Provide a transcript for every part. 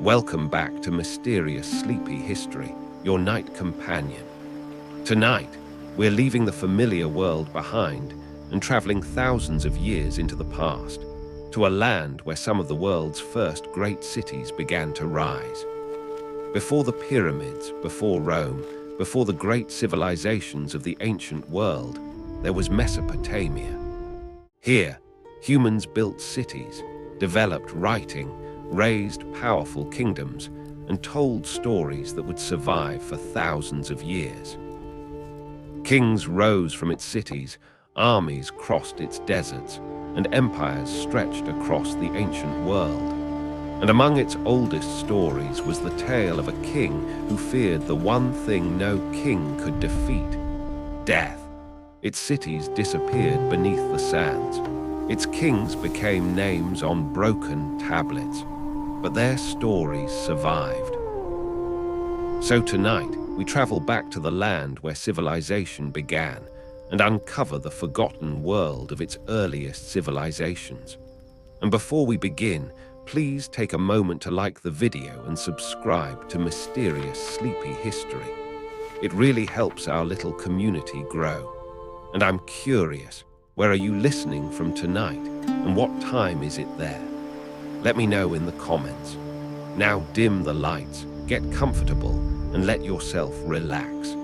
Welcome back to Mysterious Sleepy History, your night companion. Tonight, we're leaving the familiar world behind and traveling thousands of years into the past, to a land where some of the world's first great cities began to rise. Before the pyramids, before Rome, before the great civilizations of the ancient world, there was Mesopotamia. Here, humans built cities, developed writing, raised powerful kingdoms, and told stories that would survive for thousands of years. Kings rose from its cities, armies crossed its deserts, and empires stretched across the ancient world. And among its oldest stories was the tale of a king who feared the one thing no king could defeat: death. Its cities disappeared beneath the sands. Its kings became names on broken tablets, but their stories survived. So tonight, we travel back to the land where civilization began and uncover the forgotten world of its earliest civilizations. And before we begin, please take a moment to like the video and subscribe to Mysterious Sleepy History. It really helps our little community grow. And I'm curious, where are you listening from tonight, and what time is it there? Let me know in the comments. Now dim the lights, get comfortable, and let yourself relax.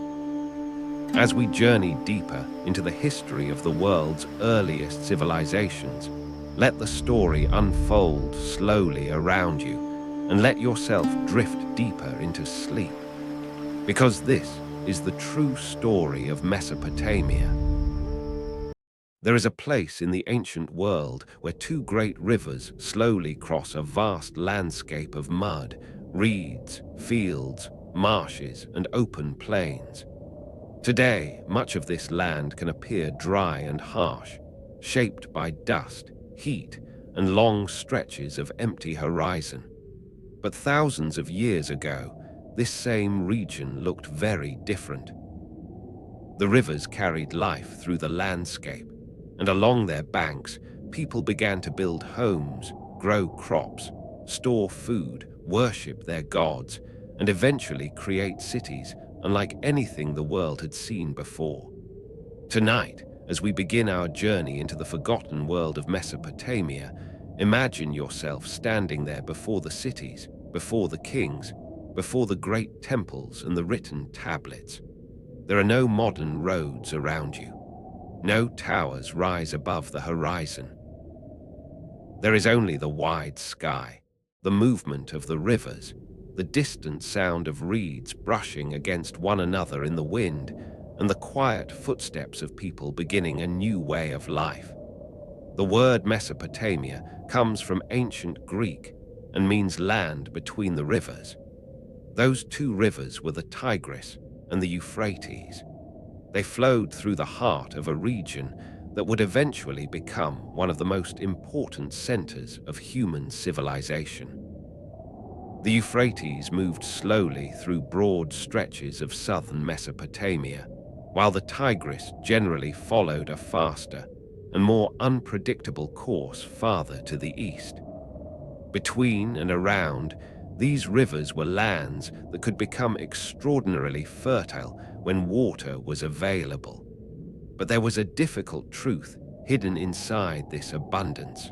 As we journey deeper into the history of the world's earliest civilizations, let the story unfold slowly around you, and let yourself drift deeper into sleep. Because this is the true story of Mesopotamia. There is a place in the ancient world where two great rivers slowly cross a vast landscape of mud, reeds, fields, marshes, and open plains. Today, much of this land can appear dry and harsh, shaped by dust, heat, and long stretches of empty horizon. But thousands of years ago, this same region looked very different. The rivers carried life through the landscape, and along their banks, people began to build homes, grow crops, store food, worship their gods, and eventually create cities unlike anything the world had seen before. Tonight, as we begin our journey into the forgotten world of Mesopotamia, imagine yourself standing there before the cities, before the kings, before the great temples and the written tablets. There are no modern roads around you. No towers rise above the horizon. There is only the wide sky, the movement of the rivers, the distant sound of reeds brushing against one another in the wind, and the quiet footsteps of people beginning a new way of life. The word Mesopotamia comes from ancient Greek and means land between the rivers. Those two rivers were the Tigris and the Euphrates. They flowed through the heart of a region that would eventually become one of the most important centers of human civilization. The Euphrates moved slowly through broad stretches of southern Mesopotamia, while the Tigris generally followed a faster and more unpredictable course farther to the east. Between and around, these rivers were lands that could become extraordinarily fertile when water was available. But there was a difficult truth hidden inside this abundance.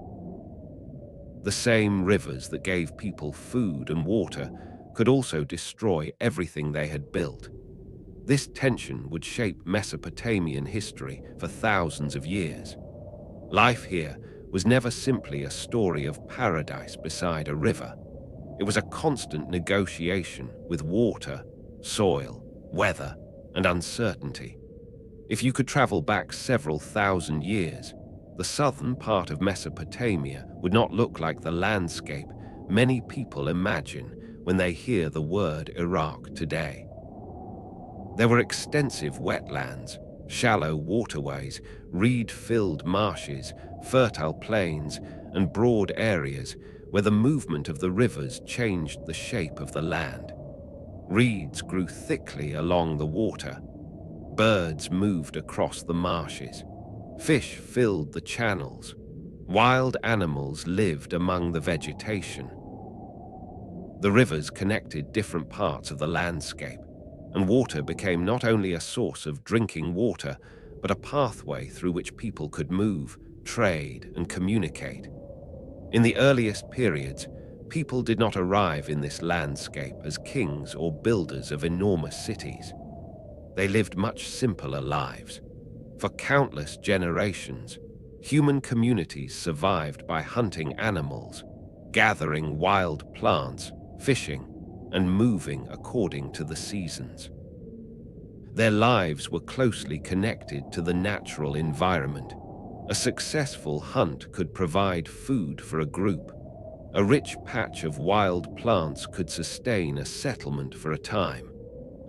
The same rivers that gave people food and water could also destroy everything they had built. This tension would shape Mesopotamian history for thousands of years. Life here was never simply a story of paradise beside a river. It was a constant negotiation with water, soil, weather, and uncertainty. If you could travel back several thousand years, the southern part of Mesopotamia would not look like the landscape many people imagine when they hear the word Iraq today. There were extensive wetlands, shallow waterways, reed-filled marshes, fertile plains, and broad areas where the movement of the rivers changed the shape of the land. Reeds grew thickly along the water. Birds moved across the marshes. Fish filled the channels. Wild animals lived among the vegetation. The rivers connected different parts of the landscape, and water became not only a source of drinking water, but a pathway through which people could move, trade, and communicate. In the earliest periods, people did not arrive in this landscape as kings or builders of enormous cities. They lived much simpler lives. For countless generations, human communities survived by hunting animals, gathering wild plants, fishing, and moving according to the seasons. Their lives were closely connected to the natural environment. A successful hunt could provide food for a group. A rich patch of wild plants could sustain a settlement for a time.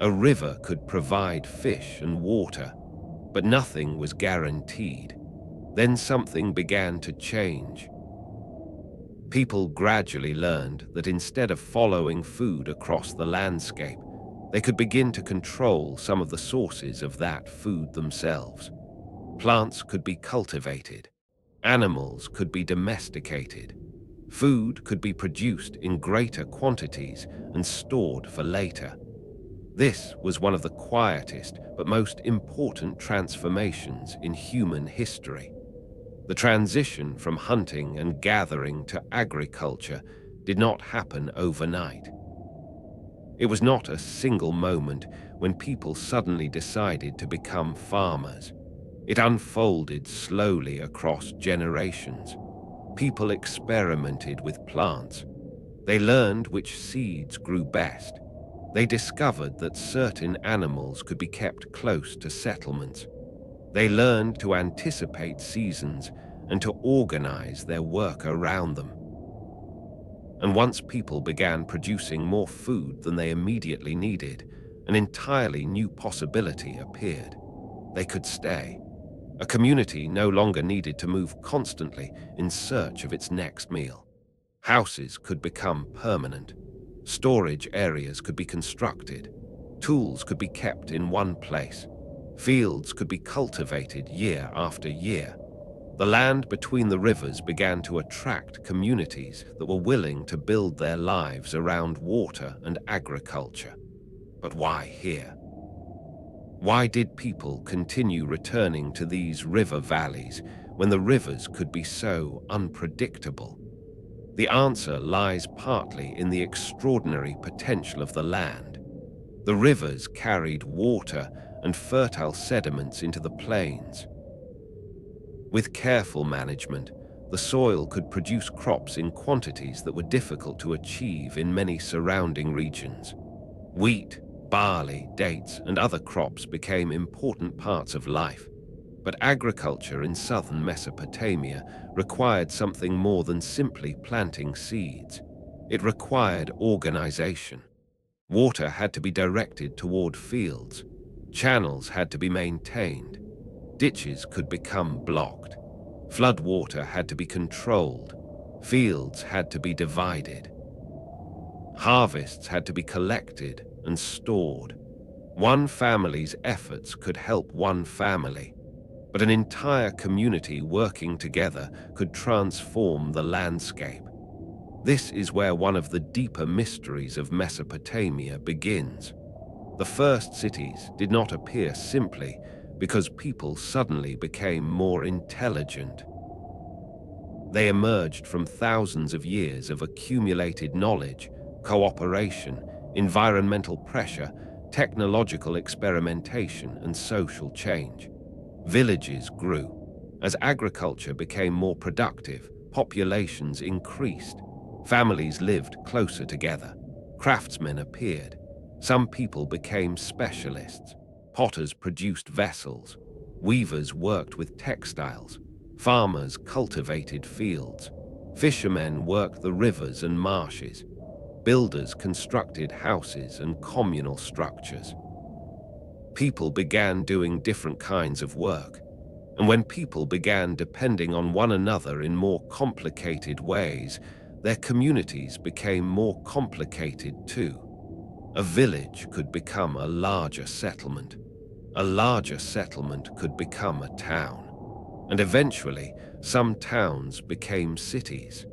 A river could provide fish and water, but nothing was guaranteed. Then something began to change. People gradually learned that instead of following food across the landscape, they could begin to control some of the sources of that food themselves. Plants could be cultivated. Animals could be domesticated. Food could be produced in greater quantities and stored for later. This was one of the quietest but most important transformations in human history. The transition from hunting and gathering to agriculture did not happen overnight. It was not a single moment when people suddenly decided to become farmers. It unfolded slowly across generations. People experimented with plants. They learned which seeds grew best. They discovered that certain animals could be kept close to settlements. They learned to anticipate seasons and to organize their work around them. And once people began producing more food than they immediately needed, an entirely new possibility appeared. They could stay. A community no longer needed to move constantly in search of its next meal. Houses could become permanent. Storage areas could be constructed. Tools could be kept in one place. Fields could be cultivated year after year. The land between the rivers began to attract communities that were willing to build their lives around water and agriculture. But why here? Why did people continue returning to these river valleys when the rivers could be so unpredictable? The answer lies partly in the extraordinary potential of the land. The rivers carried water and fertile sediments into the plains. With careful management, the soil could produce crops in quantities that were difficult to achieve in many surrounding regions. Wheat, barley, dates, and other crops became important parts of life. But agriculture in southern Mesopotamia required something more than simply planting seeds. It required organization. Water had to be directed toward fields. Channels had to be maintained. Ditches could become blocked. Floodwater had to be controlled. Fields had to be divided. Harvests had to be collected and stored. One family's efforts could help one family, but an entire community working together could transform the landscape. This is where one of the deeper mysteries of Mesopotamia begins. The first cities did not appear simply because people suddenly became more intelligent. They emerged from thousands of years of accumulated knowledge, cooperation, environmental pressure, technological experimentation, and social change. Villages grew. As agriculture became more productive, populations increased. Families lived closer together. Craftsmen appeared. Some people became specialists. Potters produced vessels. Weavers worked with textiles. Farmers cultivated fields. Fishermen worked the rivers and marshes. Builders constructed houses and communal structures. People began doing different kinds of work. And when people began depending on one another in more complicated ways, their communities became more complicated too. A village could become a larger settlement. A larger settlement could become a town. And eventually, some towns became cities.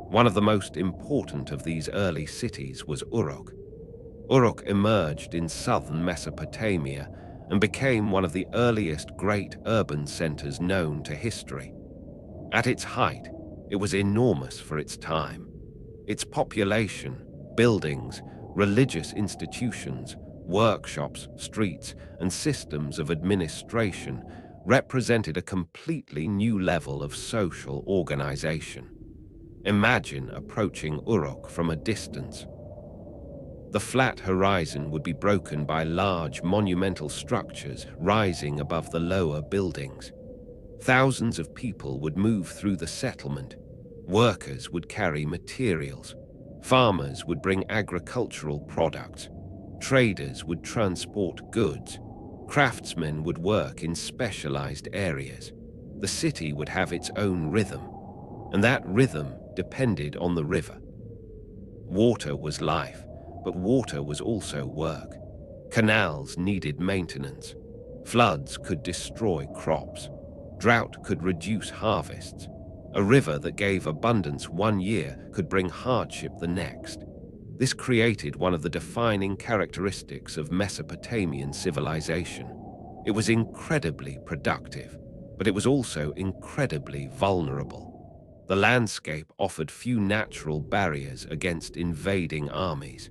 One of the most important of these early cities was Uruk. Uruk emerged in southern Mesopotamia and became one of the earliest great urban centers known to history. At its height, it was enormous for its time. Its population, buildings, religious institutions, workshops, streets, and systems of administration represented a completely new level of social organization. Imagine approaching Uruk from a distance. The flat horizon would be broken by large monumental structures rising above the lower buildings. Thousands of people would move through the settlement. Workers would carry materials. Farmers would bring agricultural products. Traders would transport goods. Craftsmen would work in specialized areas. The city would have its own rhythm, and that rhythm depended on the river. Water was life, but water was also work. Canals needed maintenance. Floods could destroy crops. Drought could reduce harvests. A river that gave abundance one year could bring hardship the next. This created one of the defining characteristics of Mesopotamian civilization. It was incredibly productive, but it was also incredibly vulnerable. The landscape offered few natural barriers against invading armies.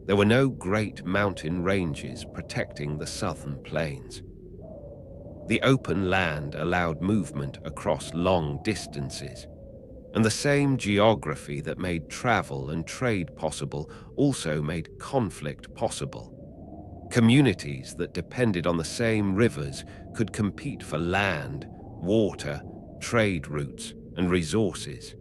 There were no great mountain ranges protecting the southern plains. The open land allowed movement across long distances, and the same geography that made travel and trade possible also made conflict possible. Communities that depended on the same rivers could compete for land, water, trade routes, and resources.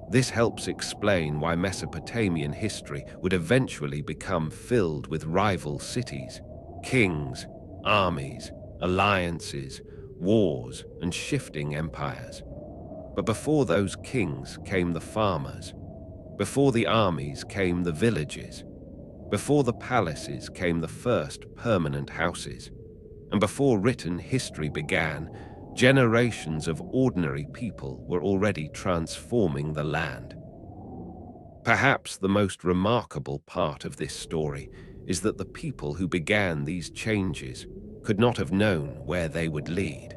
This helps explain why Mesopotamian history would eventually become filled with rival cities, kings, armies, alliances, wars, and shifting empires. But before those kings came the farmers. Before the armies came the villages. Before the palaces came the first permanent houses. And before written history began, generations of ordinary people were already transforming the land. Perhaps the most remarkable part of this story is that the people who began these changes could not have known where they would lead.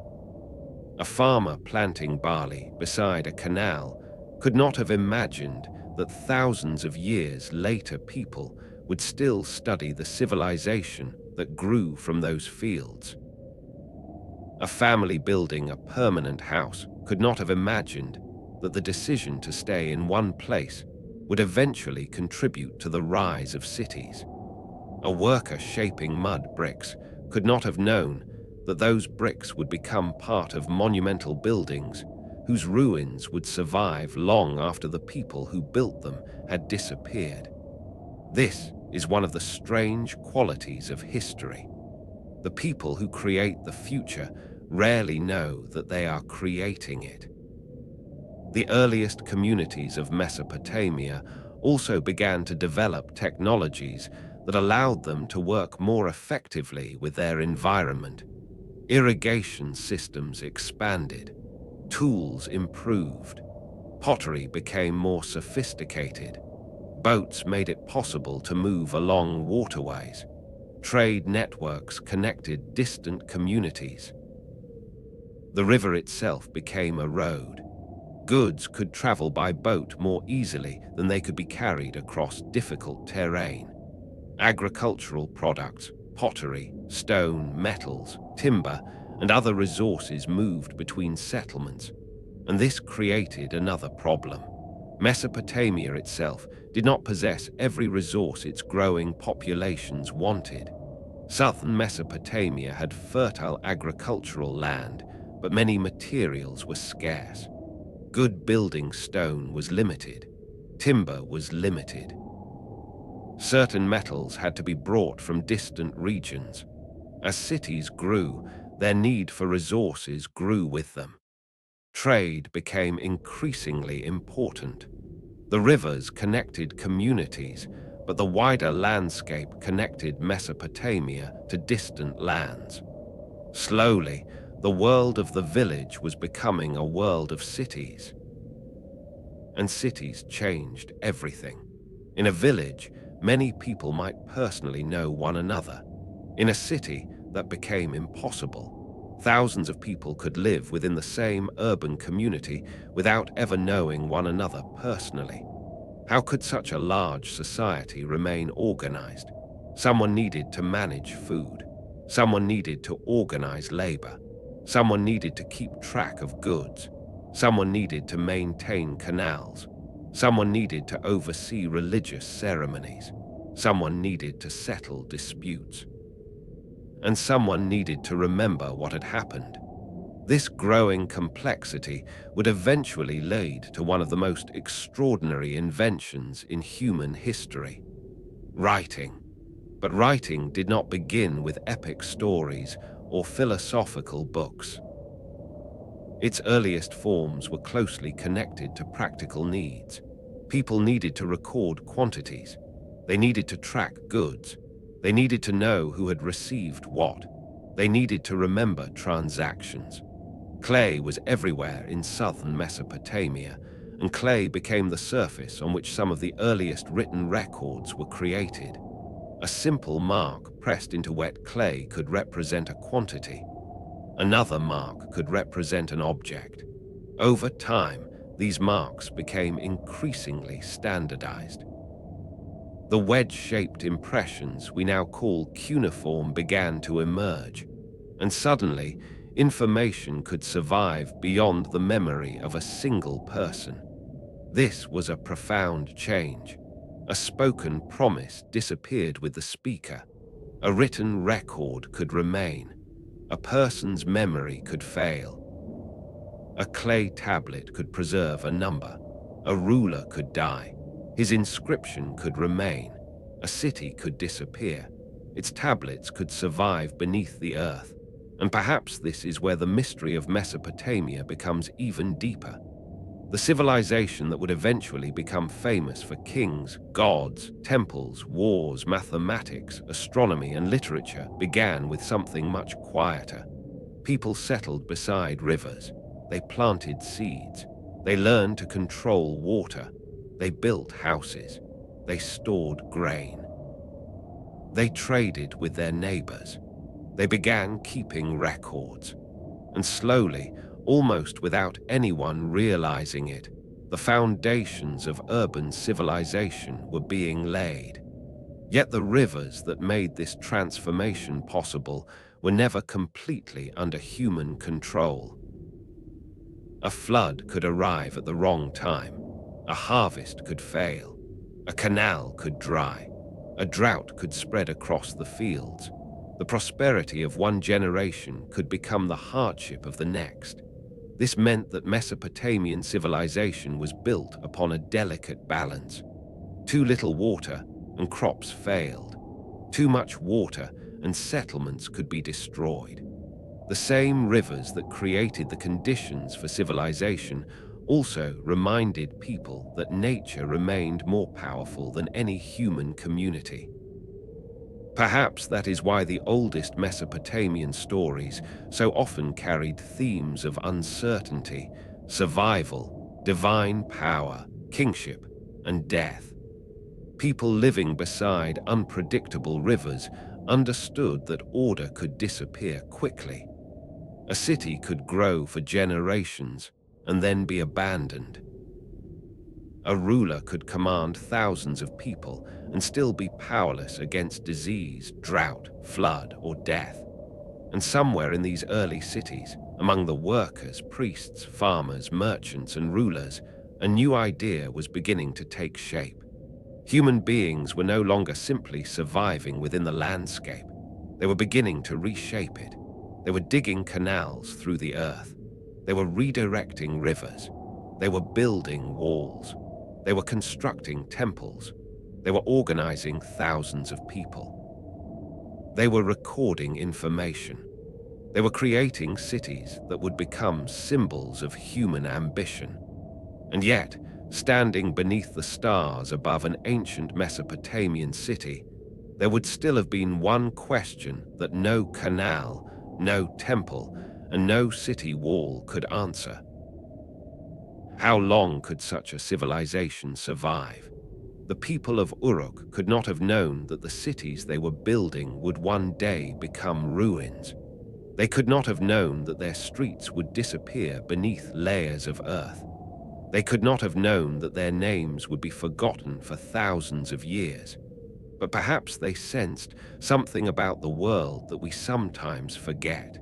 A farmer planting barley beside a canal could not have imagined that thousands of years later people would still study the civilization that grew from those fields. A family building a permanent house could not have imagined that the decision to stay in one place would eventually contribute to the rise of cities. A worker shaping mud bricks could not have known that those bricks would become part of monumental buildings whose ruins would survive long after the people who built them had disappeared. This is one of the strange qualities of history. The people who create the future rarely know that they are creating it. The earliest communities of Mesopotamia also began to develop technologies that allowed them to work more effectively with their environment. Irrigation systems expanded, tools improved, pottery became more sophisticated, boats made it possible to move along waterways, trade networks connected distant communities. The river itself became a road. Goods could travel by boat more easily than they could be carried across difficult terrain. Agricultural products, pottery, stone, metals, timber, and other resources moved between settlements, and this created another problem. Mesopotamia itself did not possess every resource its growing populations wanted. Southern Mesopotamia had fertile agricultural land, but many materials were scarce. Good building stone was limited. Timber was limited. Certain metals had to be brought from distant regions. As cities grew, their need for resources grew with them. Trade became increasingly important. The rivers connected communities, but the wider landscape connected Mesopotamia to distant lands. Slowly, the world of the village was becoming a world of cities. and cities changed everything. In a village, many people might personally know one another. In a city, that became impossible. Thousands of people could live within the same urban community without ever knowing one another personally. How could such a large society remain organized? Someone needed to manage food. Someone needed to organize labor. Someone needed to keep track of goods. Someone needed to maintain canals. Someone needed to oversee religious ceremonies. Someone needed to settle disputes. And someone needed to remember what had happened. This growing complexity would eventually lead to one of the most extraordinary inventions in human history: writing. But writing did not begin with epic stories or philosophical books. Its earliest forms were closely connected to practical needs. People needed to record quantities. They needed to track goods. They needed to know who had received what. They needed to remember transactions. Clay was everywhere in southern Mesopotamia, and clay became the surface on which some of the earliest written records were created. A simple mark pressed into wet clay could represent a quantity. Another mark could represent an object. Over time, these marks became increasingly standardized. The wedge-shaped impressions we now call cuneiform began to emerge, and suddenly, information could survive beyond the memory of a single person. This was a profound change. A spoken promise disappeared with the speaker. A written record could remain. A person's memory could fail. A clay tablet could preserve a number. A ruler could die. His inscription could remain. A city could disappear. Its tablets could survive beneath the earth. And perhaps this is where the mystery of Mesopotamia becomes even deeper. The civilization that would eventually become famous for kings, gods, temples, wars, mathematics, astronomy, and literature began with something much quieter. People settled beside rivers. They planted seeds. They learned to control water. They built houses. They stored grain. They traded with their neighbors. They began keeping records. And slowly, almost without anyone realizing it, the foundations of urban civilization were being laid. Yet the rivers that made this transformation possible were never completely under human control. A flood could arrive at the wrong time. A harvest could fail. A canal could dry. A drought could spread across the fields. The prosperity of one generation could become the hardship of the next. This meant that Mesopotamian civilization was built upon a delicate balance. Too little water, and crops failed. Too much water, and settlements could be destroyed. The same rivers that created the conditions for civilization also reminded people that nature remained more powerful than any human community. Perhaps that is why the oldest Mesopotamian stories so often carried themes of uncertainty, survival, divine power, kingship, and death. People living beside unpredictable rivers understood that order could disappear quickly. A city could grow for generations and then be abandoned. A ruler could command thousands of people and still be powerless against disease, drought, flood, or death. And somewhere in these early cities, among the workers, priests, farmers, merchants, and rulers, a new idea was beginning to take shape. Human beings were no longer simply surviving within the landscape. They were beginning to reshape it. They were digging canals through the earth. They were redirecting rivers. They were building walls. They were constructing temples. They were organizing thousands of people. They were recording information. They were creating cities that would become symbols of human ambition. And yet, standing beneath the stars above an ancient Mesopotamian city, there would still have been one question that no canal, no temple, and no city wall could answer. How long could such a civilization survive? The people of Uruk could not have known that the cities they were building would one day become ruins. They could not have known that their streets would disappear beneath layers of earth. They could not have known that their names would be forgotten for thousands of years. But perhaps they sensed something about the world that we sometimes forget.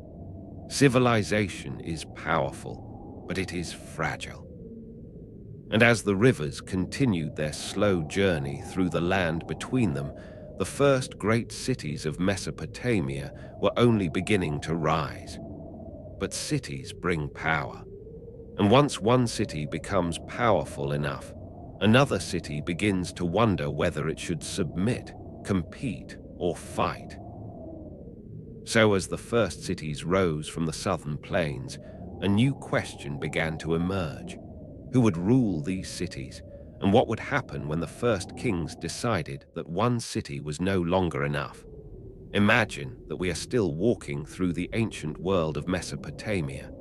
Civilization is powerful, but it is fragile. And as the rivers continued their slow journey through the land between them, the first great cities of Mesopotamia were only beginning to rise. But cities bring power. And once one city becomes powerful enough, another city begins to wonder whether it should submit, compete, or fight. So as the first cities rose from the southern plains, a new question began to emerge. Who would rule these cities, and what would happen when the first kings decided that one city was no longer enough? Imagine that we are still walking through the ancient world of Mesopotamia.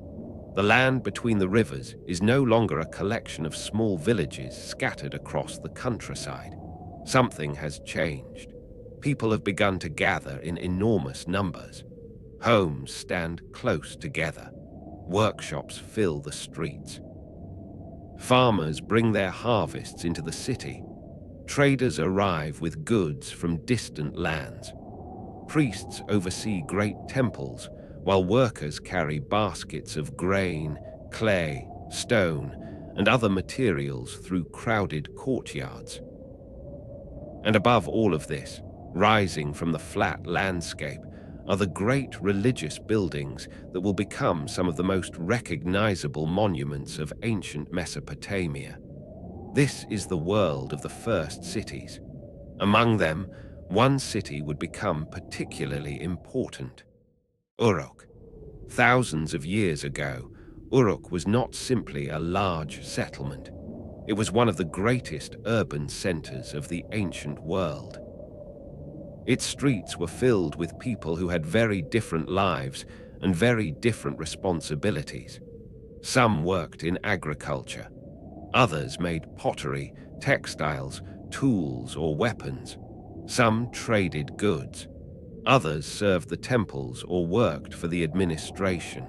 The land between the rivers is no longer a collection of small villages scattered across the countryside. Something has changed. People have begun to gather in enormous numbers. Homes stand close together. Workshops fill the streets. Farmers bring their harvests into the city. Traders arrive with goods from distant lands. Priests oversee great temples, while workers carry baskets of grain, clay, stone, and other materials through crowded courtyards. And above all of this, rising from the flat landscape, are the great religious buildings that will become some of the most recognizable monuments of ancient Mesopotamia. This is the world of the first cities. Among them, one city would become particularly important: Uruk. Thousands of years ago, Uruk was not simply a large settlement. It was one of the greatest urban centers of the ancient world. Its streets were filled with people who had very different lives and very different responsibilities. Some worked in agriculture. Others made pottery, textiles, tools, or weapons. Some traded goods. Others served the temples or worked for the administration.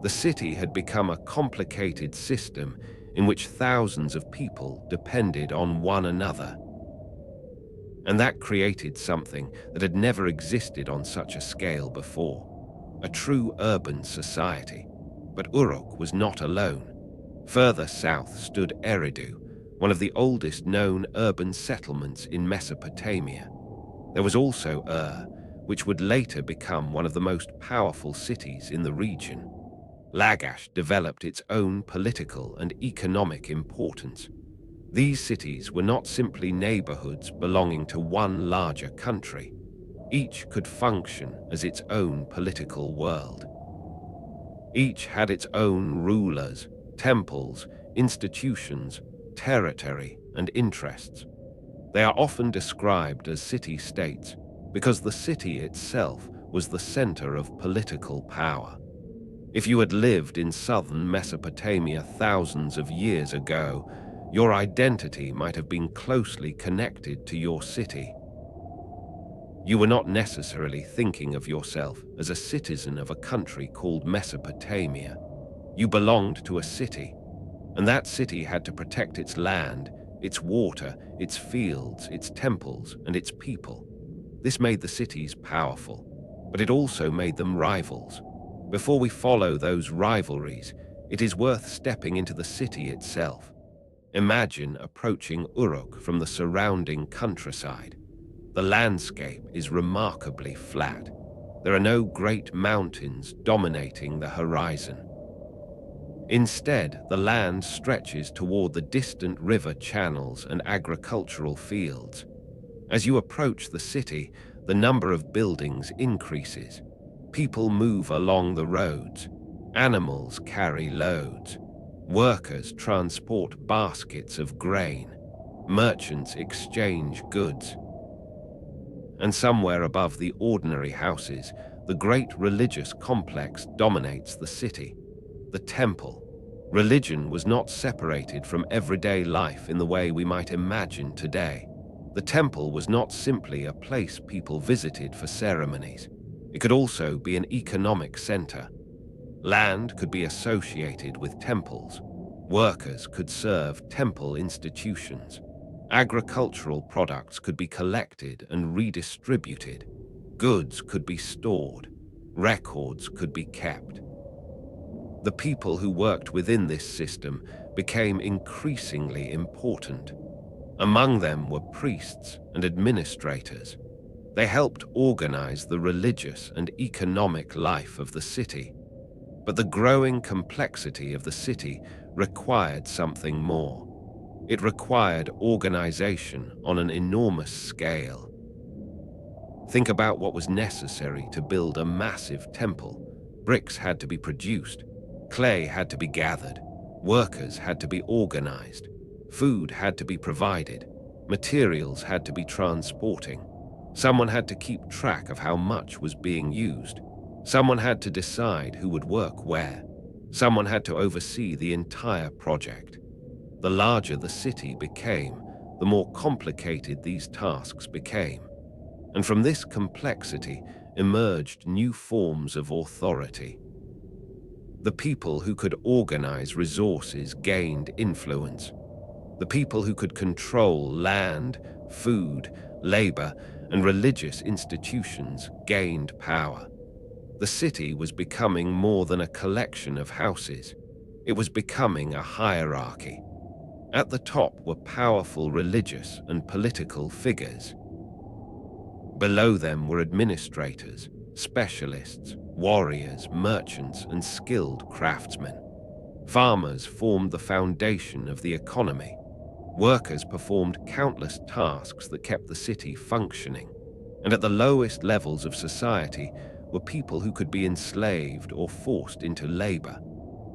The city had become a complicated system in which thousands of people depended on one another. And that created something that had never existed on such a scale before: a true urban society. But Uruk was not alone. Further south stood Eridu, one of the oldest known urban settlements in Mesopotamia. There was also which would later become one of the most powerful cities in the region. Lagash developed its own political and economic importance. These cities were not simply neighborhoods belonging to one larger country. Each could function as its own political world. Each had its own rulers, temples, institutions, territory, and interests. They are often described as city-states because the city itself was the center of political power. If you had lived in southern Mesopotamia thousands of years ago, your identity might have been closely connected to your city. You were not necessarily thinking of yourself as a citizen of a country called Mesopotamia. You belonged to a city, and that city had to protect its land, its water, its fields, its temples, and its people. This made the cities powerful, but it also made them rivals. Before we follow those rivalries, it is worth stepping into the city itself. Imagine approaching Uruk from the surrounding countryside. The landscape is remarkably flat. There are no great mountains dominating the horizon. Instead, the land stretches toward the distant river channels and agricultural fields. As you approach the city, the number of buildings increases. People move along the roads. Animals carry loads. Workers transport baskets of grain. Merchants exchange goods. And somewhere above the ordinary houses, the great religious complex dominates the city: the temple. Religion was not separated from everyday life in the way we might imagine today. The temple was not simply a place people visited for ceremonies. It could also be an economic center. Land could be associated with temples. Workers could serve temple institutions. Agricultural products could be collected and redistributed. Goods could be stored. Records could be kept. The people who worked within this system became increasingly important. Among them were priests and administrators. They helped organize the religious and economic life of the city. But the growing complexity of the city required something more. It required organization on an enormous scale. Think about what was necessary to build a massive temple. Bricks had to be produced. Clay had to be gathered. Workers had to be organized. Food had to be provided. Materials had to be transporting. Someone had to keep track of how much was being used. Someone had to decide who would work where. Someone had to oversee the entire project. The larger the city became, the more complicated these tasks became. And from this complexity emerged new forms of authority. The people who could organize resources gained influence. The people who could control land, food, labor, and religious institutions gained power. The city was becoming more than a collection of houses. It was becoming a hierarchy. At the top were powerful religious and political figures. Below them were administrators, specialists, warriors, merchants, and skilled craftsmen. Farmers formed the foundation of the economy. Workers performed countless tasks that kept the city functioning. And at the lowest levels of society were people who could be enslaved or forced into labor.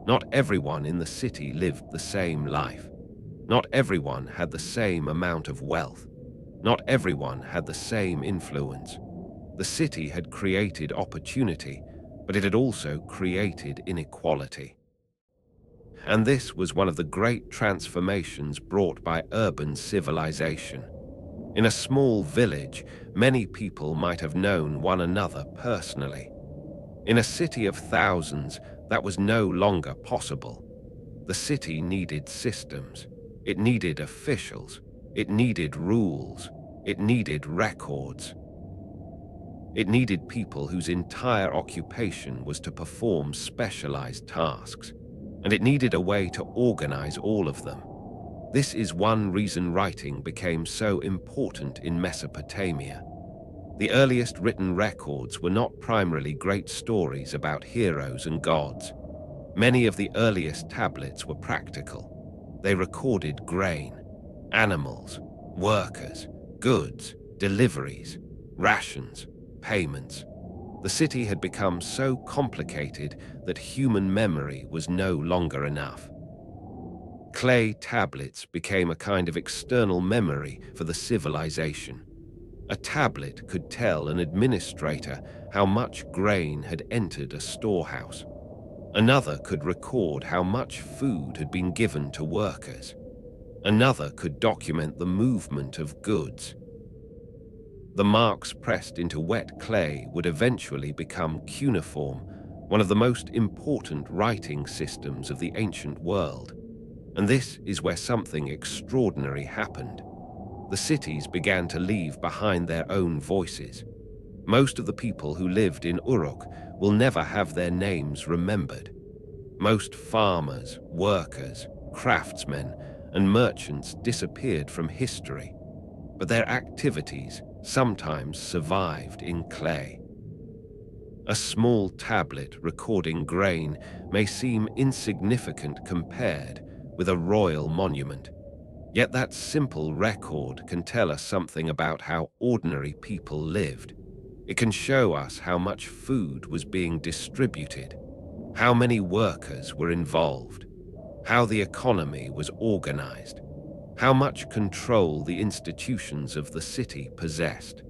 Not everyone in the city lived the same life. Not everyone had the same amount of wealth. Not everyone had the same influence. The city had created opportunity, but it had also created inequality. And this was one of the great transformations brought by urban civilization. In a small village, many people might have known one another personally. In a city of thousands, that was no longer possible. The city needed systems. It needed officials. It needed rules. It needed records. It needed people whose entire occupation was to perform specialized tasks. And it needed a way to organize all of them. This is one reason writing became so important in Mesopotamia. The earliest written records were not primarily great stories about heroes and gods. Many of the earliest tablets were practical. They recorded grain, animals, workers, goods, deliveries, rations, payments. The city had become so complicated that human memory was no longer enough. Clay tablets became a kind of external memory for the civilization. A tablet could tell an administrator how much grain had entered a storehouse. Another could record how much food had been given to workers. Another could document the movement of goods. The marks pressed into wet clay would eventually become cuneiform, one of the most important writing systems of the ancient world. And this is where something extraordinary happened. The cities began to leave behind their own voices. Most of the people who lived in Uruk will never have their names remembered. Most farmers, workers, craftsmen, and merchants disappeared from history, but their activities sometimes survived in clay. A small tablet recording grain may seem insignificant compared with a royal monument. Yet that simple record can tell us something about how ordinary people lived. It can show us how much food was being distributed, how many workers were involved, how the economy was organized, how much control the institutions of the city possessed.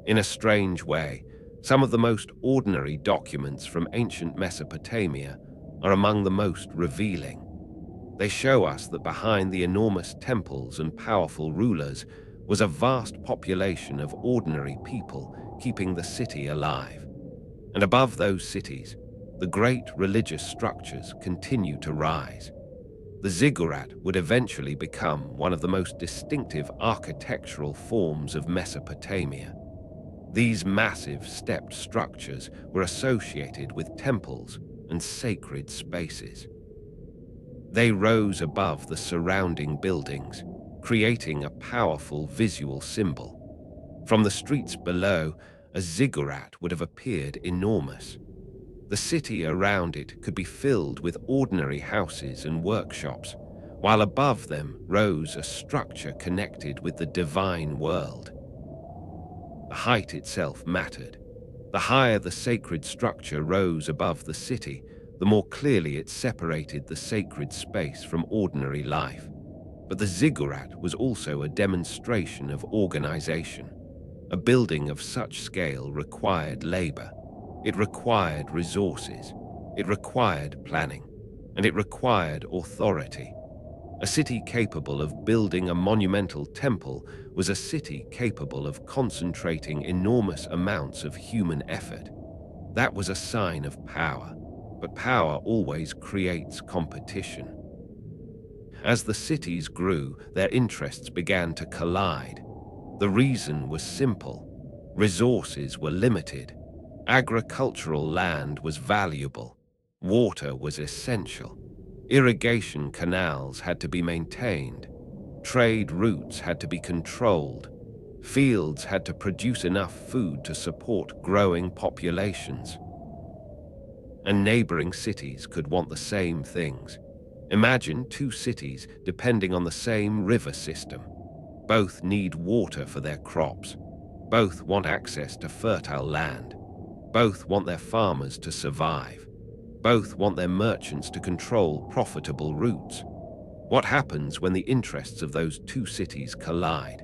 In a strange way, some of the most ordinary documents from ancient Mesopotamia are among the most revealing. They show us that behind the enormous temples and powerful rulers was a vast population of ordinary people keeping the city alive. And above those cities, the great religious structures continue to rise. The ziggurat would eventually become one of the most distinctive architectural forms of Mesopotamia. These massive stepped structures were associated with temples and sacred spaces. They rose above the surrounding buildings, creating a powerful visual symbol. From the streets below, a ziggurat would have appeared enormous. The city around it could be filled with ordinary houses and workshops, while above them rose a structure connected with the divine world. The height itself mattered. The higher the sacred structure rose above the city, the more clearly it separated the sacred space from ordinary life. But the ziggurat was also a demonstration of organization. A building of such scale required labor. It required resources. It required planning. And it required authority. A city capable of building a monumental temple was a city capable of concentrating enormous amounts of human effort. That was a sign of power, but power always creates competition. As the cities grew, their interests began to collide. The reason was simple. Resources were limited. Agricultural land was valuable. Water was essential. Irrigation canals had to be maintained. Trade routes had to be controlled. Fields had to produce enough food to support growing populations. And neighboring cities could want the same things. Imagine two cities depending on the same river system. Both need water for their crops. Both want access to fertile land. Both want their farmers to survive. Both want their merchants to control profitable routes. What happens when the interests of those two cities collide?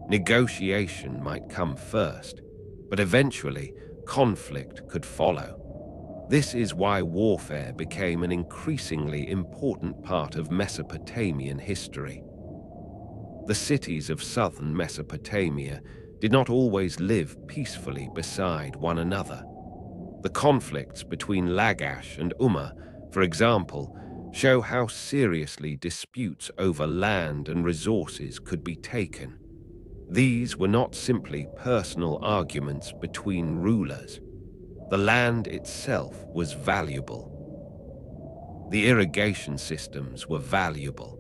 Negotiation might come first, but eventually conflict could follow. This is why warfare became an increasingly important part of Mesopotamian history. The cities of southern Mesopotamia did not always live peacefully beside one another. The conflicts between Lagash and Umma, for example, show how seriously disputes over land and resources could be taken. These were not simply personal arguments between rulers. The land itself was valuable. The irrigation systems were valuable.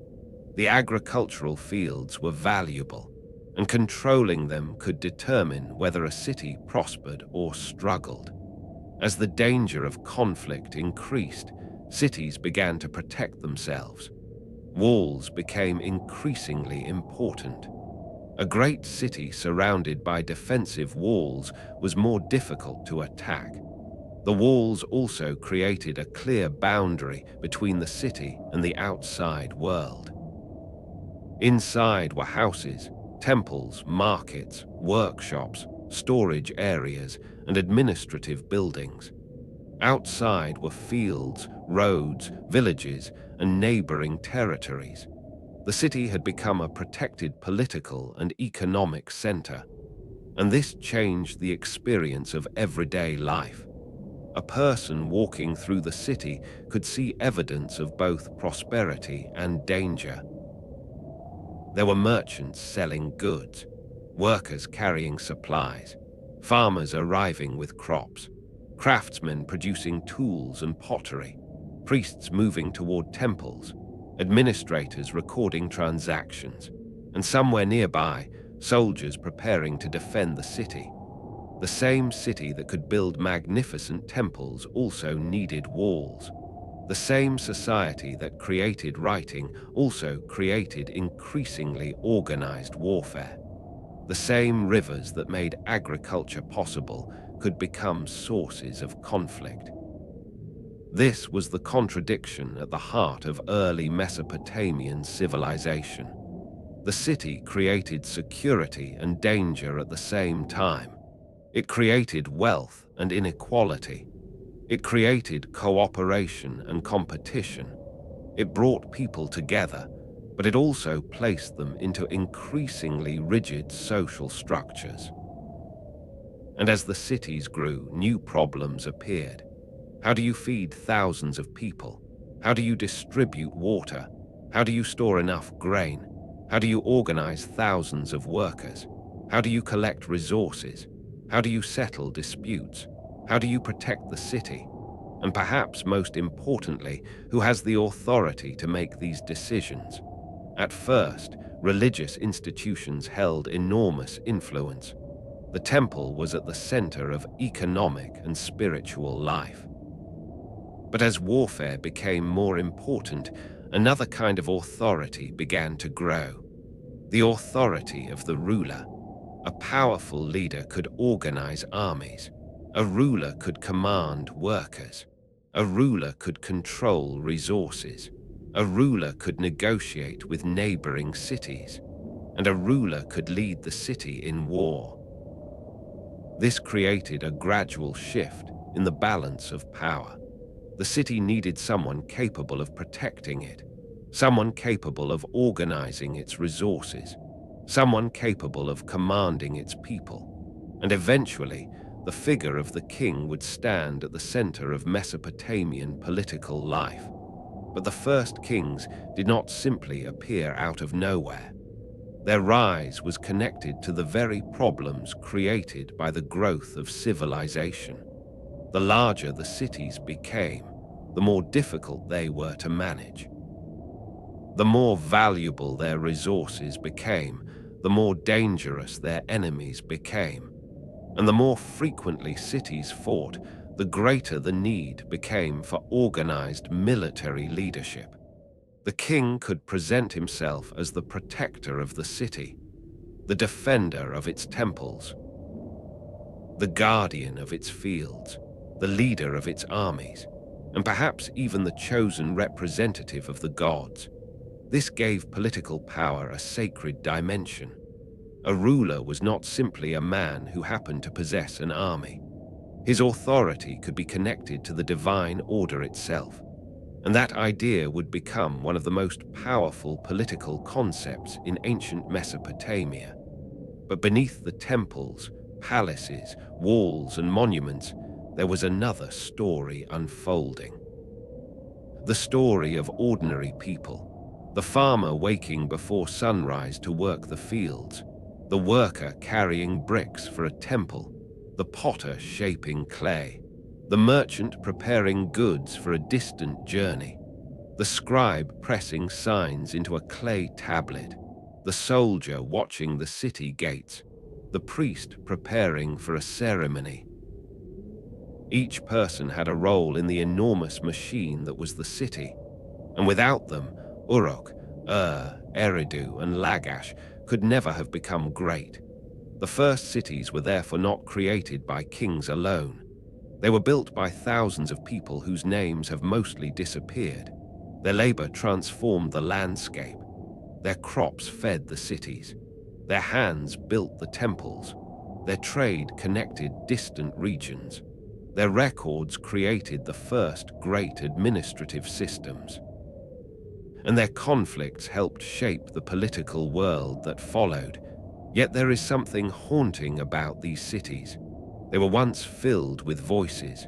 The agricultural fields were valuable, and controlling them could determine whether a city prospered or struggled. As the danger of conflict increased, cities began to protect themselves. Walls became increasingly important. A great city surrounded by defensive walls was more difficult to attack. The walls also created a clear boundary between the city and the outside world. Inside were houses, temples, markets, workshops, storage areas, and administrative buildings. Outside were fields, roads, villages, and neighboring territories. The city had become a protected political and economic center, and this changed the experience of everyday life. A person walking through the city could see evidence of both prosperity and danger. There were merchants selling goods, workers carrying supplies, farmers arriving with crops, craftsmen producing tools and pottery, priests moving toward temples, administrators recording transactions, and somewhere nearby, soldiers preparing to defend the city. The same city that could build magnificent temples also needed walls. The same society that created writing also created increasingly organized warfare. The same rivers that made agriculture possible could become sources of conflict. This was the contradiction at the heart of early Mesopotamian civilization. The city created security and danger at the same time. It created wealth and inequality. It created cooperation and competition. It brought people together, but it also placed them into increasingly rigid social structures. And as the cities grew, new problems appeared. How do you feed thousands of people? How do you distribute water? How do you store enough grain? How do you organize thousands of workers? How do you collect resources? How do you settle disputes? How do you protect the city? And perhaps most importantly, who has the authority to make these decisions? At first, religious institutions held enormous influence. The temple was at the center of economic and spiritual life. But as warfare became more important, another kind of authority began to grow. The authority of the ruler. A powerful leader could organize armies. A ruler could command workers. A ruler could control resources. A ruler could negotiate with neighboring cities. And a ruler could lead the city in war. This created a gradual shift in the balance of power. The city needed someone capable of protecting it, someone capable of organizing its resources, someone capable of commanding its people. And eventually, the figure of the king would stand at the center of Mesopotamian political life. But the first kings did not simply appear out of nowhere. Their rise was connected to the very problems created by the growth of civilization. The larger the cities became, the more difficult they were to manage. The more valuable their resources became, the more dangerous their enemies became. And the more frequently cities fought, the greater the need became for organized military leadership. The king could present himself as the protector of the city, the defender of its temples, the guardian of its fields, the leader of its armies, and perhaps even the chosen representative of the gods. This gave political power a sacred dimension. A ruler was not simply a man who happened to possess an army. His authority could be connected to the divine order itself, and that idea would become one of the most powerful political concepts in ancient Mesopotamia. But beneath the temples, palaces, walls, and monuments, there was another story unfolding. The story of ordinary people. The farmer waking before sunrise to work the fields, the worker carrying bricks for a temple, the potter shaping clay, the merchant preparing goods for a distant journey, the scribe pressing signs into a clay tablet, the soldier watching the city gates, the priest preparing for a ceremony. Each person had a role in the enormous machine that was the city, and without them, Uruk, Eridu, and Lagash could never have become great. The first cities were therefore not created by kings alone. They were built by thousands of people whose names have mostly disappeared. Their labor transformed the landscape. Their crops fed the cities. Their hands built the temples. Their trade connected distant regions. Their records created the first great administrative systems. And their conflicts helped shape the political world that followed. Yet there is something haunting about these cities. They were once filled with voices.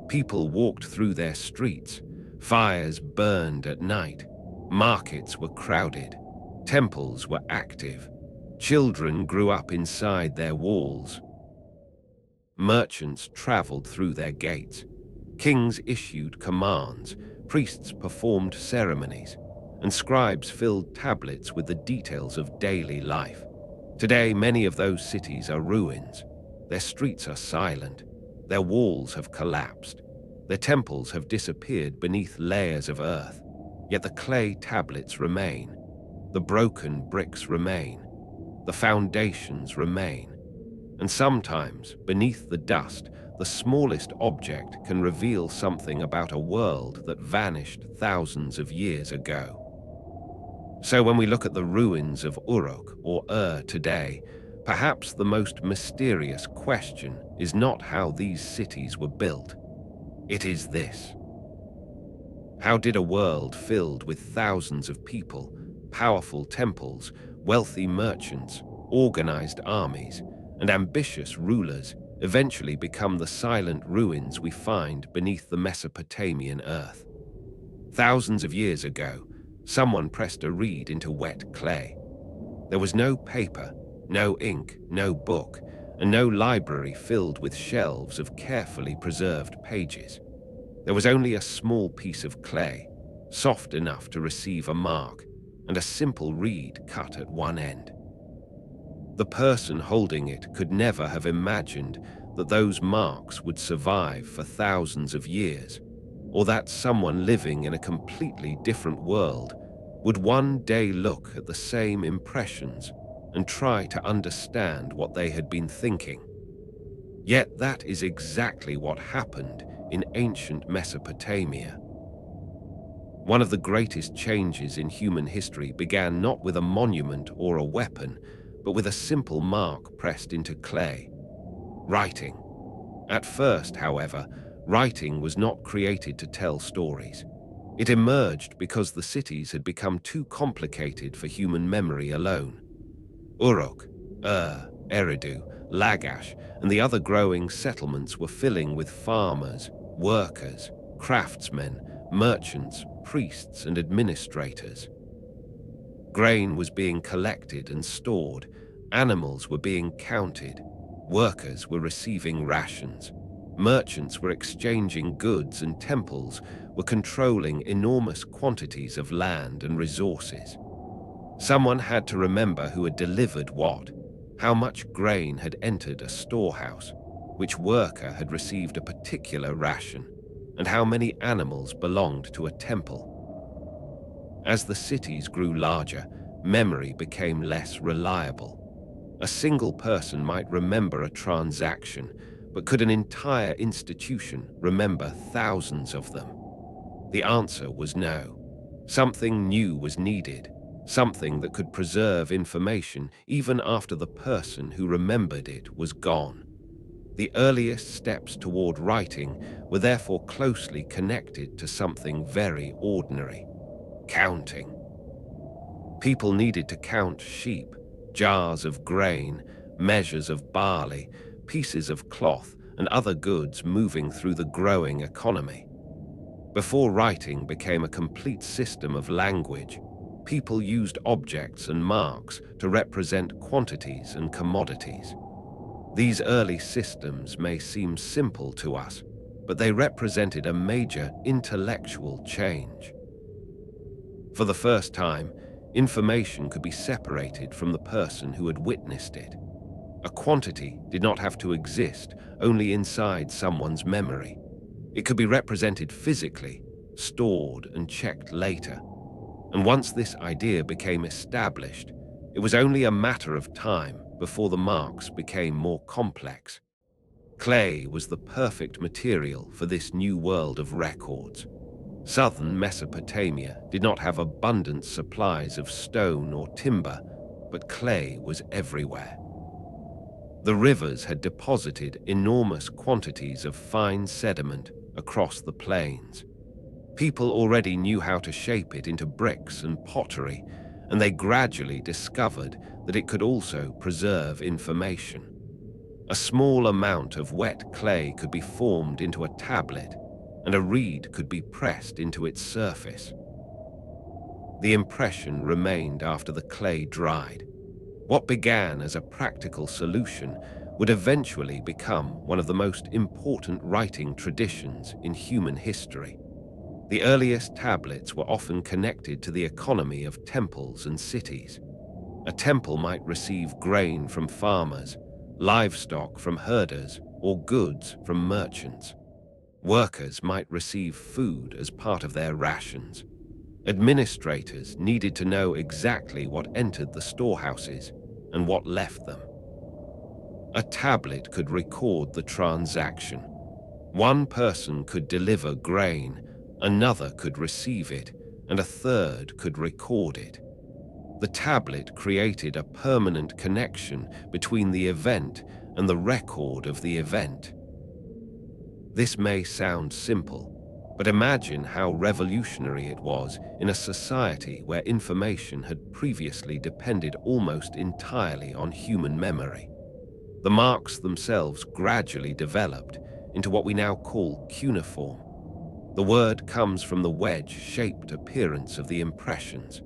People walked through their streets. Fires burned at night. Markets were crowded. Temples were active. Children grew up inside their walls. Merchants traveled through their gates. Kings issued commands. Priests performed ceremonies. And scribes filled tablets with the details of daily life. Today, many of those cities are ruins. Their streets are silent. Their walls have collapsed. Their temples have disappeared beneath layers of earth. Yet the clay tablets remain. The broken bricks remain. The foundations remain. And sometimes, beneath the dust, the smallest object can reveal something about a world that vanished thousands of years ago. So when we look at the ruins of Uruk or today, perhaps the most mysterious question is not how these cities were built. It is this. How did a world filled with thousands of people, powerful temples, wealthy merchants, organized armies, and ambitious rulers eventually become the silent ruins we find beneath the Mesopotamian earth? Thousands of years ago, someone pressed a reed into wet clay. There was no paper, no ink, no book, and no library filled with shelves of carefully preserved pages. There was only a small piece of clay, soft enough to receive a mark, and a simple reed cut at one end. The person holding it could never have imagined that those marks would survive for thousands of years, or that someone living in a completely different world would one day look at the same impressions and try to understand what they had been thinking. Yet that is exactly what happened in ancient Mesopotamia. One of the greatest changes in human history began not with a monument or a weapon, but with a simple mark pressed into clay: writing. At first, however, writing was not created to tell stories. It emerged because the cities had become too complicated for human memory alone. Uruk, Eridu, Lagash, and the other growing settlements were filling with farmers, workers, craftsmen, merchants, priests, and administrators. Grain was being collected and stored, animals were being counted, workers were receiving rations, merchants were exchanging goods, and temples were controlling enormous quantities of land and resources. Someone had to remember who had delivered what, how much grain had entered a storehouse, which worker had received a particular ration, and how many animals belonged to a temple. As the cities grew larger, memory became less reliable. A single person might remember a transaction, but could an entire institution remember thousands of them? The answer was no. Something new was needed, something that could preserve information even after the person who remembered it was gone. The earliest steps toward writing were therefore closely connected to something very ordinary: counting. People needed to count sheep, jars of grain, measures of barley, pieces of cloth, and other goods moving through the growing economy. Before writing became a complete system of language, people used objects and marks to represent quantities and commodities. These early systems may seem simple to us, but they represented a major intellectual change. For the first time, information could be separated from the person who had witnessed it. A quantity did not have to exist only inside someone's memory. It could be represented physically, stored and checked later. And once this idea became established, it was only a matter of time before the marks became more complex. Clay was the perfect material for this new world of records. Southern Mesopotamia did not have abundant supplies of stone or timber, but clay was everywhere. The rivers had deposited enormous quantities of fine sediment across the plains. People already knew how to shape it into bricks and pottery, and they gradually discovered that it could also preserve information. A small amount of wet clay could be formed into a tablet, and a reed could be pressed into its surface. The impression remained after the clay dried. What began as a practical solution would eventually become one of the most important writing traditions in human history. The earliest tablets were often connected to the economy of temples and cities. A temple might receive grain from farmers, livestock from herders, or goods from merchants. Workers might receive food as part of their rations. Administrators needed to know exactly what entered the storehouses and what left them. A tablet could record the transaction. One person could deliver grain, another could receive it, and a third could record it. The tablet created a permanent connection between the event and the record of the event. This may sound simple, but imagine how revolutionary it was in a society where information had previously depended almost entirely on human memory. The marks themselves gradually developed into what we now call cuneiform. The word comes from the wedge-shaped appearance of the impressions.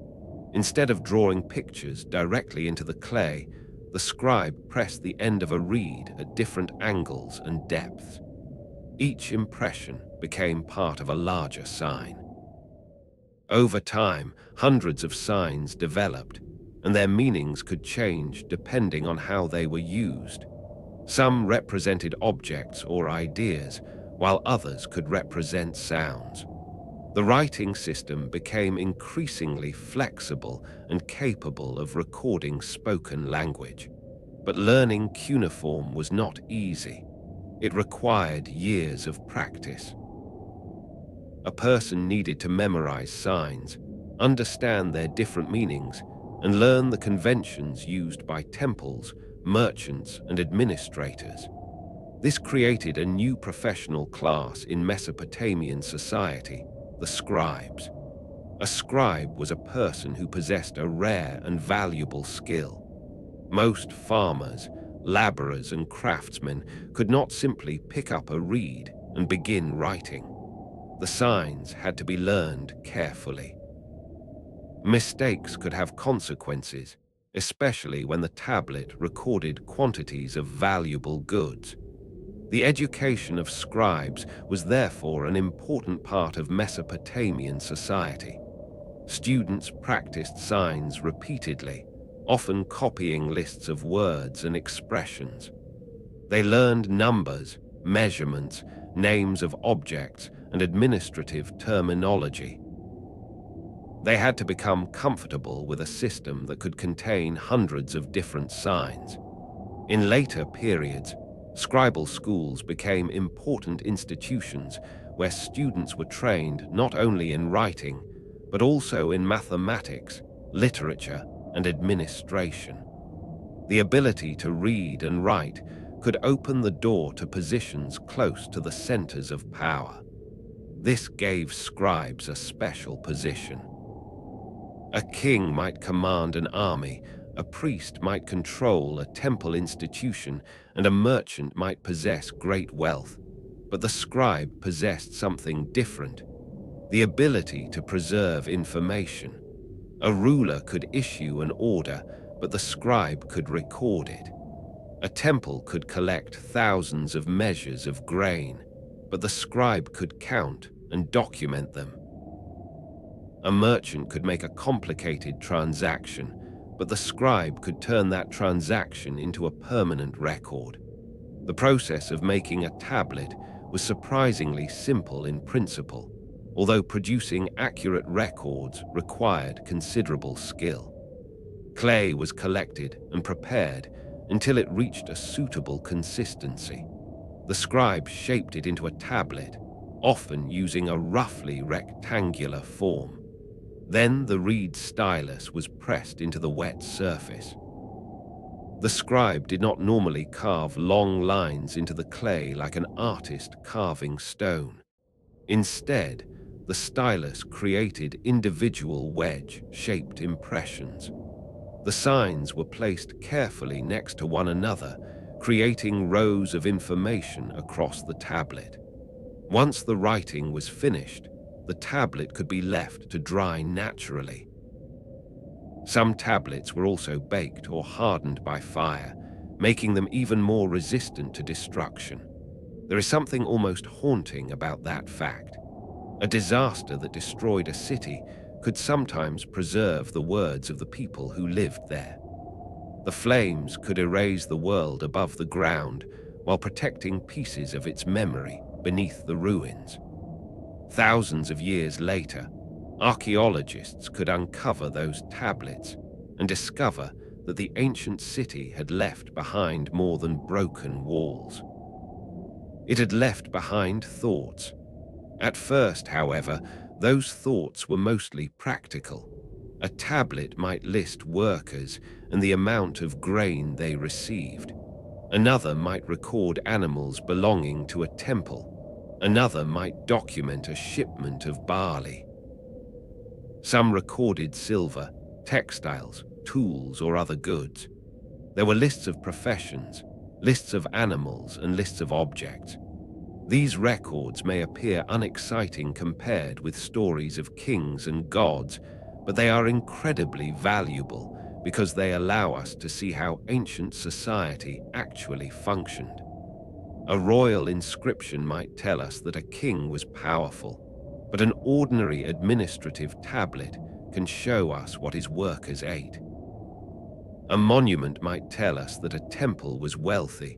Instead of drawing pictures directly into the clay, the scribe pressed the end of a reed at different angles and depths. Each impression became part of a larger sign. Over time, hundreds of signs developed, and their meanings could change depending on how they were used. Some represented objects or ideas, while others could represent sounds. The writing system became increasingly flexible and capable of recording spoken language. But learning cuneiform was not easy. It required years of practice. A person needed to memorize signs, understand their different meanings, and learn the conventions used by temples, merchants, and administrators. This created a new professional class in Mesopotamian society, the scribes. A scribe was a person who possessed a rare and valuable skill. Most farmers, laborers, and craftsmen could not simply pick up a reed and begin writing. The signs had to be learned carefully. Mistakes could have consequences, especially when the tablet recorded quantities of valuable goods. The education of scribes was therefore an important part of Mesopotamian society. Students practiced signs repeatedly, often copying lists of words and expressions. They learned numbers, measurements, names of objects, and administrative terminology. They had to become comfortable with a system that could contain hundreds of different signs. In later periods, scribal schools became important institutions where students were trained not only in writing, but also in mathematics, literature, and administration. The ability to read and write could open the door to positions close to the centers of power. This gave scribes a special position. A king might command an army, a priest might control a temple institution, and a merchant might possess great wealth. But the scribe possessed something different: the ability to preserve information. A ruler could issue an order, but the scribe could record it. A temple could collect thousands of measures of grain, but the scribe could count and document them. A merchant could make a complicated transaction, but the scribe could turn that transaction into a permanent record. The process of making a tablet was surprisingly simple in principle, although producing accurate records required considerable skill. Clay was collected and prepared until it reached a suitable consistency. The scribe shaped it into a tablet, often using a roughly rectangular form. Then the reed stylus was pressed into the wet surface. The scribe did not normally carve long lines into the clay like an artist carving stone. Instead, the stylus created individual wedge-shaped impressions. The signs were placed carefully next to one another, creating rows of information across the tablet. Once the writing was finished, the tablet could be left to dry naturally. Some tablets were also baked or hardened by fire, making them even more resistant to destruction. There is something almost haunting about that fact. A disaster that destroyed a city could sometimes preserve the words of the people who lived there. The flames could erase the world above the ground while protecting pieces of its memory beneath the ruins. Thousands of years later, archaeologists could uncover those tablets and discover that the ancient city had left behind more than broken walls. It had left behind thoughts. At first, however, those thoughts were mostly practical. A tablet might list workers and the amount of grain they received. Another might record animals belonging to a temple. Another might document a shipment of barley. Some recorded silver, textiles, tools, or other goods. There were lists of professions, lists of animals, and lists of objects. These records may appear unexciting compared with stories of kings and gods, but they are incredibly valuable because they allow us to see how ancient society actually functioned. A royal inscription might tell us that a king was powerful, but an ordinary administrative tablet can show us what his workers ate. A monument might tell us that a temple was wealthy,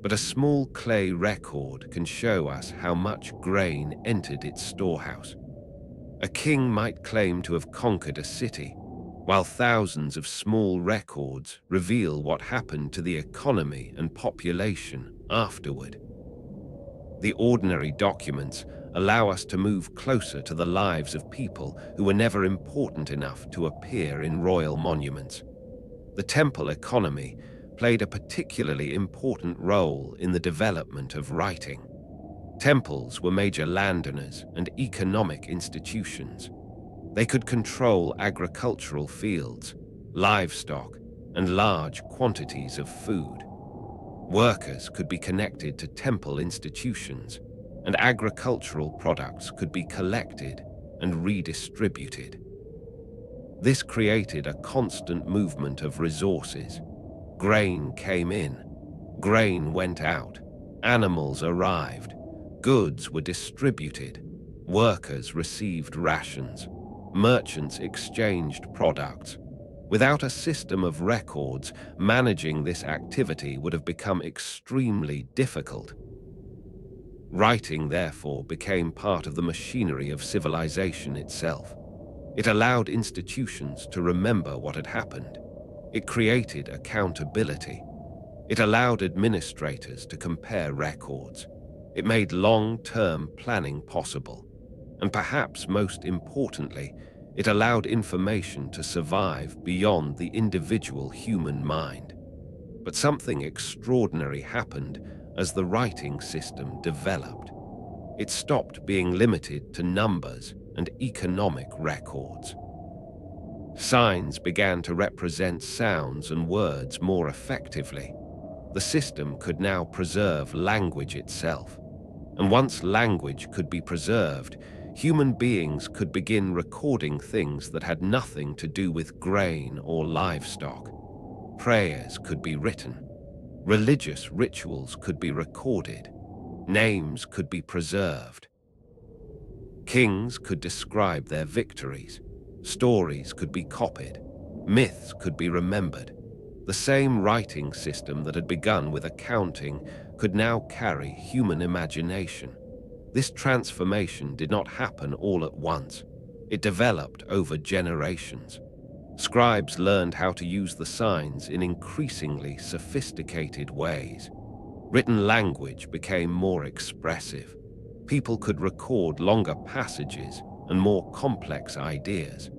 but a small clay record can show us how much grain entered its storehouse. A king might claim to have conquered a city, while thousands of small records reveal what happened to the economy and population afterward. The ordinary documents allow us to move closer to the lives of people who were never important enough to appear in royal monuments. The temple economy played a particularly important role in the development of writing. Temples were major landowners and economic institutions. They could control agricultural fields, livestock, and large quantities of food. Workers could be connected to temple institutions, and agricultural products could be collected and redistributed. This created a constant movement of resources. Grain came in, grain went out, animals arrived, goods were distributed, workers received rations, merchants exchanged products. Without a system of records, managing this activity would have become extremely difficult. Writing, therefore, became part of the machinery of civilization itself. It allowed institutions to remember what had happened. It created accountability. It allowed administrators to compare records. It made long-term planning possible. And perhaps most importantly, it allowed information to survive beyond the individual human mind. But something extraordinary happened as the writing system developed. It stopped being limited to numbers and economic records. Signs began to represent sounds and words more effectively. The system could now preserve language itself. And once language could be preserved, human beings could begin recording things that had nothing to do with grain or livestock. Prayers could be written. Religious rituals could be recorded. Names could be preserved. Kings could describe their victories. Stories could be copied. Myths could be remembered. The same writing system that had begun with accounting could now carry human imagination. This transformation did not happen all at once. It developed over generations. Scribes learned how to use the signs in increasingly sophisticated ways. Written language became more expressive. People could record longer passages and more complex ideas.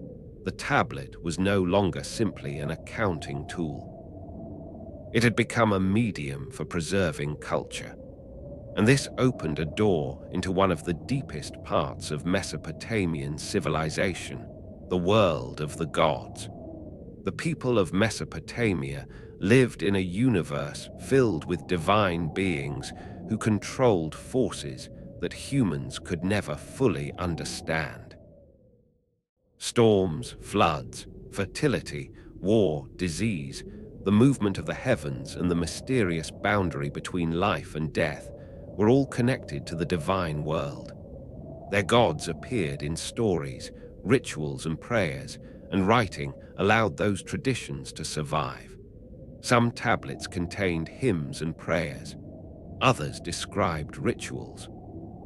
The tablet was no longer simply an accounting tool. It had become a medium for preserving culture. And this opened a door into one of the deepest parts of Mesopotamian civilization, the world of the gods. The people of Mesopotamia lived in a universe filled with divine beings who controlled forces that humans could never fully understand. Storms, floods, fertility, war, disease, the movement of the heavens, and the mysterious boundary between life and death were all connected to the divine world. Their gods appeared in stories, rituals, and prayers, and writing allowed those traditions to survive. Some tablets contained hymns and prayers. Others described rituals.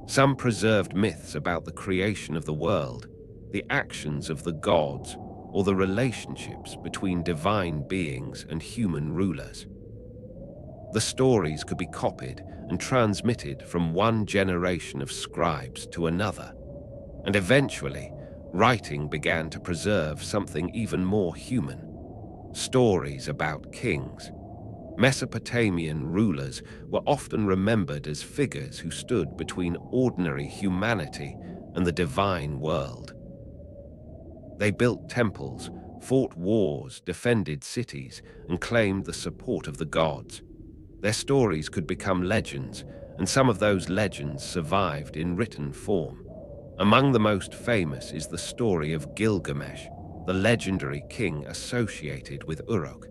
Some preserved myths about the creation of the world, the actions of the gods, or the relationships between divine beings and human rulers. The stories could be copied and transmitted from one generation of scribes to another, and eventually, writing began to preserve something even more human: stories about kings. Mesopotamian rulers were often remembered as figures who stood between ordinary humanity and the divine world. They built temples, fought wars, defended cities, and claimed the support of the gods. Their stories could become legends, and some of those legends survived in written form. Among the most famous is the story of Gilgamesh, the legendary king associated with Uruk.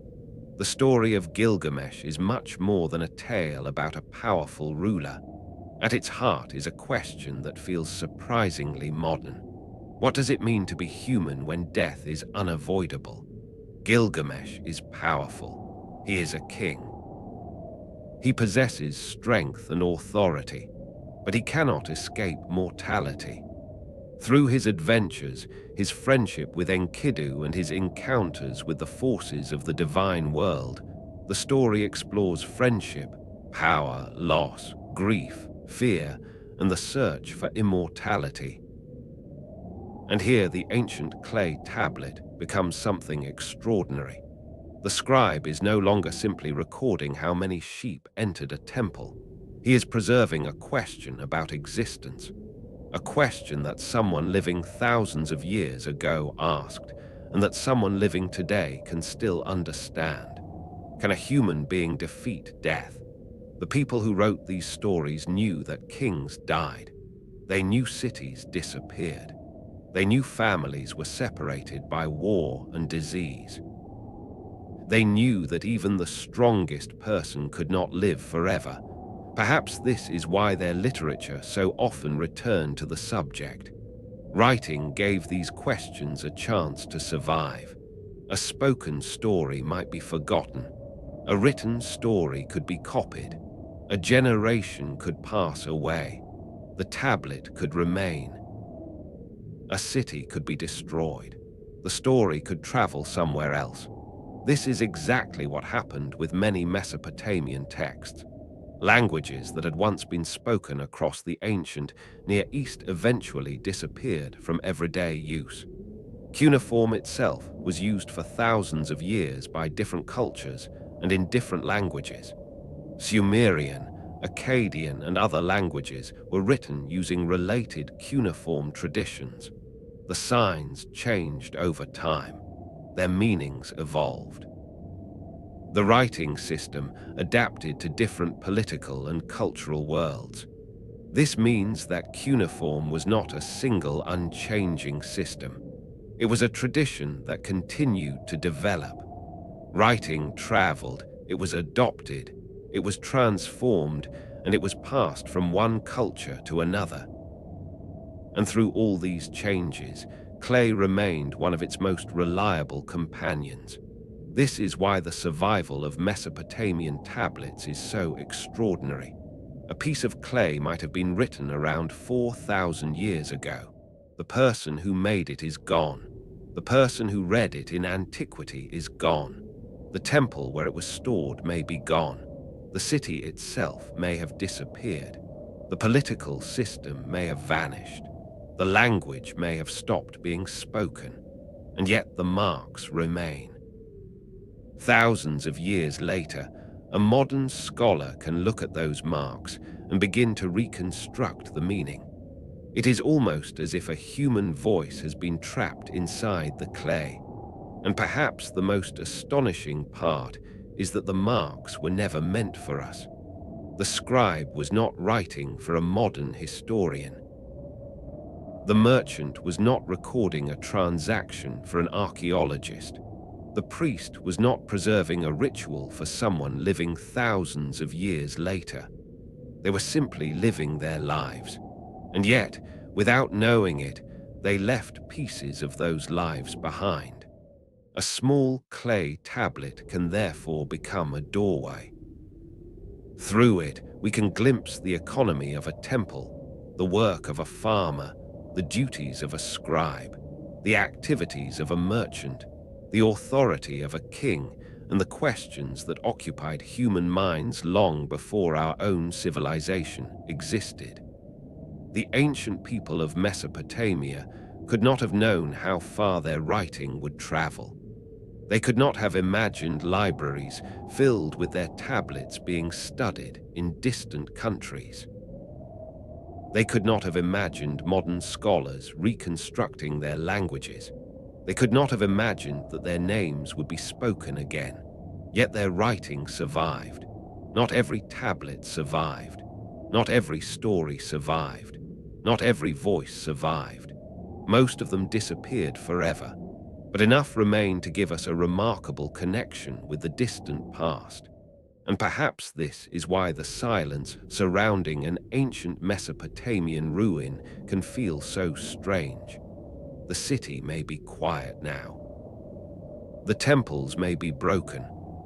The story of Gilgamesh is much more than a tale about a powerful ruler. At its heart is a question that feels surprisingly modern. What does it mean to be human when death is unavoidable? Gilgamesh is powerful. He is a king. He possesses strength and authority, but he cannot escape mortality. Through his adventures, his friendship with Enkidu and his encounters with the forces of the divine world, the story explores friendship, power, loss, grief, fear, and the search for immortality. And here the ancient clay tablet becomes something extraordinary. The scribe is no longer simply recording how many sheep entered a temple. He is preserving a question about existence, a question that someone living thousands of years ago asked, and that someone living today can still understand. Can a human being defeat death? The people who wrote these stories knew that kings died. They knew cities disappeared. They knew families were separated by war and disease. They knew that even the strongest person could not live forever. Perhaps this is why their literature so often returned to the subject. Writing gave these questions a chance to survive. A spoken story might be forgotten. A written story could be copied. A generation could pass away. The tablet could remain. A city could be destroyed. The story could travel somewhere else. This is exactly what happened with many Mesopotamian texts. Languages that had once been spoken across the ancient Near East eventually disappeared from everyday use. Cuneiform itself was used for thousands of years by different cultures and in different languages. Sumerian, Akkadian, and other languages were written using related cuneiform traditions. The signs changed over time. Their meanings evolved. The writing system adapted to different political and cultural worlds. This means that cuneiform was not a single unchanging system. It was a tradition that continued to develop. Writing traveled, it was adopted, it was transformed, and it was passed from one culture to another. And through all these changes, clay remained one of its most reliable companions. This is why the survival of Mesopotamian tablets is so extraordinary. A piece of clay might have been written around 4,000 years ago. The person who made it is gone. The person who read it in antiquity is gone. The temple where it was stored may be gone. The city itself may have disappeared. The political system may have vanished. The language may have stopped being spoken. And yet the marks remain. Thousands of years later, a modern scholar can look at those marks and begin to reconstruct the meaning. It is almost as if a human voice has been trapped inside the clay. And perhaps the most astonishing part is that the marks were never meant for us. The scribe was not writing for a modern historian. The merchant was not recording a transaction for an archaeologist. The priest was not preserving a ritual for someone living thousands of years later. They were simply living their lives. And yet, without knowing it, they left pieces of those lives behind. A small clay tablet can therefore become a doorway. Through it, we can glimpse the economy of a temple, the work of a farmer, the duties of a scribe, the activities of a merchant, the authority of a king, and the questions that occupied human minds long before our own civilization existed. The ancient people of Mesopotamia could not have known how far their writing would travel. They could not have imagined libraries filled with their tablets being studied in distant countries. They could not have imagined modern scholars reconstructing their languages. They could not have imagined that their names would be spoken again. Yet their writing survived. Not every tablet survived. Not every story survived. Not every voice survived. Most of them disappeared forever, but enough remained to give us a remarkable connection with the distant past. And perhaps this is why the silence surrounding an ancient Mesopotamian ruin can feel so strange. The city may be quiet now. The temples may be broken.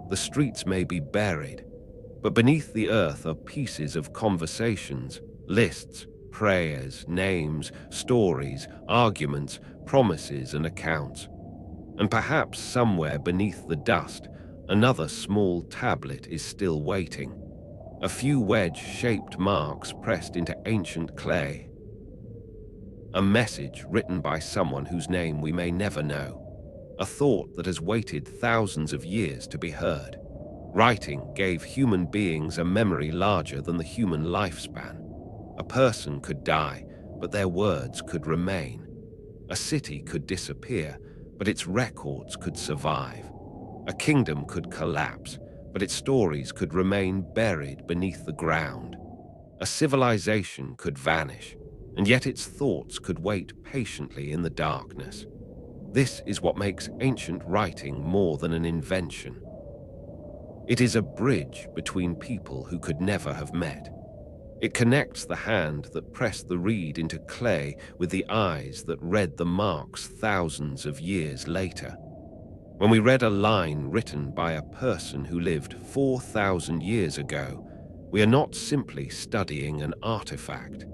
The streets may be buried. But beneath the earth are pieces of conversations, lists, prayers, names, stories, arguments, promises, and accounts. And perhaps somewhere beneath the dust, another small tablet is still waiting. A few wedge-shaped marks pressed into ancient clay. A message written by someone whose name we may never know. A thought that has waited thousands of years to be heard. Writing gave human beings a memory larger than the human lifespan. A person could die, but their words could remain. A city could disappear, but its records could survive. A kingdom could collapse, but its stories could remain buried beneath the ground. A civilization could vanish, and yet its thoughts could wait patiently in the darkness. This is what makes ancient writing more than an invention. It is a bridge between people who could never have met. It connects the hand that pressed the reed into clay with the eyes that read the marks thousands of years later. When we read a line written by a person who lived 4,000 years ago, we are not simply studying an artifact.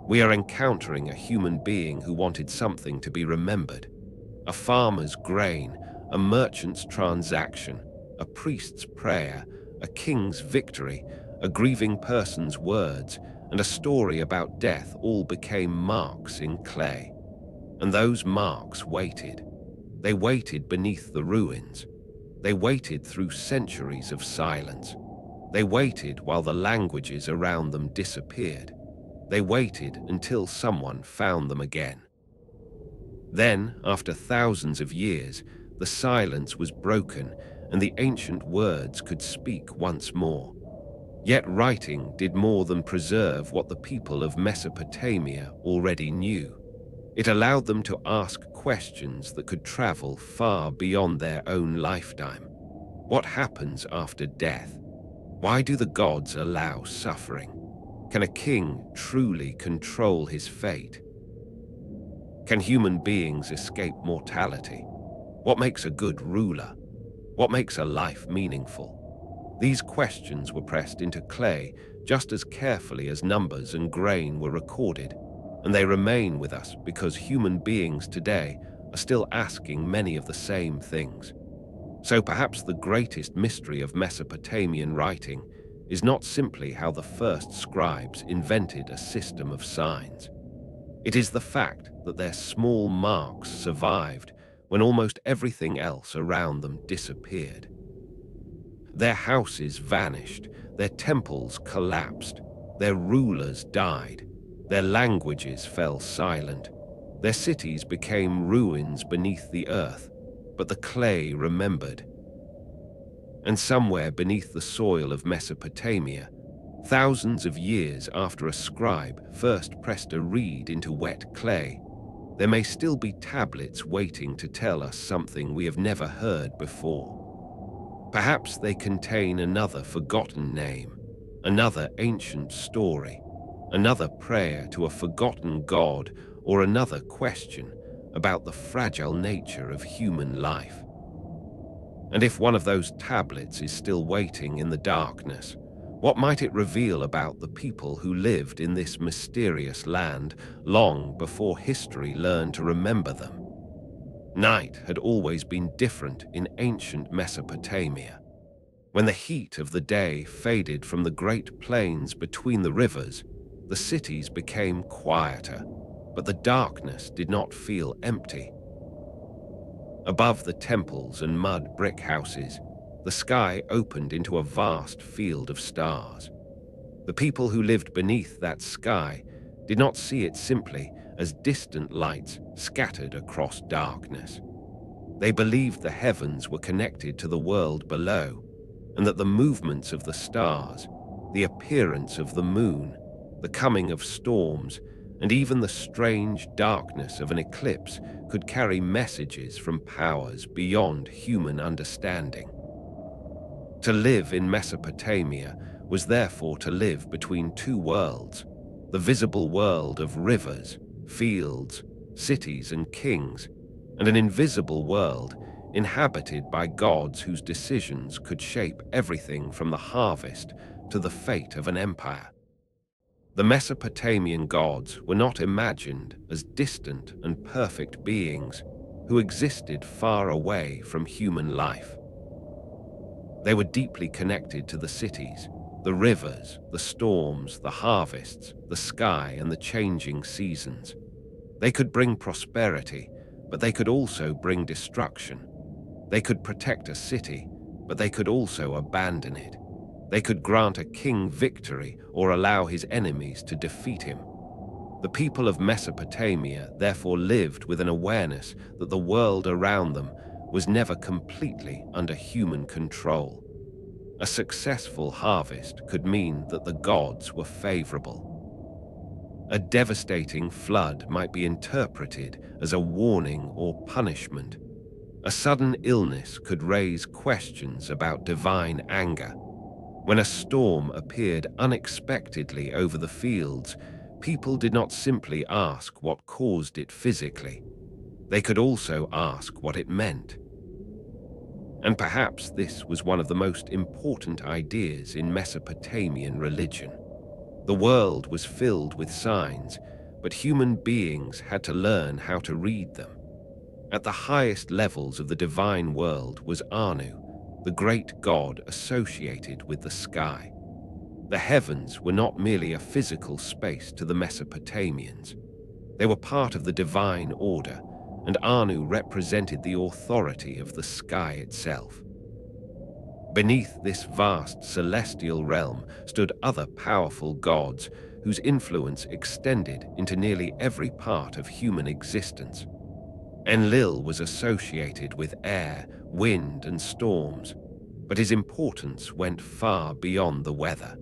We are encountering a human being who wanted something to be remembered. A farmer's grain, a merchant's transaction, a priest's prayer, a king's victory, a grieving person's words, and a story about death all became marks in clay. And those marks waited. They waited beneath the ruins. They waited through centuries of silence. They waited while the languages around them disappeared. They waited until someone found them again. Then, after thousands of years, the silence was broken and the ancient words could speak once more. Yet writing did more than preserve what the people of Mesopotamia already knew. It allowed them to ask questions that could travel far beyond their own lifetime. What happens after death? Why do the gods allow suffering? Can a king truly control his fate? Can human beings escape mortality? What makes a good ruler? What makes a life meaningful? These questions were pressed into clay just as carefully as numbers and grain were recorded, and they remain with us because human beings today are still asking many of the same things. So perhaps the greatest mystery of Mesopotamian writing is not simply how the first scribes invented a system of signs. It is the fact that their small marks survived when almost everything else around them disappeared. Their houses vanished, their temples collapsed, their rulers died, their languages fell silent, their cities became ruins beneath the earth, but the clay remembered. And somewhere beneath the soil of Mesopotamia, thousands of years after a scribe first pressed a reed into wet clay, there may still be tablets waiting to tell us something we have never heard before. Perhaps they contain another forgotten name, another ancient story, another prayer to a forgotten god, or another question about the fragile nature of human life. And if one of those tablets is still waiting in the darkness, what might it reveal about the people who lived in this mysterious land long before history learned to remember them? Night had always been different in ancient Mesopotamia. When the heat of the day faded from the great plains between the rivers, the cities became quieter, but the darkness did not feel empty. Above the temples and mud brick houses, the sky opened into a vast field of stars. The people who lived beneath that sky did not see it simply as distant lights scattered across darkness. They believed the heavens were connected to the world below, and that the movements of the stars, the appearance of the moon, the coming of storms, and even the strange darkness of an eclipse could carry messages from powers beyond human understanding. To live in Mesopotamia was therefore to live between two worlds, the visible world of rivers, fields, cities, and kings, and an invisible world inhabited by gods whose decisions could shape everything from the harvest to the fate of an empire. The Mesopotamian gods were not imagined as distant and perfect beings who existed far away from human life. They were deeply connected to the cities, the rivers, the storms, the harvests, the sky, and the changing seasons. They could bring prosperity, but they could also bring destruction. They could protect a city, but they could also abandon it. They could grant a king victory or allow his enemies to defeat him. The people of Mesopotamia therefore lived with an awareness that the world around them was never completely under human control. A successful harvest could mean that the gods were favorable. A devastating flood might be interpreted as a warning or punishment. A sudden illness could raise questions about divine anger. When a storm appeared unexpectedly over the fields, people did not simply ask what caused it physically. They could also ask what it meant. And perhaps this was one of the most important ideas in Mesopotamian religion. The world was filled with signs, but human beings had to learn how to read them. At the highest levels of the divine world was Anu, the great god associated with the sky. The heavens were not merely a physical space to the Mesopotamians. They were part of the divine order, and Anu represented the authority of the sky itself. Beneath this vast celestial realm stood other powerful gods whose influence extended into nearly every part of human existence. Enlil was associated with air, wind, and storms, but his importance went far beyond the weather.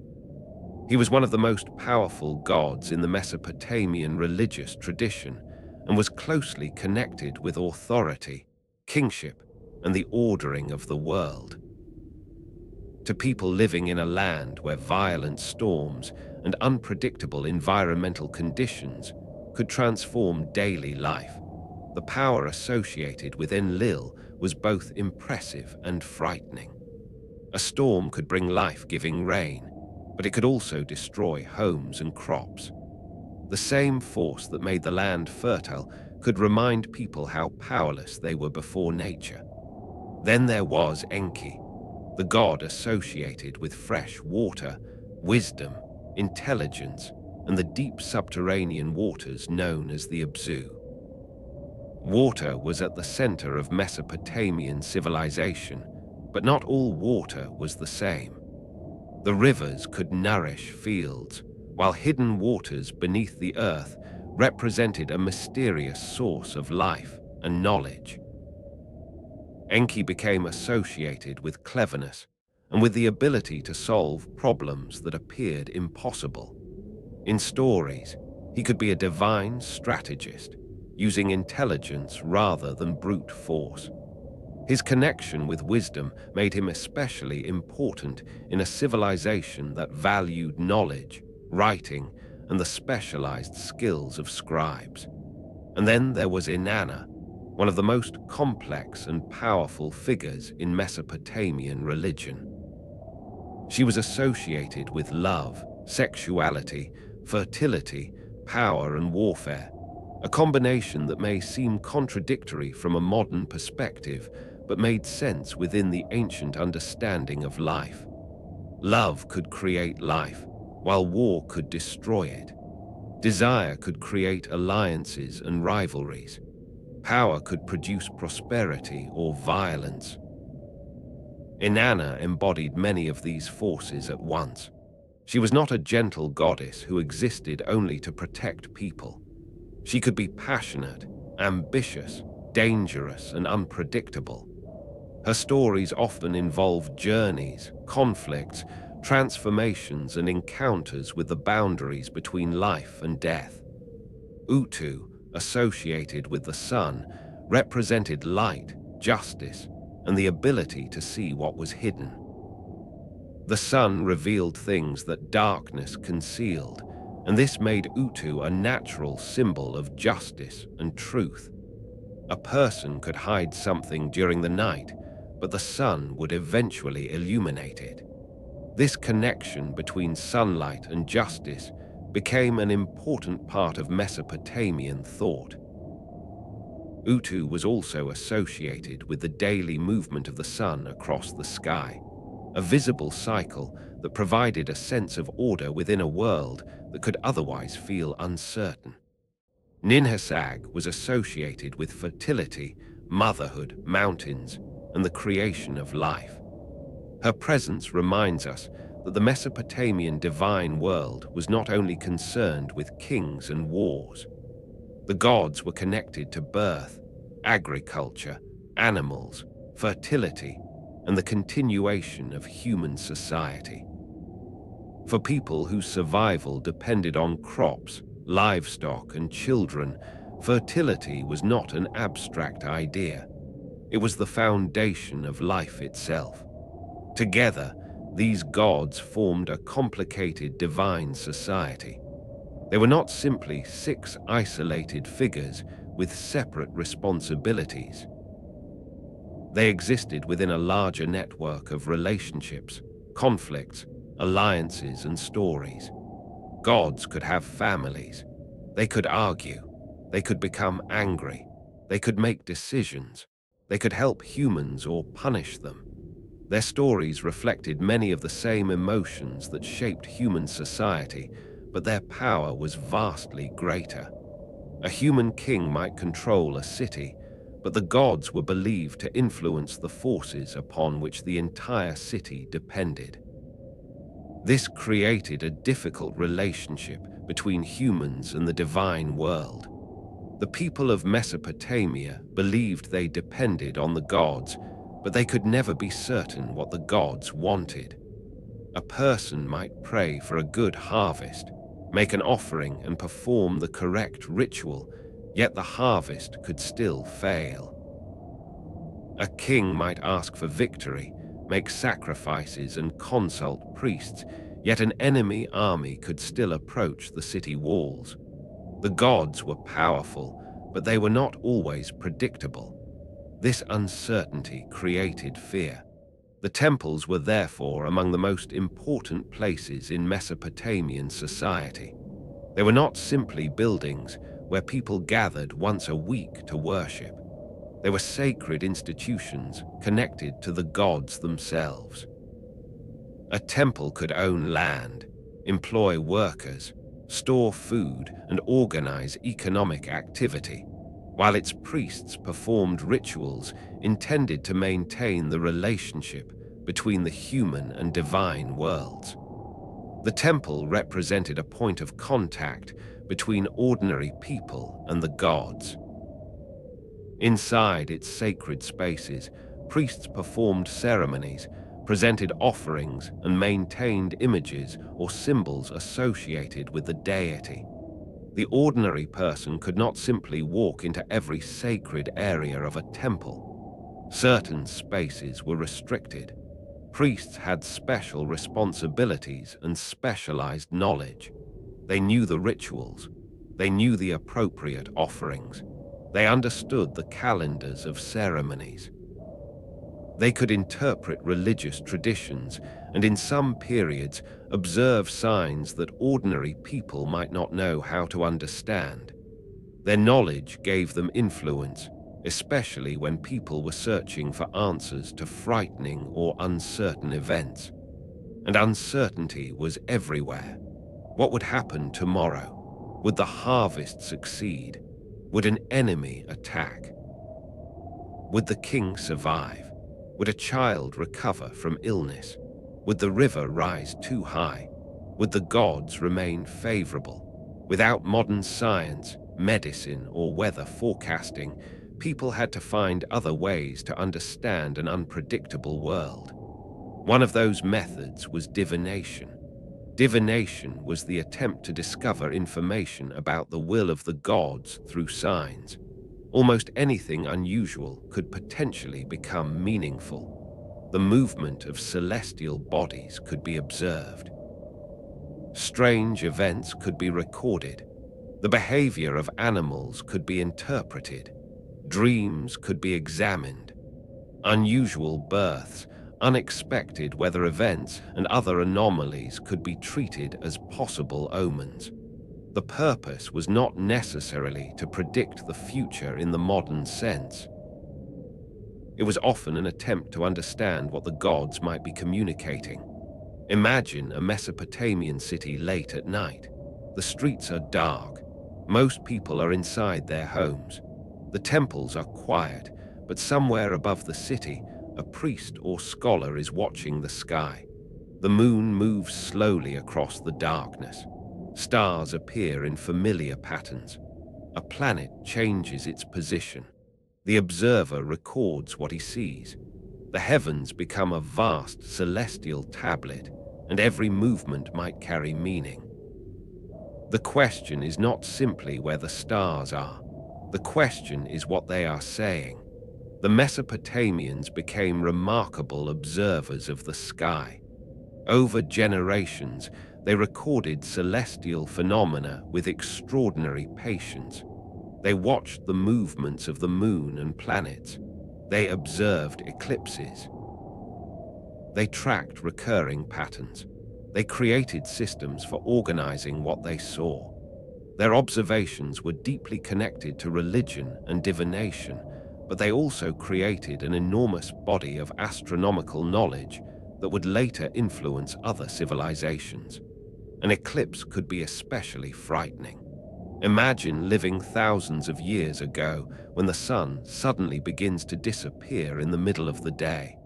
He was one of the most powerful gods in the Mesopotamian religious tradition and was closely connected with authority, kingship, and the ordering of the world. To people living in a land where violent storms and unpredictable environmental conditions could transform daily life, the power associated with Enlil was both impressive and frightening. A storm could bring life-giving rain, but it could also destroy homes and crops. The same force that made the land fertile could remind people how powerless they were before nature. Then there was Enki, the god associated with fresh water, wisdom, intelligence, and the deep subterranean waters known as the Abzu. Water was at the center of Mesopotamian civilization, but not all water was the same. The rivers could nourish fields, while hidden waters beneath the earth represented a mysterious source of life and knowledge. Enki became associated with cleverness and with the ability to solve problems that appeared impossible. In stories, he could be a divine strategist, using intelligence rather than brute force. His connection with wisdom made him especially important in a civilization that valued knowledge, writing, and the specialized skills of scribes. And then there was Inanna, one of the most complex and powerful figures in Mesopotamian religion. She was associated with love, sexuality, fertility, power, and warfare, a combination that may seem contradictory from a modern perspective, but made sense within the ancient understanding of life. Love could create life, while war could destroy it. Desire could create alliances and rivalries. Power could produce prosperity or violence. Inanna embodied many of these forces at once. She was not a gentle goddess who existed only to protect people. She could be passionate, ambitious, dangerous, and unpredictable. Her stories often involve journeys, conflicts, transformations, and encounters with the boundaries between life and death. Utu, associated with the sun, represented light, justice, and the ability to see what was hidden. The sun revealed things that darkness concealed, and this made Utu a natural symbol of justice and truth. A person could hide something during the night, but the sun would eventually illuminate it. This connection between sunlight and justice became an important part of Mesopotamian thought. Utu was also associated with the daily movement of the sun across the sky, a visible cycle that provided a sense of order within a world that could otherwise feel uncertain. Nineveh was associated with fertility, motherhood, mountains, and the creation of life. Her presence reminds us that the Mesopotamian divine world was not only concerned with kings and wars. The gods were connected to birth, agriculture, animals, fertility, and the continuation of human society. For people whose survival depended on crops, livestock, and children, fertility was not an abstract idea. It was the foundation of life itself. Together, these gods formed a complicated divine society. They were not simply 6 isolated figures with separate responsibilities. They existed within a larger network of relationships, conflicts, alliances, and stories. Gods could have families. They could argue. They could become angry. They could make decisions. They could help humans or punish them. Their stories reflected many of the same emotions that shaped human society, but their power was vastly greater. A human king might control a city, but the gods were believed to influence the forces upon which the entire city depended. This created a difficult relationship between humans and the divine world. The people of Mesopotamia believed they depended on the gods, but they could never be certain what the gods wanted. A person might pray for a good harvest, make an offering, and perform the correct ritual, yet the harvest could still fail. A king might ask for victory, make sacrifices, and consult priests, yet an enemy army could still approach the city walls. The gods were powerful, but they were not always predictable. This uncertainty created fear. The temples were therefore among the most important places in Mesopotamian society. They were not simply buildings where people gathered once a week to worship. They were sacred institutions connected to the gods themselves. A temple could own land, employ workers, store food, and organize economic activity, while its priests performed rituals intended to maintain the relationship between the human and divine worlds. The temple represented a point of contact between ordinary people and the gods. Inside its sacred spaces, priests performed ceremonies, presented offerings, and maintained images or symbols associated with the deity. The ordinary person could not simply walk into every sacred area of a temple. Certain spaces were restricted. Priests had special responsibilities and specialized knowledge. They knew the rituals. They knew the appropriate offerings. They understood the calendars of ceremonies. They could interpret religious traditions and, in some periods, observe signs that ordinary people might not know how to understand. Their knowledge gave them influence, especially when people were searching for answers to frightening or uncertain events. And uncertainty was everywhere. What would happen tomorrow? Would the harvest succeed? Would an enemy attack? Would the king survive? Would a child recover from illness? Would the river rise too high? Would the gods remain favorable? Without modern science, medicine, or weather forecasting, people had to find other ways to understand an unpredictable world. One of those methods was divination. Divination was the attempt to discover information about the will of the gods through signs. Almost anything unusual could potentially become meaningful. The movement of celestial bodies could be observed. Strange events could be recorded. The behavior of animals could be interpreted. Dreams could be examined. Unusual births, unexpected weather events, and other anomalies could be treated as possible omens. The purpose was not necessarily to predict the future in the modern sense. It was often an attempt to understand what the gods might be communicating. Imagine a Mesopotamian city late at night. The streets are dark. Most people are inside their homes. The temples are quiet, but somewhere above the city, a priest or scholar is watching the sky. The moon moves slowly across the darkness. Stars appear in familiar patterns. A planet changes its position. The observer records what he sees. The heavens become a vast celestial tablet, and every movement might carry meaning. The question is not simply where the stars are. The question is what they are saying. The Mesopotamians became remarkable observers of the sky. Over generations, they recorded celestial phenomena with extraordinary patience. They watched the movements of the moon and planets. They observed eclipses. They tracked recurring patterns. They created systems for organizing what they saw. Their observations were deeply connected to religion and divination, but they also created an enormous body of astronomical knowledge that would later influence other civilizations. An eclipse could be especially frightening. Imagine living thousands of years ago when the sun suddenly begins to disappear in the middle of the day.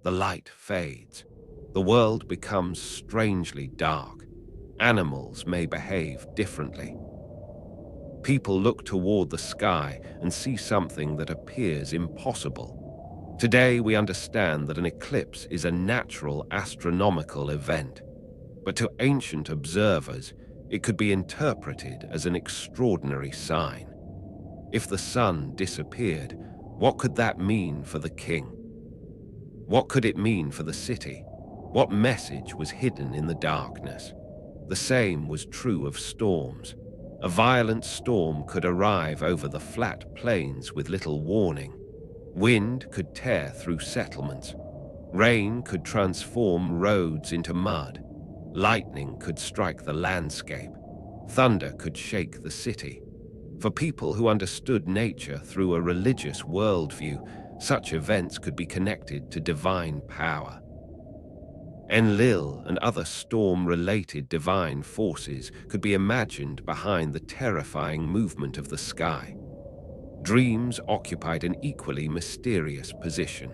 The light fades. The world becomes strangely dark. Animals may behave differently. People look toward the sky and see something that appears impossible. Today, we understand that an eclipse is a natural astronomical event. But to ancient observers, it could be interpreted as an extraordinary sign. If the sun disappeared, what could that mean for the king? What could it mean for the city? What message was hidden in the darkness? The same was true of storms. A violent storm could arrive over the flat plains with little warning. Wind could tear through settlements. Rain could transform roads into mud. Lightning could strike the landscape. Thunder could shake the city. For people who understood nature through a religious worldview, such events could be connected to divine power. Enlil and other storm-related divine forces could be imagined behind the terrifying movement of the sky. Dreams occupied an equally mysterious position.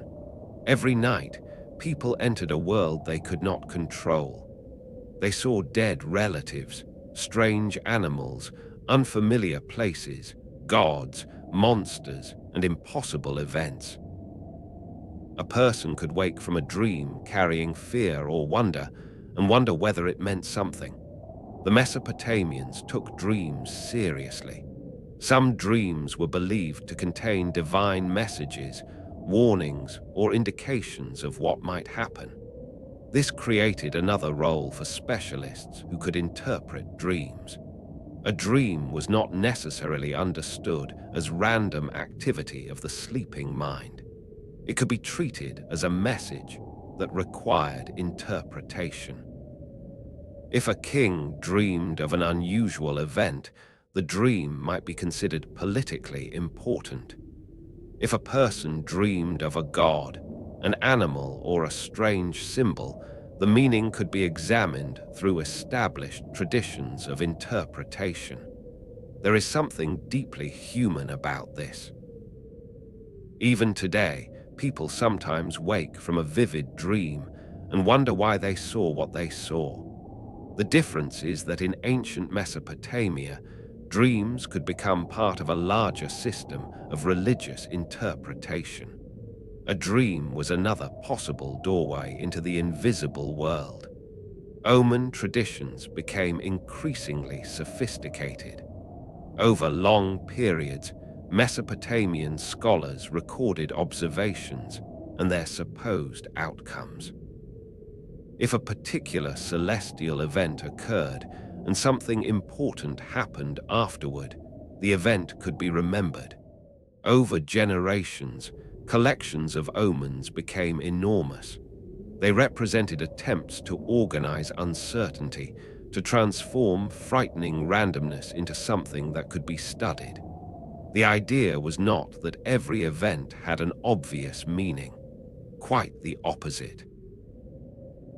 Every night, people entered a world they could not control. They saw dead relatives, strange animals, unfamiliar places, gods, monsters, and impossible events. A person could wake from a dream carrying fear or wonder and wonder whether it meant something. The Mesopotamians took dreams seriously. Some dreams were believed to contain divine messages, warnings, or indications of what might happen. This created another role for specialists who could interpret dreams. A dream was not necessarily understood as random activity of the sleeping mind. It could be treated as a message that required interpretation. If a king dreamed of an unusual event, the dream might be considered politically important. If a person dreamed of a god, an animal, or a strange symbol, the meaning could be examined through established traditions of interpretation. There is something deeply human about this. Even today, people sometimes wake from a vivid dream and wonder why they saw what they saw. The difference is that in ancient Mesopotamia, dreams could become part of a larger system of religious interpretation. A dream was another possible doorway into the invisible world. Omen traditions became increasingly sophisticated. Over long periods, Mesopotamian scholars recorded observations and their supposed outcomes. If a particular celestial event occurred and something important happened afterward, the event could be remembered. Over generations, collections of omens became enormous. They represented attempts to organize uncertainty, to transform frightening randomness into something that could be studied. The idea was not that every event had an obvious meaning. Quite the opposite.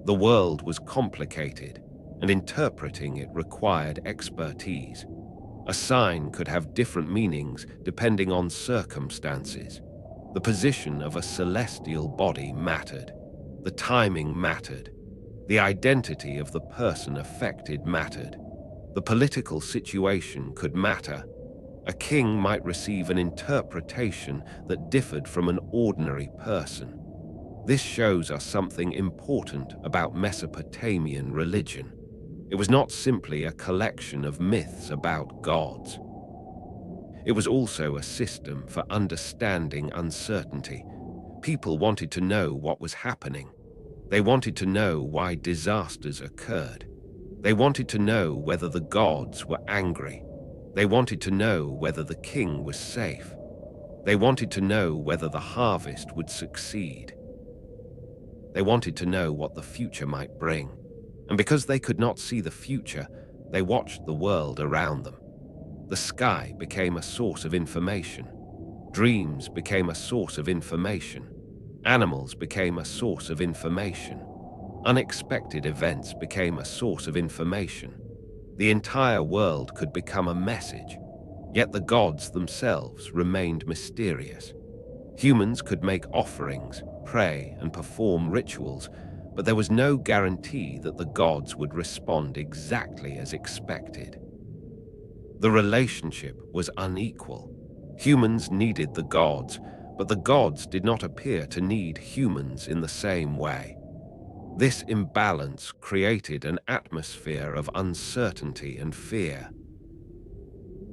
The world was complicated, and interpreting it required expertise. A sign could have different meanings depending on circumstances. The position of a celestial body mattered. The timing mattered. The identity of the person affected mattered. The political situation could matter. A king might receive an interpretation that differed from an ordinary person. This shows us something important about Mesopotamian religion. It was not simply a collection of myths about gods. It was also a system for understanding uncertainty. People wanted to know what was happening. They wanted to know why disasters occurred. They wanted to know whether the gods were angry. They wanted to know whether the king was safe. They wanted to know whether the harvest would succeed. They wanted to know what the future might bring. And because they could not see the future, they watched the world around them. The sky became a source of information. Dreams became a source of information. Animals became a source of information. Unexpected events became a source of information. The entire world could become a message, yet the gods themselves remained mysterious. Humans could make offerings, pray, and perform rituals, but there was no guarantee that the gods would respond exactly as expected. The relationship was unequal. Humans needed the gods, but the gods did not appear to need humans in the same way. This imbalance created an atmosphere of uncertainty and fear.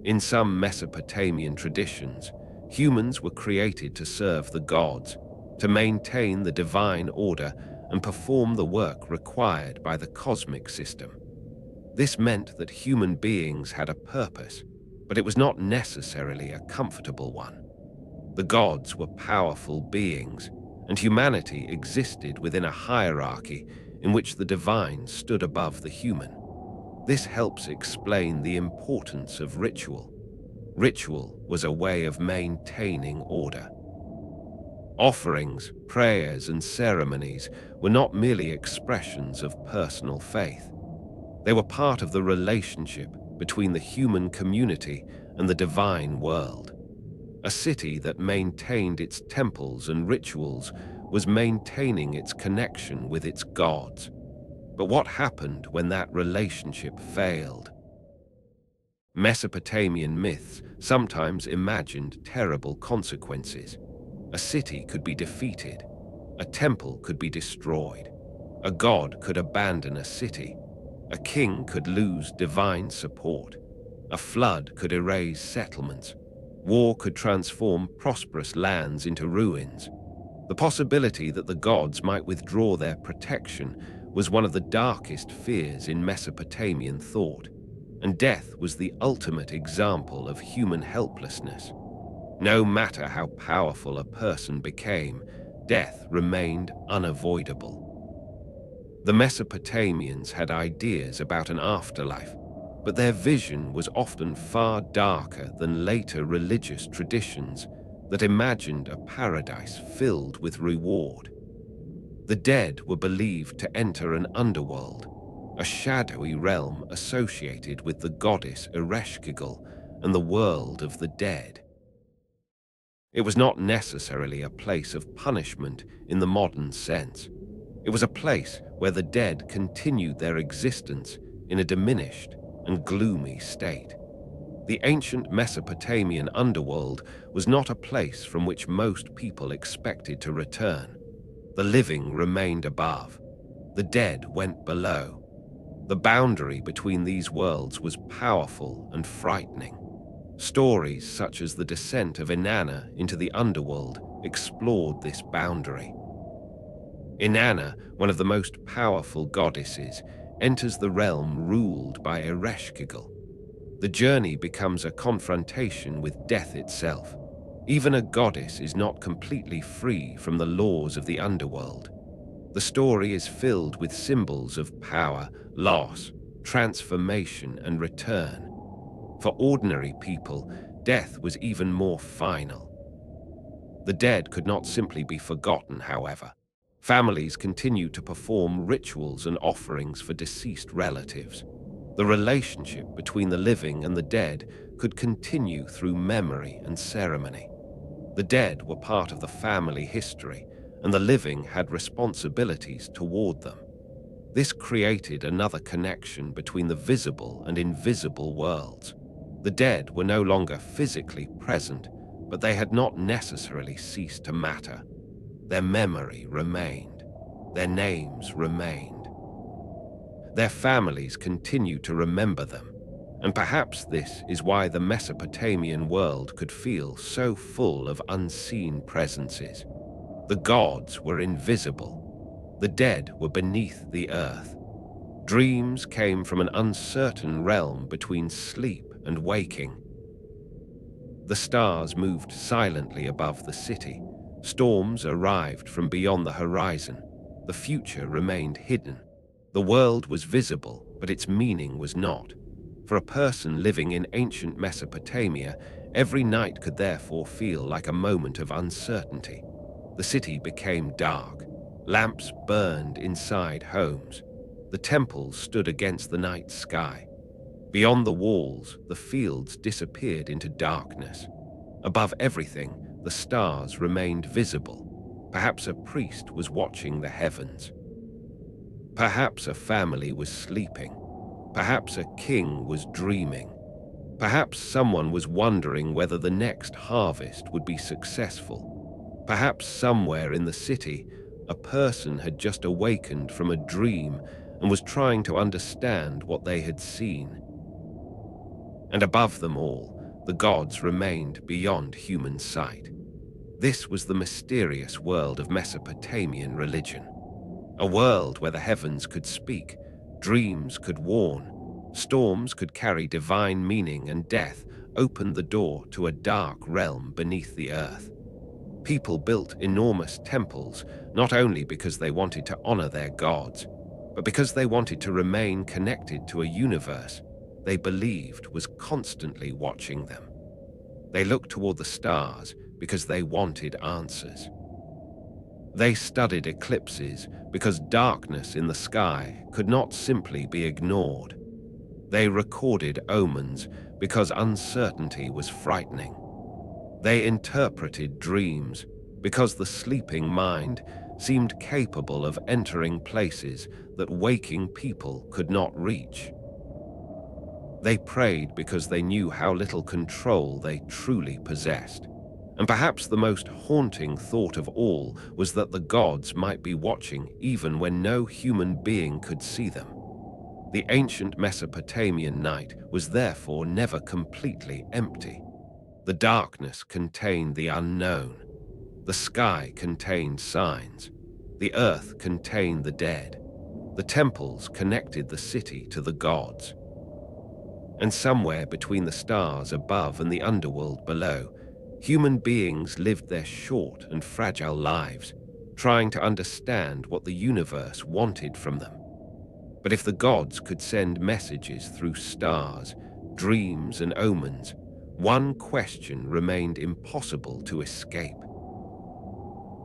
In some Mesopotamian traditions, humans were created to serve the gods, to maintain the divine order and perform the work required by the cosmic system. This meant that human beings had a purpose, but it was not necessarily a comfortable one. The gods were powerful beings, and humanity existed within a hierarchy in which the divine stood above the human. This helps explain the importance of ritual. Ritual was a way of maintaining order. Offerings, prayers, and ceremonies were not merely expressions of personal faith. They were part of the relationship between the human community and the divine world. A city that maintained its temples and rituals was maintaining its connection with its gods. But what happened when that relationship failed? Mesopotamian myths sometimes imagined terrible consequences. A city could be defeated. A temple could be destroyed. A god could abandon a city. A king could lose divine support. A flood could erase settlements. War could transform prosperous lands into ruins. The possibility that the gods might withdraw their protection was one of the darkest fears in Mesopotamian thought, and death was the ultimate example of human helplessness. No matter how powerful a person became, death remained unavoidable. The Mesopotamians had ideas about an afterlife, but their vision was often far darker than later religious traditions that imagined a paradise filled with reward. The dead were believed to enter an underworld, a shadowy realm associated with the goddess Ereshkigal and the world of the dead. It was not necessarily a place of punishment in the modern sense. It was a place where the dead continued their existence in a diminished and gloomy state. The ancient Mesopotamian underworld was not a place from which most people expected to return. The living remained above. The dead went below. The boundary between these worlds was powerful and frightening. Stories such as the descent of Inanna into the underworld explored this boundary. Inanna, one of the most powerful goddesses, enters the realm ruled by Ereshkigal. The journey becomes a confrontation with death itself. Even a goddess is not completely free from the laws of the underworld. The story is filled with symbols of power, loss, transformation, and return. For ordinary people, death was even more final. The dead could not simply be forgotten, however. Families continued to perform rituals and offerings for deceased relatives. The relationship between the living and the dead could continue through memory and ceremony. The dead were part of the family history, and the living had responsibilities toward them. This created another connection between the visible and invisible worlds. The dead were no longer physically present, but they had not necessarily ceased to matter. Their memory remained. Their names remained. Their families continued to remember them, and perhaps this is why the Mesopotamian world could feel so full of unseen presences. The gods were invisible. The dead were beneath the earth. Dreams came from an uncertain realm between sleep and waking. The stars moved silently above the city. Storms arrived from beyond the horizon. The future remained hidden. The world was visible, but its meaning was not. For a person living in ancient Mesopotamia, every night could therefore feel like a moment of uncertainty. The city became dark. Lamps burned inside homes. The temples stood against the night sky. Beyond the walls, the fields disappeared into darkness. Above everything, the stars remained visible. Perhaps a priest was watching the heavens. Perhaps a family was sleeping. Perhaps a king was dreaming. Perhaps someone was wondering whether the next harvest would be successful. Perhaps somewhere in the city, a person had just awakened from a dream and was trying to understand what they had seen. And above them all, the gods remained beyond human sight. This was the mysterious world of Mesopotamian religion. A world where the heavens could speak, dreams could warn, storms could carry divine meaning, and death opened the door to a dark realm beneath the earth. People built enormous temples, not only because they wanted to honor their gods, but because they wanted to remain connected to a universe they believed was constantly watching them. They looked toward the stars because they wanted answers. They studied eclipses because darkness in the sky could not simply be ignored. They recorded omens because uncertainty was frightening. They interpreted dreams because the sleeping mind seemed capable of entering places that waking people could not reach. They prayed because they knew how little control they truly possessed. And perhaps the most haunting thought of all was that the gods might be watching even when no human being could see them. The ancient Mesopotamian night was therefore never completely empty. The darkness contained the unknown. The sky contained signs. The earth contained the dead. The temples connected the city to the gods. And somewhere between the stars above and the underworld below, human beings lived their short and fragile lives, trying to understand what the universe wanted from them. But if the gods could send messages through stars, dreams, and omens, one question remained impossible to escape.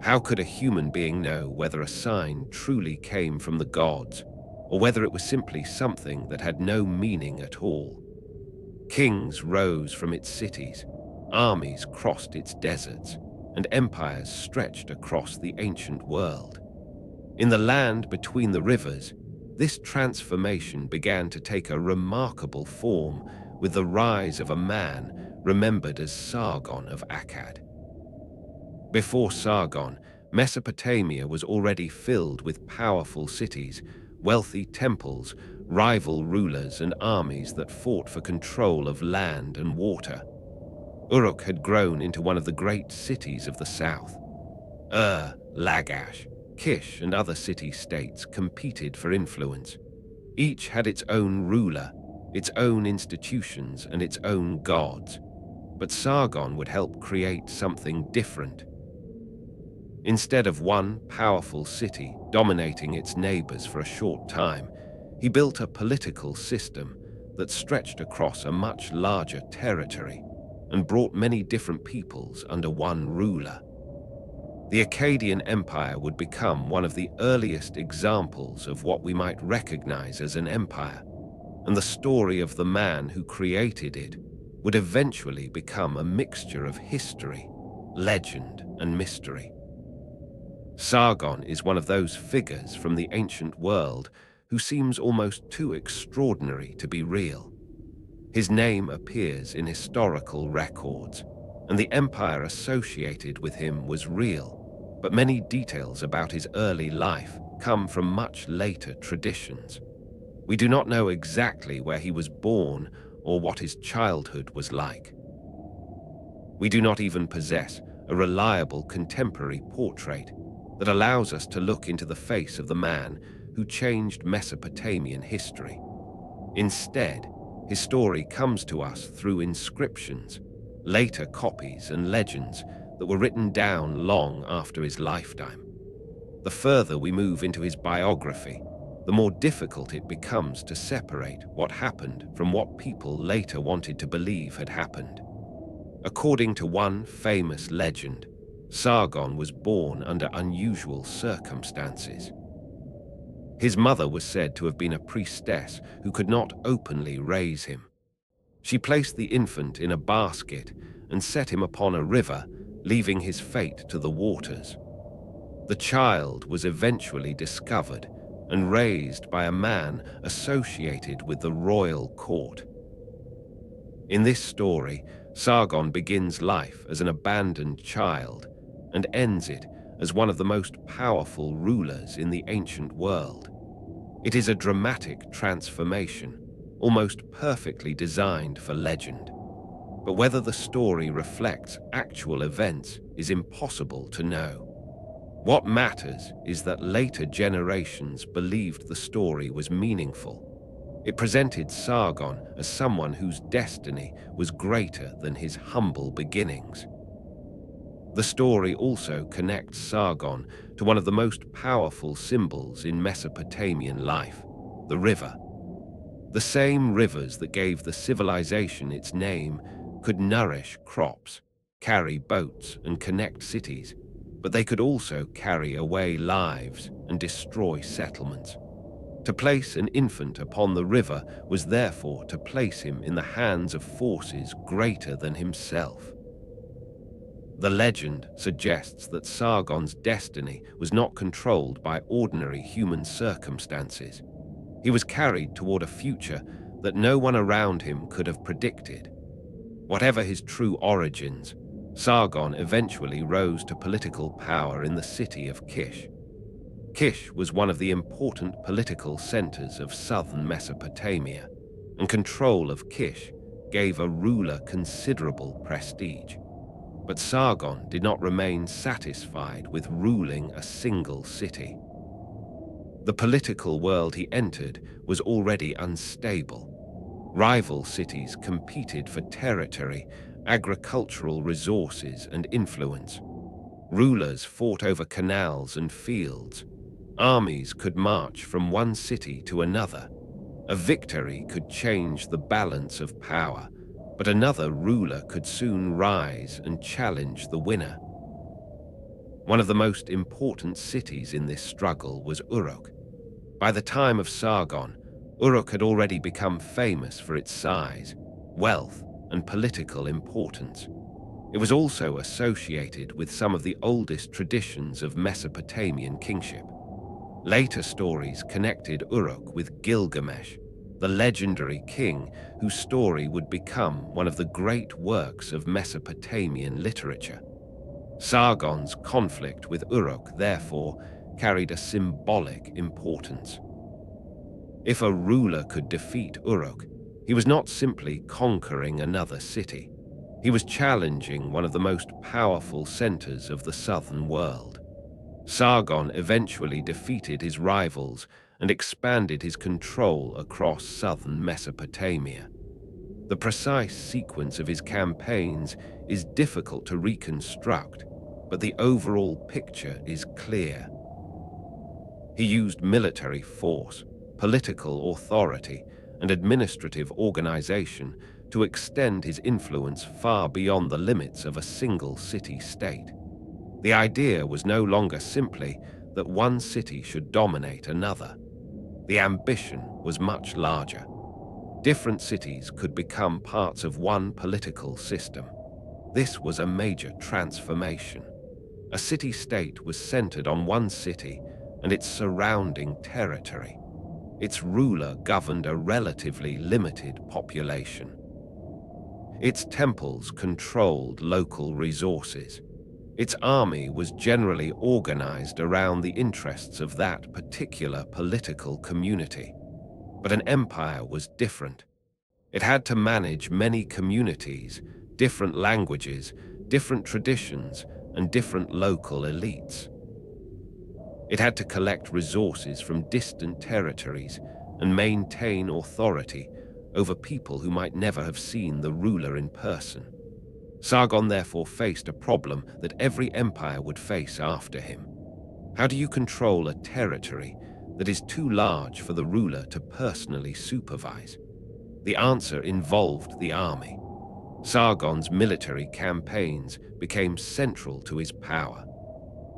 How could a human being know whether a sign truly came from the gods, or whether it was simply something that had no meaning at all? Kings rose from its cities. armies crossed its deserts, and empires stretched across the ancient world. In the land between the rivers, this transformation began to take a remarkable form with the rise of a man remembered as Sargon of Akkad. Before Sargon, Mesopotamia was already filled with powerful cities, wealthy temples, rival rulers, and armies that fought for control of land and water. Uruk had grown into one of the great cities of the south. Lagash, Kish, and other city-states competed for influence. Each had its own ruler, its own institutions, and its own gods. But Sargon would help create something different. Instead of one powerful city dominating its neighbors for a short time, he built a political system that stretched across a much larger territory and brought many different peoples under one ruler. The Akkadian Empire would become one of the earliest examples of what we might recognize as an empire, and the story of the man who created it would eventually become a mixture of history, legend, and mystery. Sargon is one of those figures from the ancient world who seems almost too extraordinary to be real. His name appears in historical records, and the empire associated with him was real, but many details about his early life come from much later traditions. We do not know exactly where he was born or what his childhood was like. We do not even possess a reliable contemporary portrait that allows us to look into the face of the man who changed Mesopotamian history. Instead, his story comes to us through inscriptions, later copies, and legends that were written down long after his lifetime. The further we move into his biography, the more difficult it becomes to separate what happened from what people later wanted to believe had happened. According to one famous legend, Sargon was born under unusual circumstances. His mother was said to have been a priestess who could not openly raise him. She placed the infant in a basket and set him upon a river, leaving his fate to the waters. The child was eventually discovered and raised by a man associated with the royal court. In this story, Sargon begins life as an abandoned child and ends it as one of the most powerful rulers in the ancient world. It is a dramatic transformation, almost perfectly designed for legend. But whether the story reflects actual events is impossible to know. What matters is that later generations believed the story was meaningful. It presented Sargon as someone whose destiny was greater than his humble beginnings. The story also connects Sargon to one of the most powerful symbols in Mesopotamian life, the river. The same rivers that gave the civilization its name could nourish crops, carry boats, and connect cities, but they could also carry away lives and destroy settlements. To place an infant upon the river was therefore to place him in the hands of forces greater than himself. The legend suggests that Sargon's destiny was not controlled by ordinary human circumstances. He was carried toward a future that no one around him could have predicted. Whatever his true origins, Sargon eventually rose to political power in the city of Kish. Kish was one of the important political centers of southern Mesopotamia, and control of Kish gave a ruler considerable prestige. But Sargon did not remain satisfied with ruling a single city. The political world he entered was already unstable. Rival cities competed for territory, agricultural resources, and influence. Rulers fought over canals and fields. Armies could march from one city to another. A victory could change the balance of power, but another ruler could soon rise and challenge the winner. One of the most important cities in this struggle was Uruk. By the time of Sargon, Uruk had already become famous for its size, wealth, and political importance. It was also associated with some of the oldest traditions of Mesopotamian kingship. Later stories connected Uruk with Gilgamesh, the legendary king whose story would become one of the great works of Mesopotamian literature. Sargon's conflict with Uruk, therefore, carried a symbolic importance. If a ruler could defeat Uruk, he was not simply conquering another city. He was challenging one of the most powerful centers of the southern world. Sargon eventually defeated his rivals and expanded his control across southern Mesopotamia. The precise sequence of his campaigns is difficult to reconstruct, but the overall picture is clear. He used military force, political authority, and administrative organization to extend his influence far beyond the limits of a single city-state. The idea was no longer simply that one city should dominate another. The ambition was much larger. Different cities could become parts of one political system. This was a major transformation. A city-state was centered on one city and its surrounding territory. Its ruler governed a relatively limited population. Its temples controlled local resources. Its army was generally organized around the interests of that particular political community. But an empire was different. It had to manage many communities, different languages, different traditions, and different local elites. It had to collect resources from distant territories and maintain authority over people who might never have seen the ruler in person. Sargon therefore faced a problem that every empire would face after him. How do you control a territory that is too large for the ruler to personally supervise? The answer involved the army. Sargon's military campaigns became central to his power.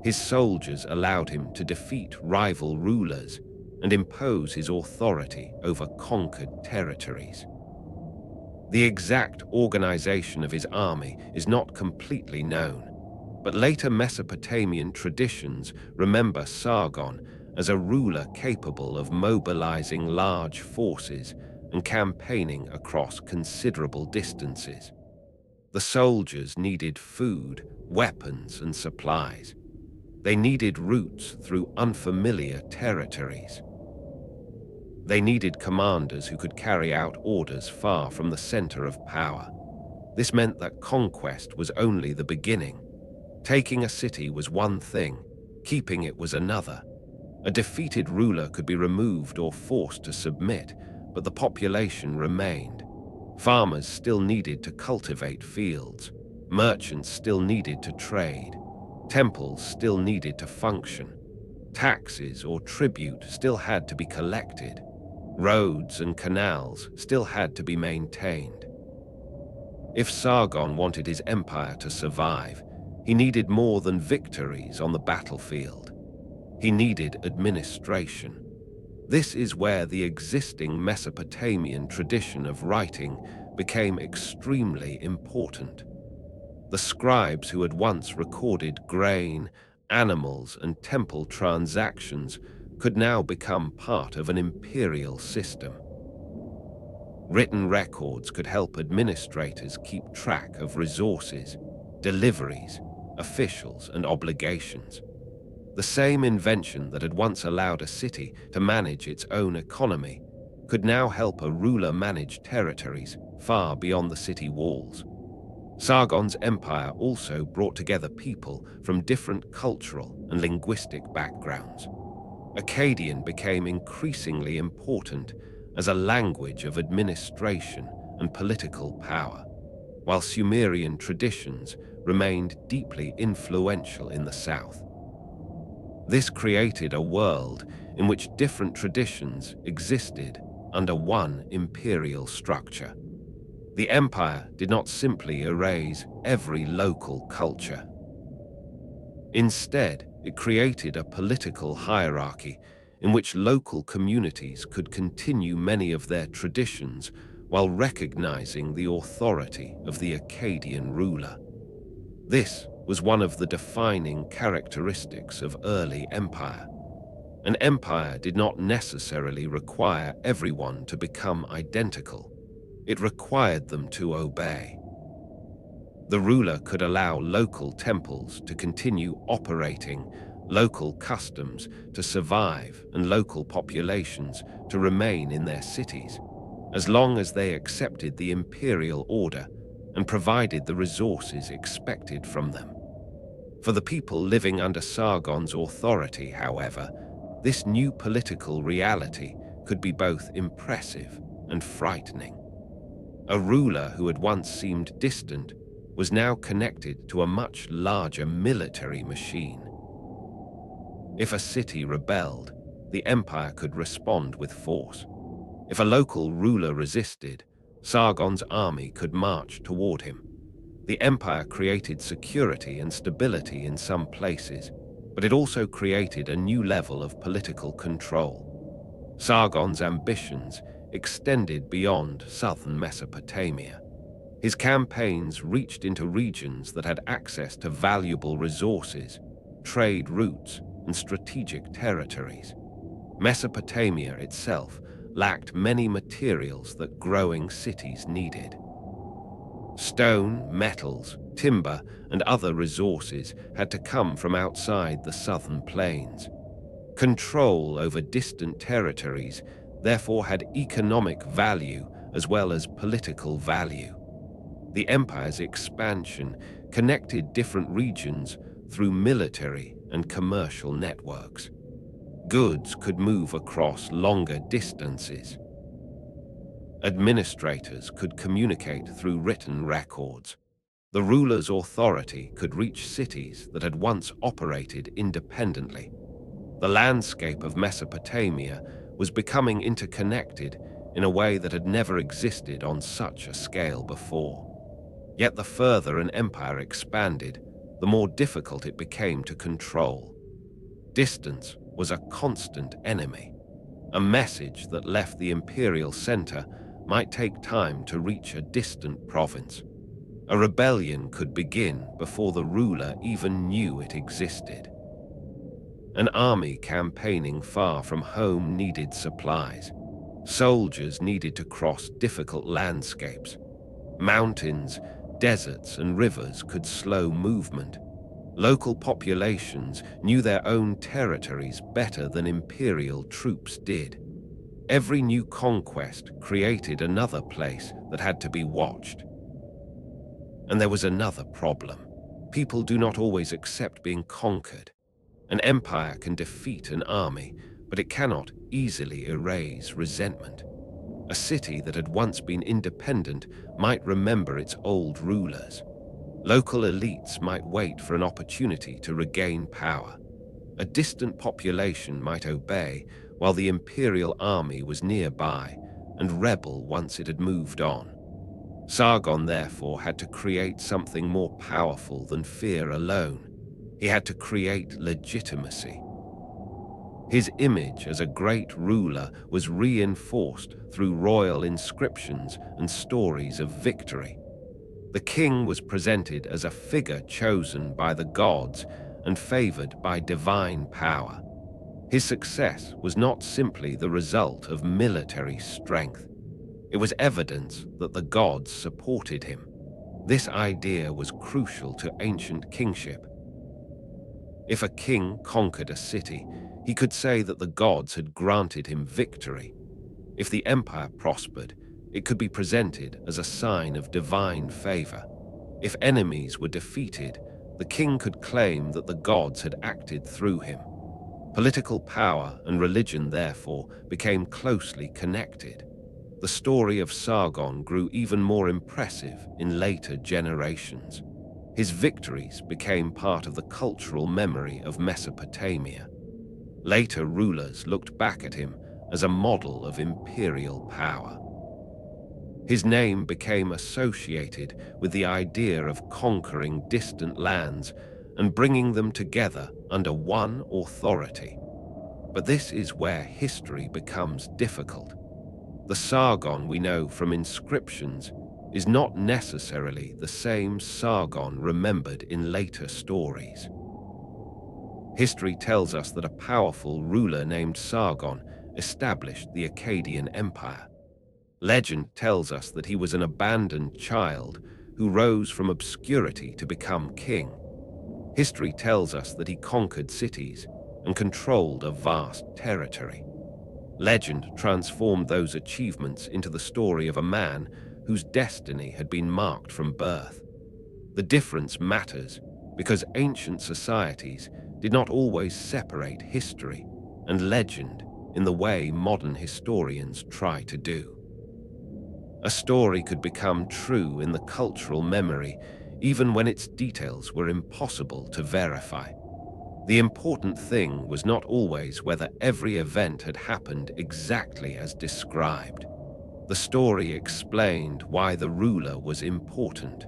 His soldiers allowed him to defeat rival rulers and impose his authority over conquered territories. The exact organization of his army is not completely known, but later Mesopotamian traditions remember Sargon as a ruler capable of mobilizing large forces and campaigning across considerable distances. The soldiers needed food, weapons, and supplies. They needed routes through unfamiliar territories. They needed commanders who could carry out orders far from the center of power. This meant that conquest was only the beginning. Taking a city was one thing, keeping it was another. A defeated ruler could be removed or forced to submit, but the population remained. Farmers still needed to cultivate fields. Merchants still needed to trade. Temples still needed to function. Taxes or tribute still had to be collected. Roads and canals still had to be maintained. If Sargon wanted his empire to survive, he needed more than victories on the battlefield. He needed administration. This is where the existing Mesopotamian tradition of writing became extremely important. The scribes who had once recorded grain, animals, and temple transactions could now become part of an imperial system. Written records could help administrators keep track of resources, deliveries, officials, and obligations. The same invention that had once allowed a city to manage its own economy could now help a ruler manage territories far beyond the city walls. Sargon's empire also brought together people from different cultural and linguistic backgrounds. Akkadian became increasingly important as a language of administration and political power, while Sumerian traditions remained deeply influential in the south. This created a world in which different traditions existed under one imperial structure. The empire did not simply erase every local culture. Instead, it created a political hierarchy in which local communities could continue many of their traditions while recognizing the authority of the Akkadian ruler. This was one of the defining characteristics of early empire. An empire did not necessarily require everyone to become identical. It required them to obey. The ruler could allow local temples to continue operating, local customs to survive, and local populations to remain in their cities, as long as they accepted the imperial order and provided the resources expected from them. For the people living under Sargon's authority, however, this new political reality could be both impressive and frightening. A ruler who had once seemed distant was now connected to a much larger military machine. If a city rebelled, the empire could respond with force. If a local ruler resisted, Sargon's army could march toward him. The empire created security and stability in some places, but it also created a new level of political control. Sargon's ambitions extended beyond southern Mesopotamia. His campaigns reached into regions that had access to valuable resources, trade routes, and strategic territories. Mesopotamia itself lacked many materials that growing cities needed. Stone, metals, timber, and other resources had to come from outside the southern plains. Control over distant territories therefore had economic value as well as political value. The empire's expansion connected different regions through military and commercial networks. Goods could move across longer distances. Administrators could communicate through written records. The ruler's authority could reach cities that had once operated independently. The landscape of Mesopotamia was becoming interconnected in a way that had never existed on such a scale before. Yet the further an empire expanded, the more difficult it became to control. Distance was a constant enemy. A message that left the imperial center might take time to reach a distant province. A rebellion could begin before the ruler even knew it existed. An army campaigning far from home needed supplies. Soldiers needed to cross difficult landscapes. Mountains, deserts, and rivers could slow movement. Local populations knew their own territories better than imperial troops did. Every new conquest created another place that had to be watched. And there was another problem. People do not always accept being conquered. An empire can defeat an army, but it cannot easily erase resentment. A city that had once been independent might remember its old rulers. Local elites might wait for an opportunity to regain power. A distant population might obey while the imperial army was nearby and rebel once it had moved on. Sargon therefore had to create something more powerful than fear alone. He had to create legitimacy. His image as a great ruler was reinforced through royal inscriptions and stories of victory. The king was presented as a figure chosen by the gods and favored by divine power. His success was not simply the result of military strength. It was evidence that the gods supported him. This idea was crucial to ancient kingship. If a king conquered a city, he could say that the gods had granted him victory. If the empire prospered, it could be presented as a sign of divine favor. If enemies were defeated, the king could claim that the gods had acted through him. Political power and religion, therefore, became closely connected. The story of Sargon grew even more impressive in later generations. His victories became part of the cultural memory of Mesopotamia. Later rulers looked back at him as a model of imperial power. His name became associated with the idea of conquering distant lands and bringing them together under one authority. But this is where history becomes difficult. The Sargon we know from inscriptions is not necessarily the same Sargon remembered in later stories. History tells us that a powerful ruler named Sargon established the Akkadian Empire. Legend tells us that he was an abandoned child who rose from obscurity to become king. History tells us that he conquered cities and controlled a vast territory. Legend transformed those achievements into the story of a man whose destiny had been marked from birth. The difference matters because ancient societies did not always separate history and legend in the way modern historians try to do. A story could become true in the cultural memory even when its details were impossible to verify. The important thing was not always whether every event had happened exactly as described. The story explained why the ruler was important,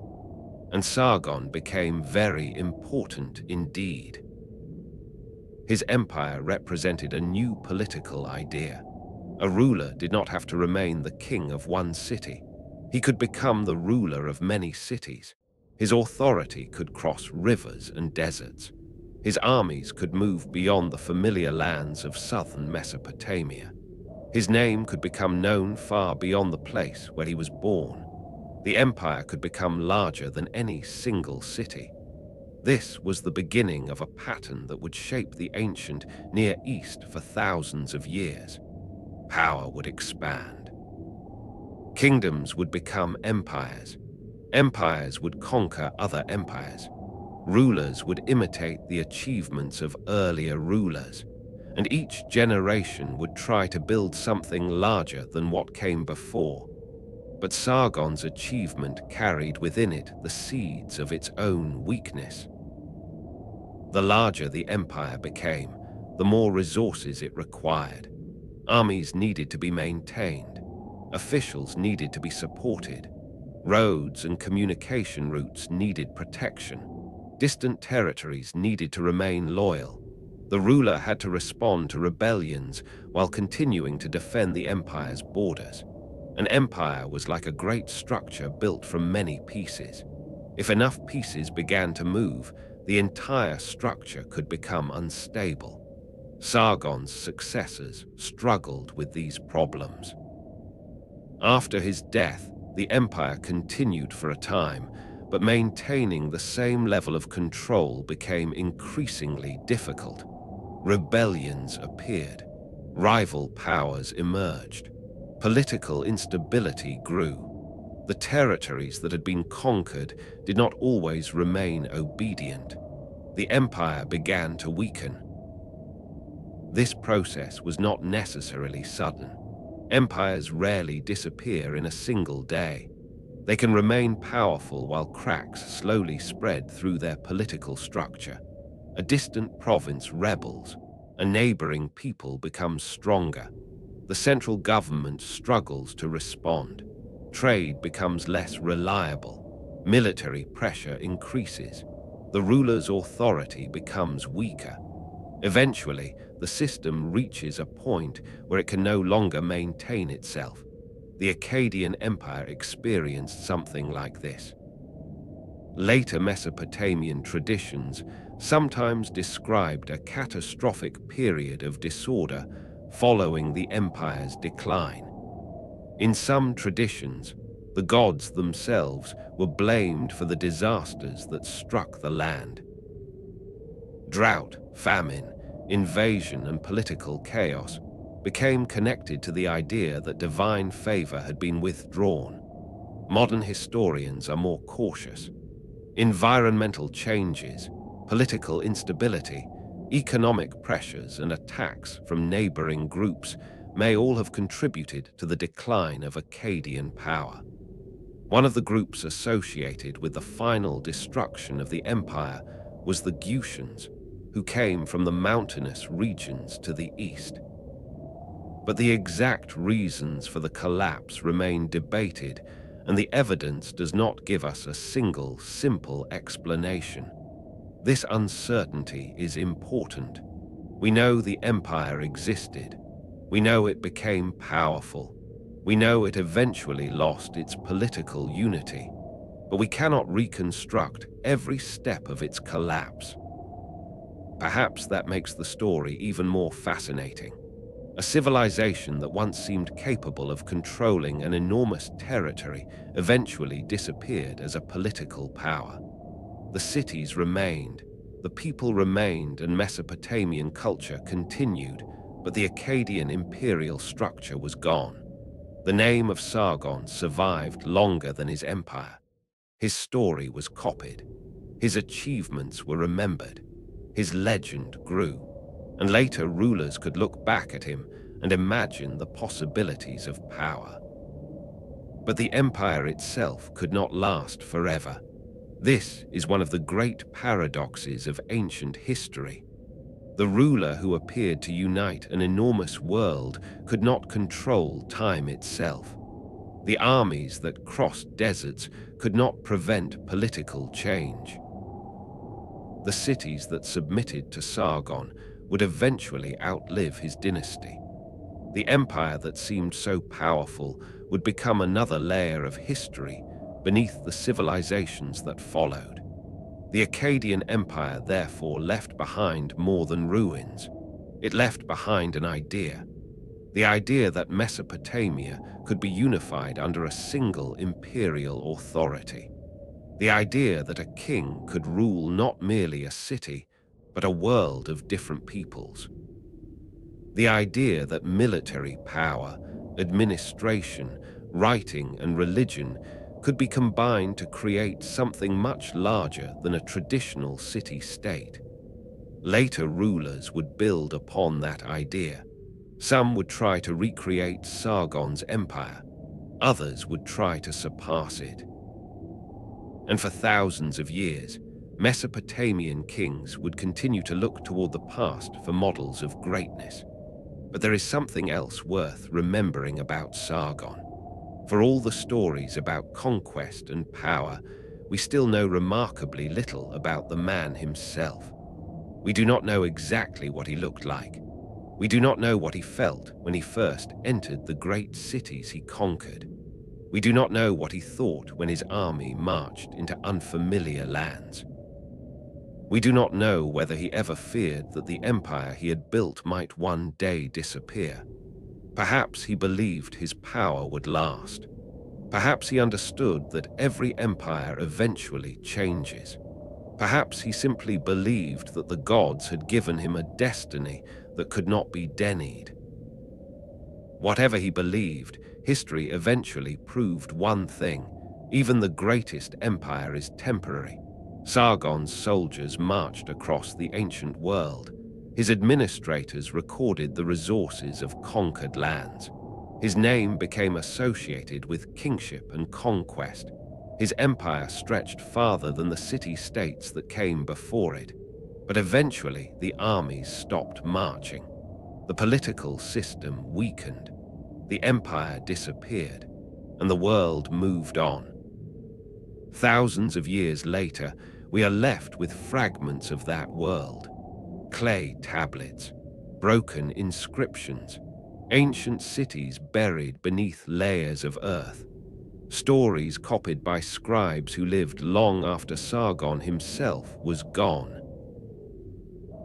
and Sargon became very important indeed. His empire represented a new political idea. A ruler did not have to remain the king of one city. He could become the ruler of many cities. His authority could cross rivers and deserts. His armies could move beyond the familiar lands of southern Mesopotamia. His name could become known far beyond the place where he was born. The empire could become larger than any single city. This was the beginning of a pattern that would shape the ancient Near East for thousands of years. Power would expand. Kingdoms would become empires. Empires would conquer other empires. Rulers would imitate the achievements of earlier rulers, and each generation would try to build something larger than what came before. But Sargon's achievement carried within it the seeds of its own weakness. The larger the empire became, the more resources it required. Armies needed to be maintained. Officials needed to be supported. Roads and communication routes needed protection. Distant territories needed to remain loyal. The ruler had to respond to rebellions while continuing to defend the empire's borders. An empire was like a great structure built from many pieces. If enough pieces began to move, the entire structure could become unstable. Sargon's successors struggled with these problems. After his death, the empire continued for a time, but maintaining the same level of control became increasingly difficult. Rebellions appeared. Rival powers emerged. Political instability grew. The territories that had been conquered did not always remain obedient. The empire began to weaken. This process was not necessarily sudden. Empires rarely disappear in a single day. They can remain powerful while cracks slowly spread through their political structure. A distant province rebels. A neighboring people becomes stronger. The central government struggles to respond. Trade becomes less reliable. Military pressure increases. The ruler's authority becomes weaker. Eventually, the system reaches a point where it can no longer maintain itself. The Akkadian Empire experienced something like this. Later Mesopotamian traditions sometimes described a catastrophic period of disorder following the empire's decline. In some traditions, the gods themselves were blamed for the disasters that struck the land. Drought, famine, invasion, and political chaos became connected to the idea that divine favor had been withdrawn. Modern historians are more cautious. Environmental changes, political instability, economic pressures, and attacks from neighboring groups may all have contributed to the decline of Akkadian power. One of the groups associated with the final destruction of the empire was the Gutians, who came from the mountainous regions to the east. But the exact reasons for the collapse remain debated, and the evidence does not give us a single, simple explanation. This uncertainty is important. We know the empire existed. We know it became powerful. We know it eventually lost its political unity, but we cannot reconstruct every step of its collapse. Perhaps that makes the story even more fascinating. A civilization that once seemed capable of controlling an enormous territory eventually disappeared as a political power. The cities remained, the people remained, and Mesopotamian culture continued, but the Akkadian imperial structure was gone. The name of Sargon survived longer than his empire. His story was copied. His achievements were remembered. His legend grew, and later rulers could look back at him and imagine the possibilities of power. But the empire itself could not last forever. This is one of the great paradoxes of ancient history. The ruler who appeared to unite an enormous world could not control time itself. The armies that crossed deserts could not prevent political change. The cities that submitted to Sargon would eventually outlive his dynasty. The empire that seemed so powerful would become another layer of history beneath the civilizations that followed. The Akkadian Empire therefore left behind more than ruins. It left behind an idea. The idea that Mesopotamia could be unified under a single imperial authority. The idea that a king could rule not merely a city, but a world of different peoples. The idea that military power, administration, writing, and religion could be combined to create something much larger than a traditional city-state. Later rulers would build upon that idea. Some would try to recreate Sargon's empire. Others would try to surpass it. And for thousands of years, Mesopotamian kings would continue to look toward the past for models of greatness. But there is something else worth remembering about Sargon. For all the stories about conquest and power, we still know remarkably little about the man himself. We do not know exactly what he looked like. We do not know what he felt when he first entered the great cities he conquered. We do not know what he thought when his army marched into unfamiliar lands. We do not know whether he ever feared that the empire he had built might one day disappear. Perhaps he believed his power would last. Perhaps he understood that every empire eventually changes. Perhaps he simply believed that the gods had given him a destiny that could not be denied. Whatever he believed, history eventually proved one thing: even the greatest empire is temporary. Sargon's soldiers marched across the ancient world. His administrators recorded the resources of conquered lands. His name became associated with kingship and conquest. His empire stretched farther than the city-states that came before it. But eventually, the armies stopped marching. The political system weakened. The empire disappeared, and the world moved on. Thousands of years later, we are left with fragments of that world. Clay tablets, broken inscriptions, ancient cities buried beneath layers of earth, stories copied by scribes who lived long after Sargon himself was gone.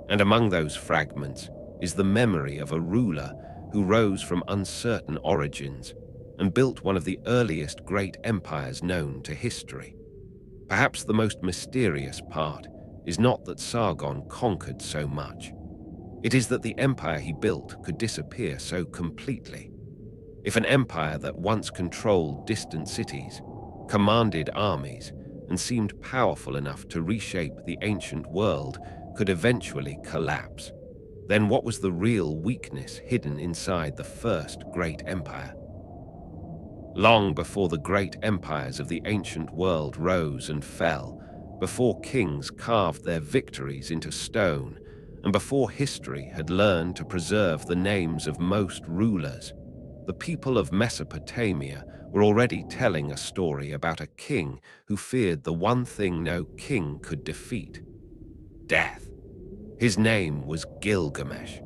And among those fragments is the memory of a ruler who rose from uncertain origins and built one of the earliest great empires known to history. Perhaps the most mysterious part is not that Sargon conquered so much. It is that the empire he built could disappear so completely. If an empire that once controlled distant cities, commanded armies, and seemed powerful enough to reshape the ancient world could eventually collapse, then what was the real weakness hidden inside the first great empire? Long before the great empires of the ancient world rose and fell, before kings carved their victories into stone, and before history had learned to preserve the names of most rulers, the people of Mesopotamia were already telling a story about a king who feared the one thing no king could defeat: death. His name was Gilgamesh.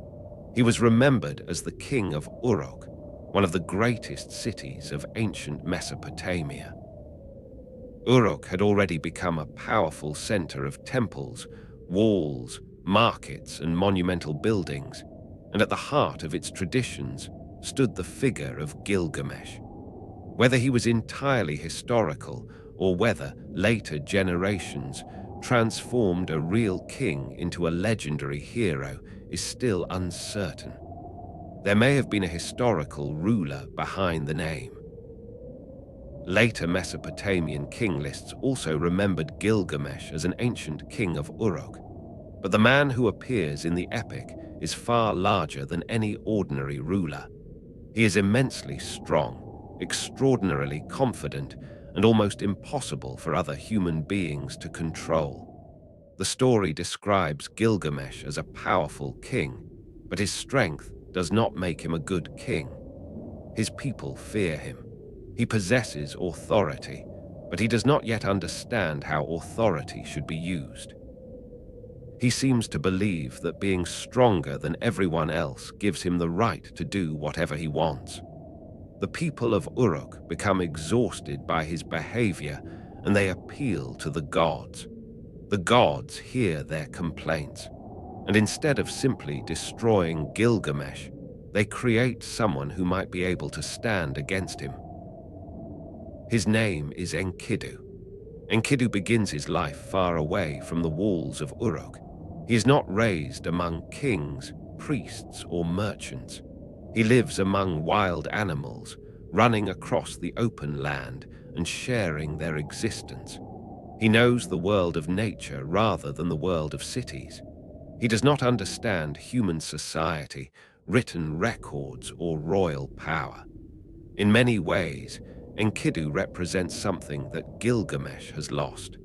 He was remembered as the king of Uruk, one of the greatest cities of ancient Mesopotamia. Uruk had already become a powerful center of temples, walls, markets, and monumental buildings, and at the heart of its traditions stood the figure of Gilgamesh. Whether he was entirely historical or whether later generations transformed a real king into a legendary hero is still uncertain. There may have been a historical ruler behind the name. Later Mesopotamian king lists also remembered Gilgamesh as an ancient king of Uruk, but the man who appears in the epic is far larger than any ordinary ruler. He is immensely strong, extraordinarily confident, and almost impossible for other human beings to control. The story describes Gilgamesh as a powerful king, but his strength does not make him a good king. His people fear him. He possesses authority, but he does not yet understand how authority should be used. He seems to believe that being stronger than everyone else gives him the right to do whatever he wants. The people of Uruk become exhausted by his behavior, and they appeal to the gods. The gods hear their complaints, and instead of simply destroying Gilgamesh, they create someone who might be able to stand against him. His name is Enkidu. Enkidu begins his life far away from the walls of Uruk. He is not raised among kings, priests, or merchants. He lives among wild animals, running across the open land and sharing their existence. He knows the world of nature rather than the world of cities. He does not understand human society, written records, or royal power. In many ways, Enkidu represents something that Gilgamesh has lost.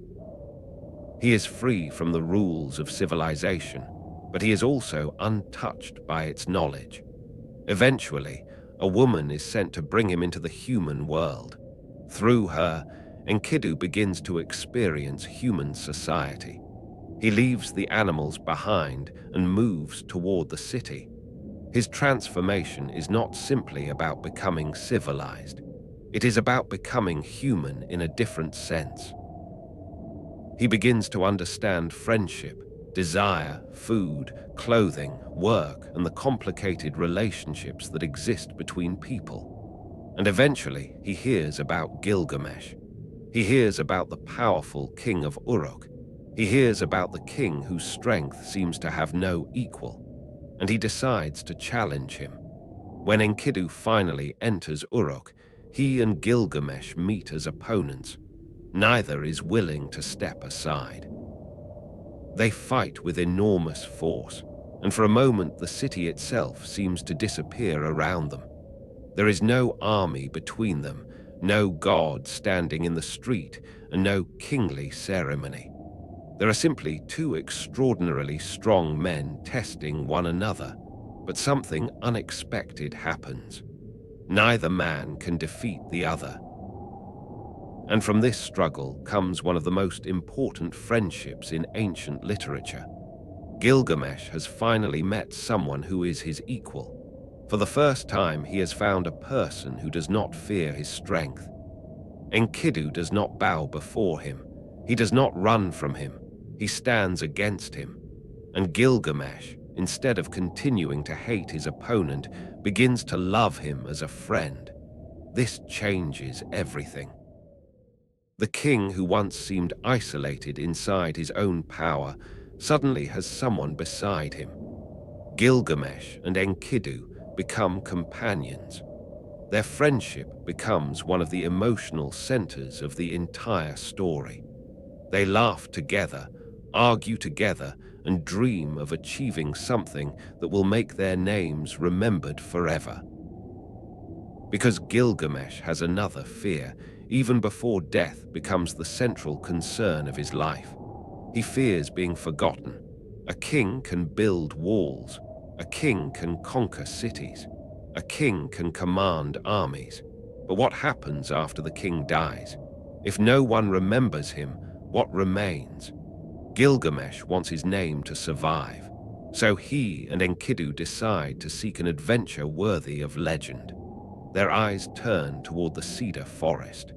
He is free from the rules of civilization, but he is also untouched by its knowledge. Eventually, a woman is sent to bring him into the human world. Through her, Enkidu begins to experience human society. He leaves the animals behind and moves toward the city. His transformation is not simply about becoming civilized. It is about becoming human in a different sense. He begins to understand friendship, desire, food, clothing, work, and the complicated relationships that exist between people. And eventually, he hears about Gilgamesh. He hears about the powerful king of Uruk. He hears about the king whose strength seems to have no equal, and he decides to challenge him. When Enkidu finally enters Uruk, he and Gilgamesh meet as opponents. Neither is willing to step aside. They fight with enormous force, and for a moment the city itself seems to disappear around them. There is no army between them, no god standing in the street, and no kingly ceremony. There are simply two extraordinarily strong men testing one another, but something unexpected happens. Neither man can defeat the other. And from this struggle comes one of the most important friendships in ancient literature. Gilgamesh has finally met someone who is his equal. For the first time, he has found a person who does not fear his strength. Enkidu does not bow before him. He does not run from him. He stands against him. And Gilgamesh, instead of continuing to hate his opponent, begins to love him as a friend. This changes everything. The king who once seemed isolated inside his own power suddenly has someone beside him. Gilgamesh and Enkidu become companions. Their friendship becomes one of the emotional centers of the entire story. They laugh together, argue together, and dream of achieving something that will make their names remembered forever. Because Gilgamesh has another fear, even before death becomes the central concern of his life. He fears being forgotten. A king can build walls. A king can conquer cities. A king can command armies. But what happens after the king dies? If no one remembers him, what remains? Gilgamesh wants his name to survive, so he and Enkidu decide to seek an adventure worthy of legend. Their eyes turn toward the cedar forest.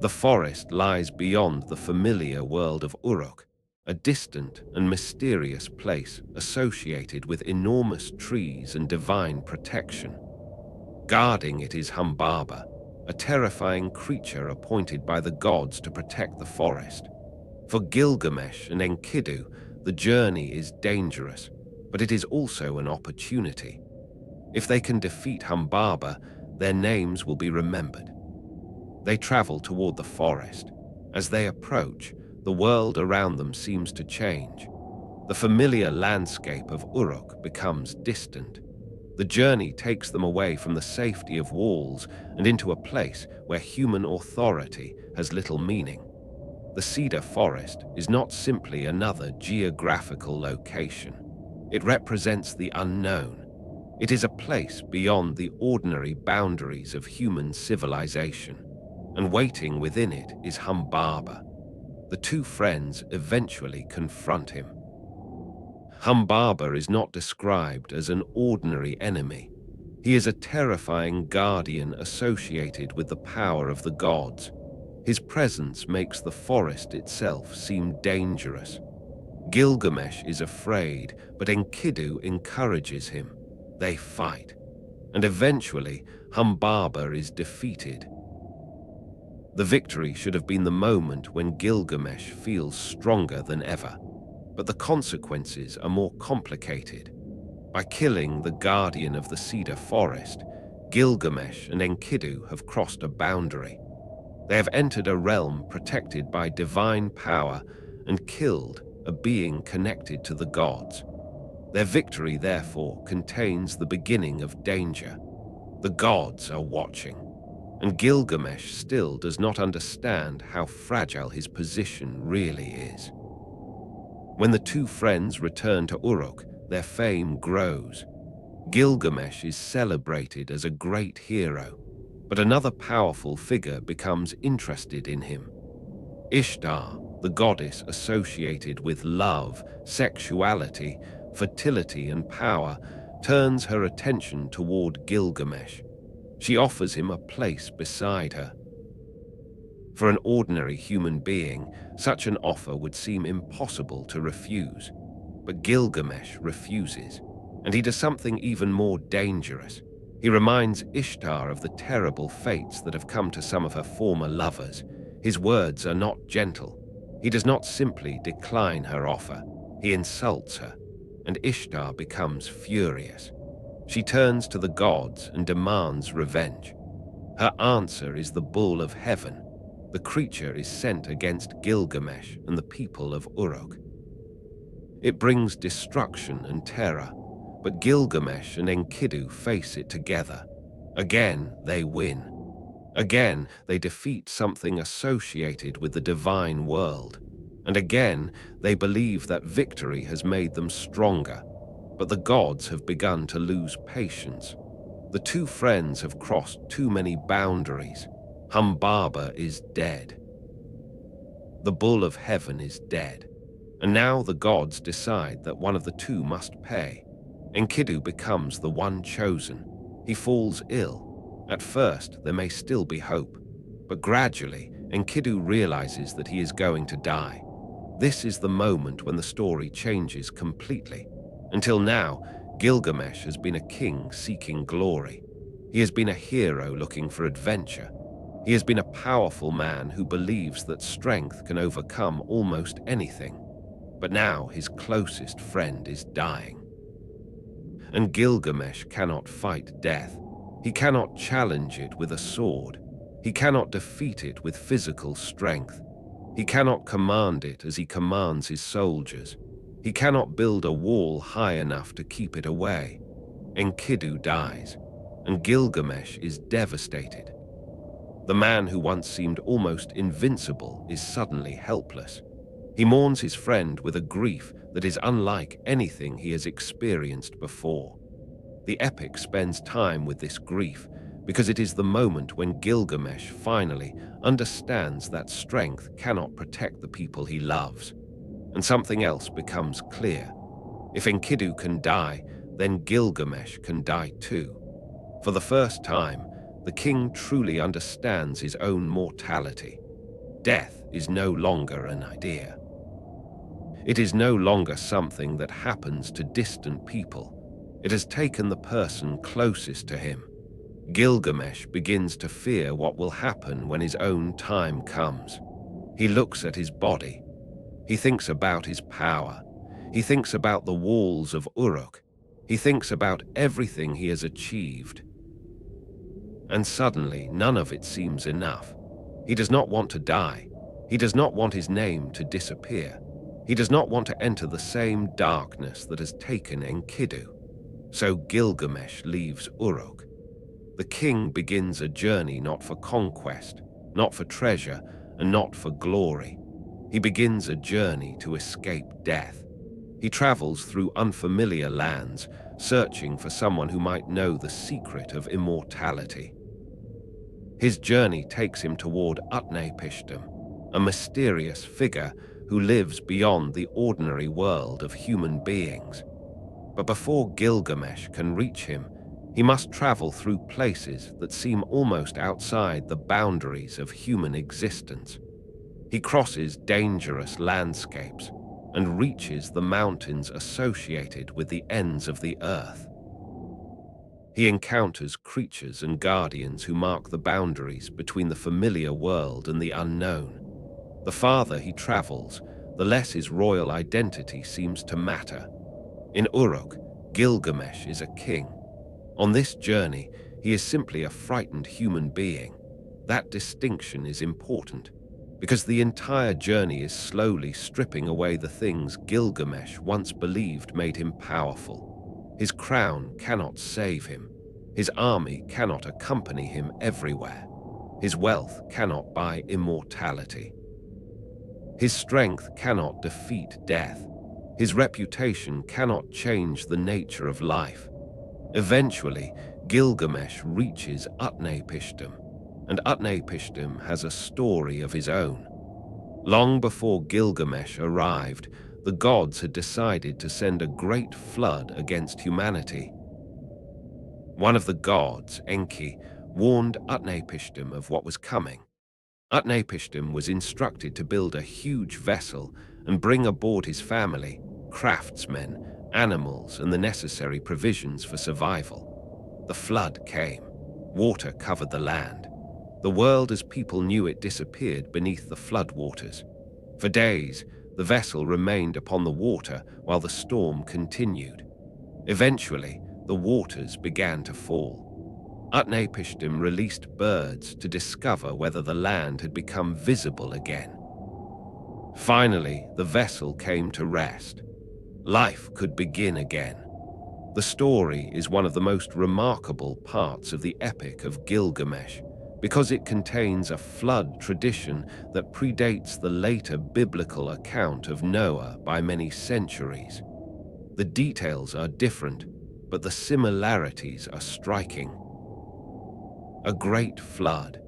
The forest lies beyond the familiar world of Uruk, a distant and mysterious place associated with enormous trees and divine protection. Guarding it is Humbaba, a terrifying creature appointed by the gods to protect the forest. For Gilgamesh and Enkidu, the journey is dangerous, but it is also an opportunity. If they can defeat Humbaba, their names will be remembered. They travel toward the forest. As they approach, the world around them seems to change. The familiar landscape of Uruk becomes distant. The journey takes them away from the safety of walls and into a place where human authority has little meaning. The cedar forest is not simply another geographical location. It represents the unknown. It is a place beyond the ordinary boundaries of human civilization, and waiting within it is Humbaba. The two friends eventually confront him. Humbaba is not described as an ordinary enemy. He is a terrifying guardian associated with the power of the gods. His presence makes the forest itself seem dangerous. Gilgamesh is afraid, but Enkidu encourages him. They fight, and eventually Humbaba is defeated. The victory should have been the moment when Gilgamesh feels stronger than ever, but the consequences are more complicated. By killing the guardian of the cedar forest, Gilgamesh and Enkidu have crossed a boundary. They have entered a realm protected by divine power and killed a being connected to the gods. Their victory, therefore, contains the beginning of danger. The gods are watching, and Gilgamesh still does not understand how fragile his position really is. When the two friends return to Uruk, their fame grows. Gilgamesh is celebrated as a great hero, but another powerful figure becomes interested in him. Ishtar, the goddess associated with love, sexuality, fertility, and power, turns her attention toward Gilgamesh. She offers him a place beside her. For an ordinary human being, such an offer would seem impossible to refuse. But Gilgamesh refuses, and he does something even more dangerous. He reminds Ishtar of the terrible fates that have come to some of her former lovers. His words are not gentle. He does not simply decline her offer. He insults her, and Ishtar becomes furious. She turns to the gods and demands revenge. Her answer is the bull of heaven. The creature is sent against Gilgamesh and the people of Uruk. It brings destruction and terror, but Gilgamesh and Enkidu face it together. Again, they win. Again, they defeat something associated with the divine world. And again, they believe that victory has made them stronger. But the gods have begun to lose patience. The two friends have crossed too many boundaries. Humbaba is dead. The bull of heaven is dead. And now the gods decide that one of the two must pay. Enkidu becomes the one chosen. He falls ill. At first, there may still be hope. But gradually, Enkidu realizes that he is going to die. This is the moment when the story changes completely. Until now, Gilgamesh has been a king seeking glory. He has been a hero looking for adventure. He has been a powerful man who believes that strength can overcome almost anything. But now his closest friend is dying. And Gilgamesh cannot fight death. He cannot challenge it with a sword. He cannot defeat it with physical strength. He cannot command it as he commands his soldiers. He cannot build a wall high enough to keep it away. Enkidu dies, and Gilgamesh is devastated. The man who once seemed almost invincible is suddenly helpless. He mourns his friend with a grief that is unlike anything he has experienced before. The epic spends time with this grief because it is the moment when Gilgamesh finally understands that strength cannot protect the people he loves. And something else becomes clear. If Enkidu can die, then Gilgamesh can die too. For the first time, the king truly understands his own mortality. Death is no longer an idea. It is no longer something that happens to distant people. It has taken the person closest to him. Gilgamesh begins to fear what will happen when his own time comes. He looks at his body. He thinks about his power. He thinks about the walls of Uruk. He thinks about everything he has achieved. And suddenly, none of it seems enough. He does not want to die. He does not want his name to disappear. He does not want to enter the same darkness that has taken Enkidu. So Gilgamesh leaves Uruk. The king begins a journey not for conquest, not for treasure, and not for glory. He begins a journey to escape death. He travels through unfamiliar lands, searching for someone who might know the secret of immortality. His journey takes him toward Utnapishtim, a mysterious figure who lives beyond the ordinary world of human beings. But before Gilgamesh can reach him, he must travel through places that seem almost outside the boundaries of human existence. He crosses dangerous landscapes and reaches the mountains associated with the ends of the earth. He encounters creatures and guardians who mark the boundaries between the familiar world and the unknown. The farther he travels, the less his royal identity seems to matter. In Uruk, Gilgamesh is a king. On this journey, he is simply a frightened human being. That distinction is important, because the entire journey is slowly stripping away the things Gilgamesh once believed made him powerful. His crown cannot save him. His army cannot accompany him everywhere. His wealth cannot buy immortality. His strength cannot defeat death. His reputation cannot change the nature of life. Eventually, Gilgamesh reaches Utnapishtim, and Utnapishtim has a story of his own. Long before Gilgamesh arrived, the gods had decided to send a great flood against humanity. One of the gods, Enki, warned Utnapishtim of what was coming. Utnapishtim was instructed to build a huge vessel and bring aboard his family, craftsmen, animals, and the necessary provisions for survival. The flood came. Water covered the land. The world as people knew it disappeared beneath the flood waters. For days, the vessel remained upon the water while the storm continued. Eventually, the waters began to fall. Utnapishtim released birds to discover whether the land had become visible again. Finally, the vessel came to rest. Life could begin again. The story is one of the most remarkable parts of the Epic of Gilgamesh, because it contains a flood tradition that predates the later biblical account of Noah by many centuries. The details are different, but the similarities are striking. A great flood,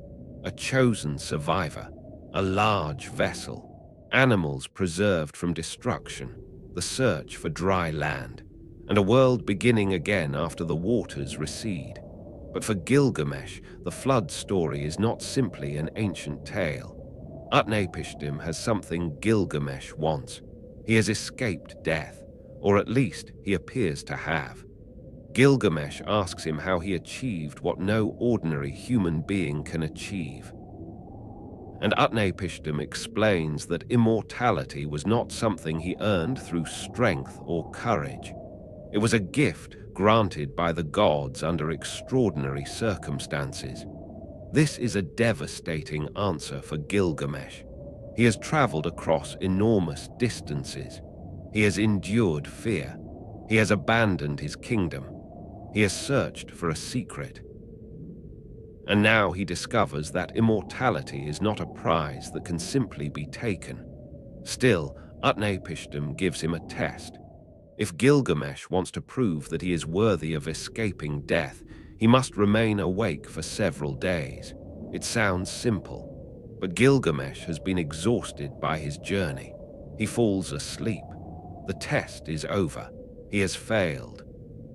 a chosen survivor, a large vessel, animals preserved from destruction, the search for dry land, and a world beginning again after the waters recede. But for Gilgamesh, the flood story is not simply an ancient tale. Utnapishtim has something Gilgamesh wants. He has escaped death, or at least he appears to have. Gilgamesh asks him how he achieved what no ordinary human being can achieve. And Utnapishtim explains that immortality was not something he earned through strength or courage. It was a gift granted by the gods under extraordinary circumstances. This is a devastating answer for Gilgamesh. He has traveled across enormous distances. He has endured fear. He has abandoned his kingdom. He has searched for a secret. And now he discovers that immortality is not a prize that can simply be taken. Still, Utnapishtim gives him a test. If Gilgamesh wants to prove that he is worthy of escaping death, he must remain awake for several days. It sounds simple, but Gilgamesh has been exhausted by his journey. He falls asleep. The test is over. He has failed.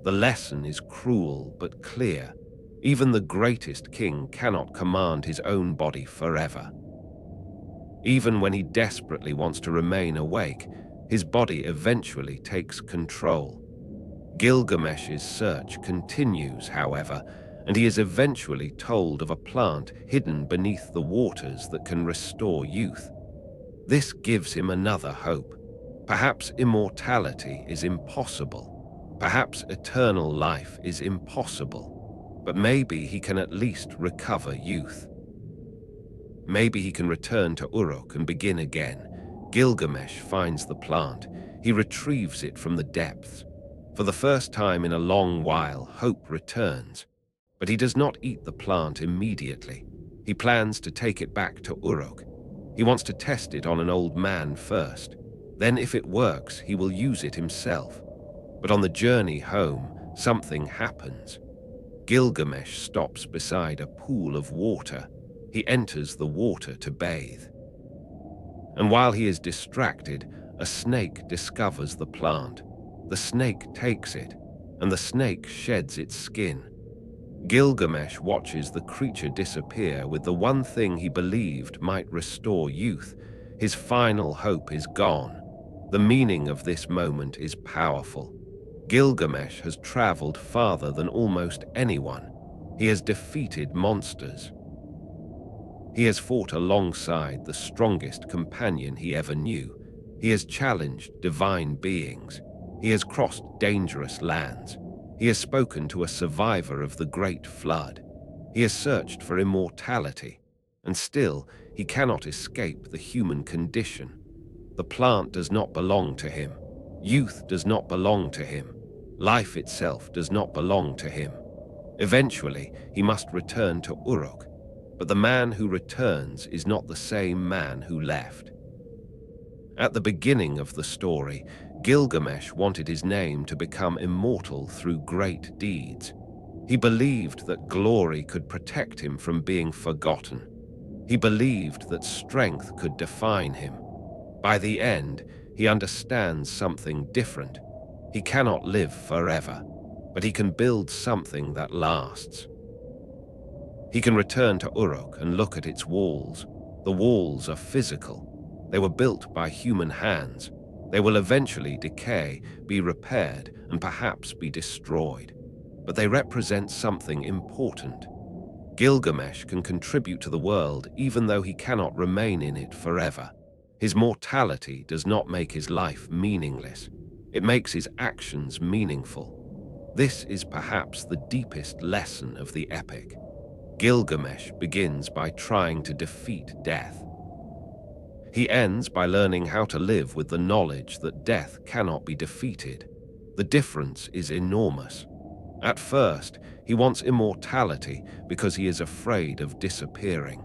The lesson is cruel but clear. Even the greatest king cannot command his own body forever. Even when he desperately wants to remain awake, his body eventually takes control. Gilgamesh's search continues, however, and he is eventually told of a plant hidden beneath the waters that can restore youth. This gives him another hope. Perhaps immortality is impossible. Perhaps eternal life is impossible. But maybe he can at least recover youth. Maybe he can return to Uruk and begin again. Gilgamesh finds the plant. He retrieves it from the depths. For the first time in a long while, hope returns. But he does not eat the plant immediately. He plans to take it back to Uruk. He wants to test it on an old man first. Then if it works, he will use it himself. But on the journey home, something happens. Gilgamesh stops beside a pool of water. He enters the water to bathe. And while he is distracted, a snake discovers the plant. The snake takes it, and the snake sheds its skin. Gilgamesh watches the creature disappear with the one thing he believed might restore youth. His final hope is gone. The meaning of this moment is powerful. Gilgamesh has traveled farther than almost anyone. He has defeated monsters. He has fought alongside the strongest companion he ever knew. He has challenged divine beings. He has crossed dangerous lands. He has spoken to a survivor of the Great Flood. He has searched for immortality. And still, he cannot escape the human condition. The plant does not belong to him. Youth does not belong to him. Life itself does not belong to him. Eventually, he must return to Uruk. But the man who returns is not the same man who left. At the beginning of the story, Gilgamesh wanted his name to become immortal through great deeds. He believed that glory could protect him from being forgotten. He believed that strength could define him. By the end, he understands something different. He cannot live forever, but he can build something that lasts. He can return to Uruk and look at its walls. The walls are physical. They were built by human hands. They will eventually decay, be repaired, and perhaps be destroyed. But they represent something important. Gilgamesh can contribute to the world even though he cannot remain in it forever. His mortality does not make his life meaningless. It makes his actions meaningful. This is perhaps the deepest lesson of the epic. Gilgamesh begins by trying to defeat death. He ends by learning how to live with the knowledge that death cannot be defeated. The difference is enormous. At first, he wants immortality because he is afraid of disappearing.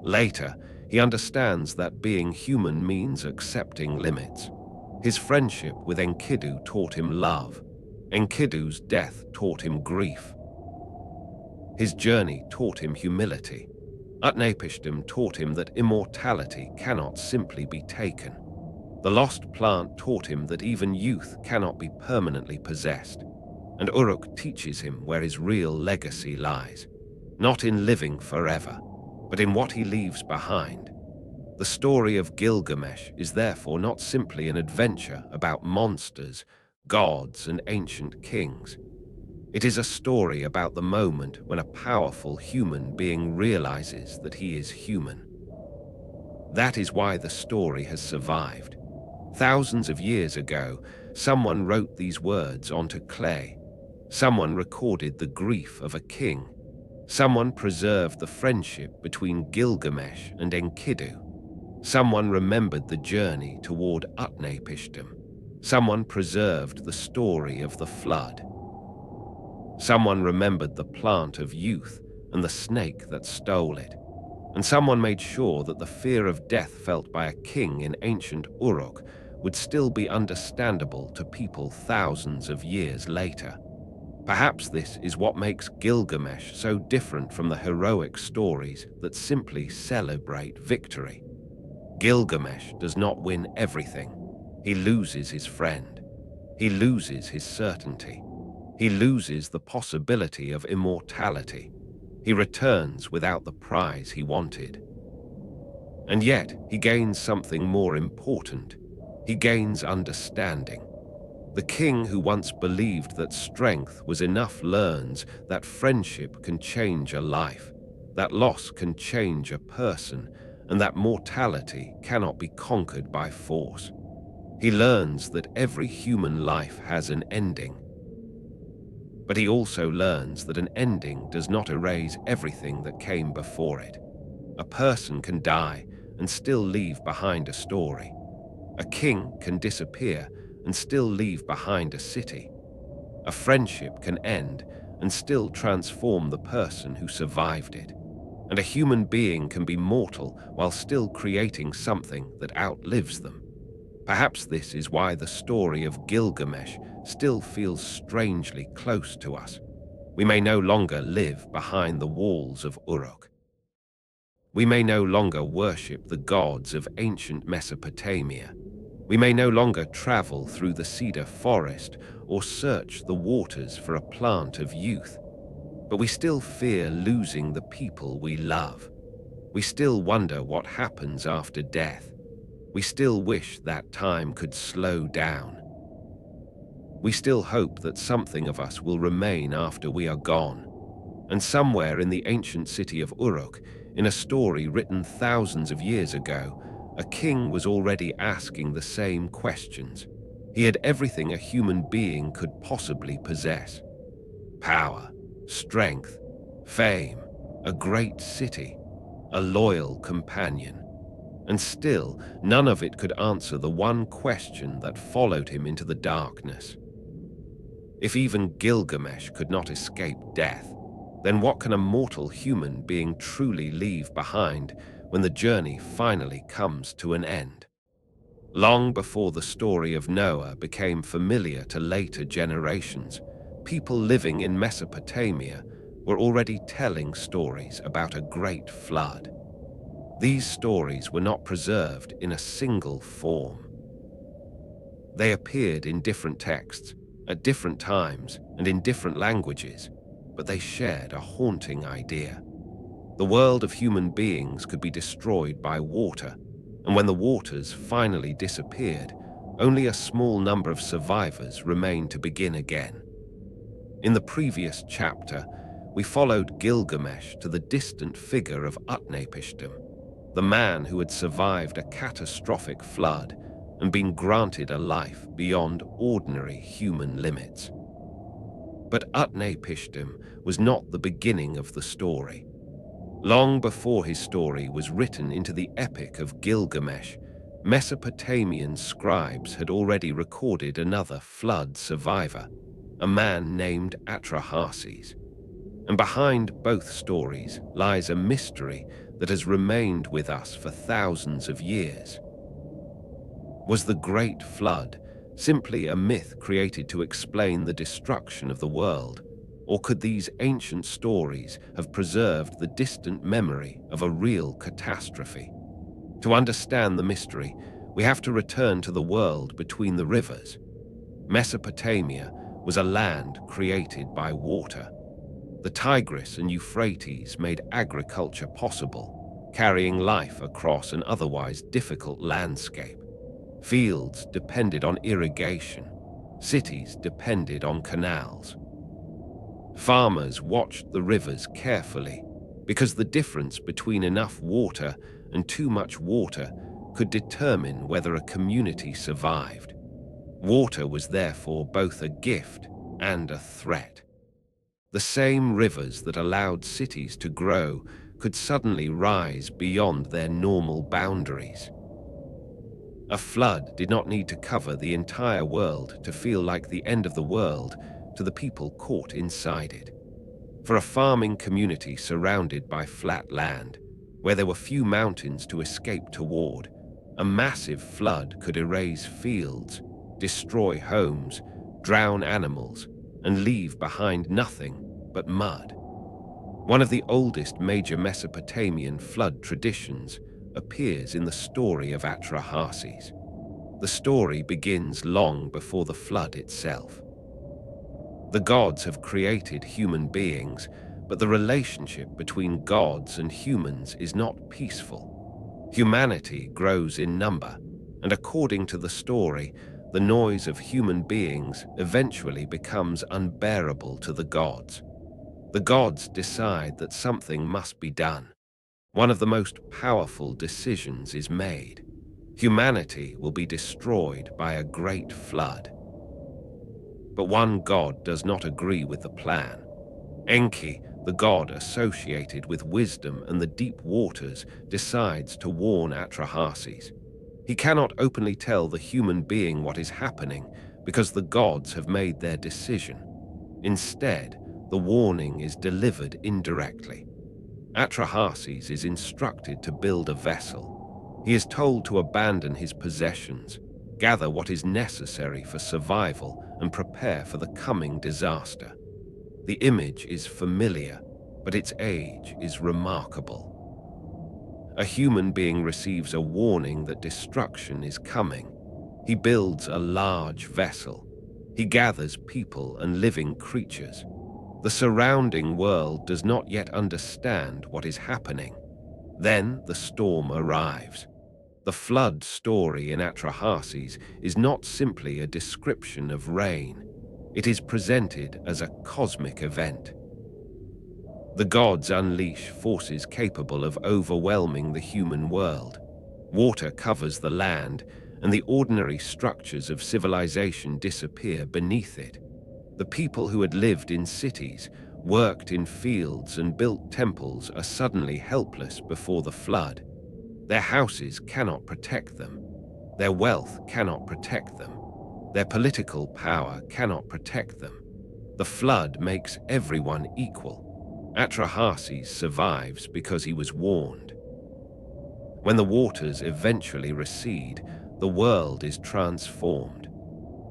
Later, he understands that being human means accepting limits. His friendship with Enkidu taught him love. Enkidu's death taught him grief. His journey taught him humility. Utnapishtim taught him that immortality cannot simply be taken. The lost plant taught him that even youth cannot be permanently possessed. And Uruk teaches him where his real legacy lies, not in living forever, but in what he leaves behind. The story of Gilgamesh is therefore not simply an adventure about monsters, gods, and ancient kings. It is a story about the moment when a powerful human being realizes that he is human. That is why the story has survived. Thousands of years ago, someone wrote these words onto clay. Someone recorded the grief of a king. Someone preserved the friendship between Gilgamesh and Enkidu. Someone remembered the journey toward Utnapishtim. Someone preserved the story of the flood. Someone remembered the plant of youth and the snake that stole it. And someone made sure that the fear of death felt by a king in ancient Uruk would still be understandable to people thousands of years later. Perhaps this is what makes Gilgamesh so different from the heroic stories that simply celebrate victory. Gilgamesh does not win everything. He loses his friend. He loses his certainty. He loses the possibility of immortality. He returns without the prize he wanted. And yet, he gains something more important. He gains understanding. The king who once believed that strength was enough learns that friendship can change a life, that loss can change a person, and that mortality cannot be conquered by force. He learns that every human life has an ending. But he also learns that an ending does not erase everything that came before it. A person can die and still leave behind a story. A king can disappear and still leave behind a city. A friendship can end and still transform the person who survived it. And a human being can be mortal while still creating something that outlives them. Perhaps this is why the story of Gilgamesh still feels strangely close to us. We may no longer live behind the walls of Uruk. We may no longer worship the gods of ancient Mesopotamia. We may no longer travel through the cedar forest or search the waters for a plant of youth. But we still fear losing the people we love. We still wonder what happens after death. We still wish that time could slow down. We still hope that something of us will remain after we are gone. And somewhere in the ancient city of Uruk, in a story written thousands of years ago, a king was already asking the same questions. He had everything a human being could possibly possess: power, strength, fame, a great city, a loyal companion. And still, none of it could answer the one question that followed him into the darkness. If even Gilgamesh could not escape death, then what can a mortal human being truly leave behind when the journey finally comes to an end? Long before the story of Noah became familiar to later generations, people living in Mesopotamia were already telling stories about a great flood. These stories were not preserved in a single form. They appeared in different texts, at different times, and in different languages, but they shared a haunting idea. The world of human beings could be destroyed by water, and when the waters finally disappeared, only a small number of survivors remained to begin again. In the previous chapter, we followed Gilgamesh to the distant figure of Utnapishtim, the man who had survived a catastrophic flood and been granted a life beyond ordinary human limits. But Utnapishtim was not the beginning of the story. Long before his story was written into the epic of Gilgamesh, Mesopotamian scribes had already recorded another flood survivor, a man named Atrahasis. And behind both stories lies a mystery that has remained with us for thousands of years. Was the Great Flood simply a myth created to explain the destruction of the world, or could these ancient stories have preserved the distant memory of a real catastrophe? To understand the mystery, we have to return to the world between the rivers. Mesopotamia was a land created by water. The Tigris and Euphrates made agriculture possible, carrying life across an otherwise difficult landscape. Fields depended on irrigation. Cities depended on canals. Farmers watched the rivers carefully because the difference between enough water and too much water could determine whether a community survived. Water was therefore both a gift and a threat. The same rivers that allowed cities to grow could suddenly rise beyond their normal boundaries. A flood did not need to cover the entire world to feel like the end of the world to the people caught inside it. For a farming community surrounded by flat land, where there were few mountains to escape toward, a massive flood could erase fields, destroy homes, drown animals, and leave behind nothing but mud. One of the oldest major Mesopotamian flood traditions appears in the story of Atrahasis. The story begins long before the flood itself. The gods have created human beings, but the relationship between gods and humans is not peaceful. Humanity grows in number, and according to the story, the noise of human beings eventually becomes unbearable to the gods. The gods decide that something must be done. One of the most powerful decisions is made. Humanity will be destroyed by a great flood. But one god does not agree with the plan. Enki, the god associated with wisdom and the deep waters, decides to warn Atrahasis. He cannot openly tell the human being what is happening because the gods have made their decision. Instead, the warning is delivered indirectly. Atrahasis is instructed to build a vessel. He is told to abandon his possessions, gather what is necessary for survival, and prepare for the coming disaster. The image is familiar, but its age is remarkable. A human being receives a warning that destruction is coming. He builds a large vessel. He gathers people and living creatures. The surrounding world does not yet understand what is happening. Then the storm arrives. The flood story in Atrahasis is not simply a description of rain. It is presented as a cosmic event. The gods unleash forces capable of overwhelming the human world. Water covers the land, and the ordinary structures of civilization disappear beneath it. The people who had lived in cities, worked in fields, and built temples are suddenly helpless before the flood. Their houses cannot protect them. Their wealth cannot protect them. Their political power cannot protect them. The flood makes everyone equal. Atrahasis survives because he was warned. When the waters eventually recede, the world is transformed.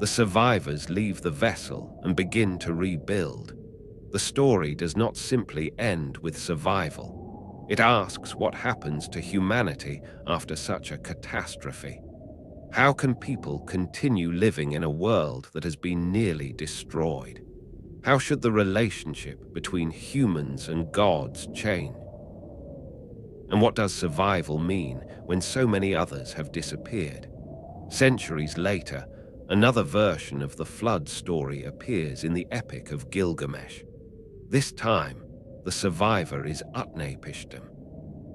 The survivors leave the vessel and begin to rebuild. The story does not simply end with survival. It asks what happens to humanity after such a catastrophe. How can people continue living in a world that has been nearly destroyed? How should the relationship between humans and gods change? And what does survival mean when so many others have disappeared? Centuries later, another version of the flood story appears in the Epic of Gilgamesh. This time, the survivor is Utnapishtim.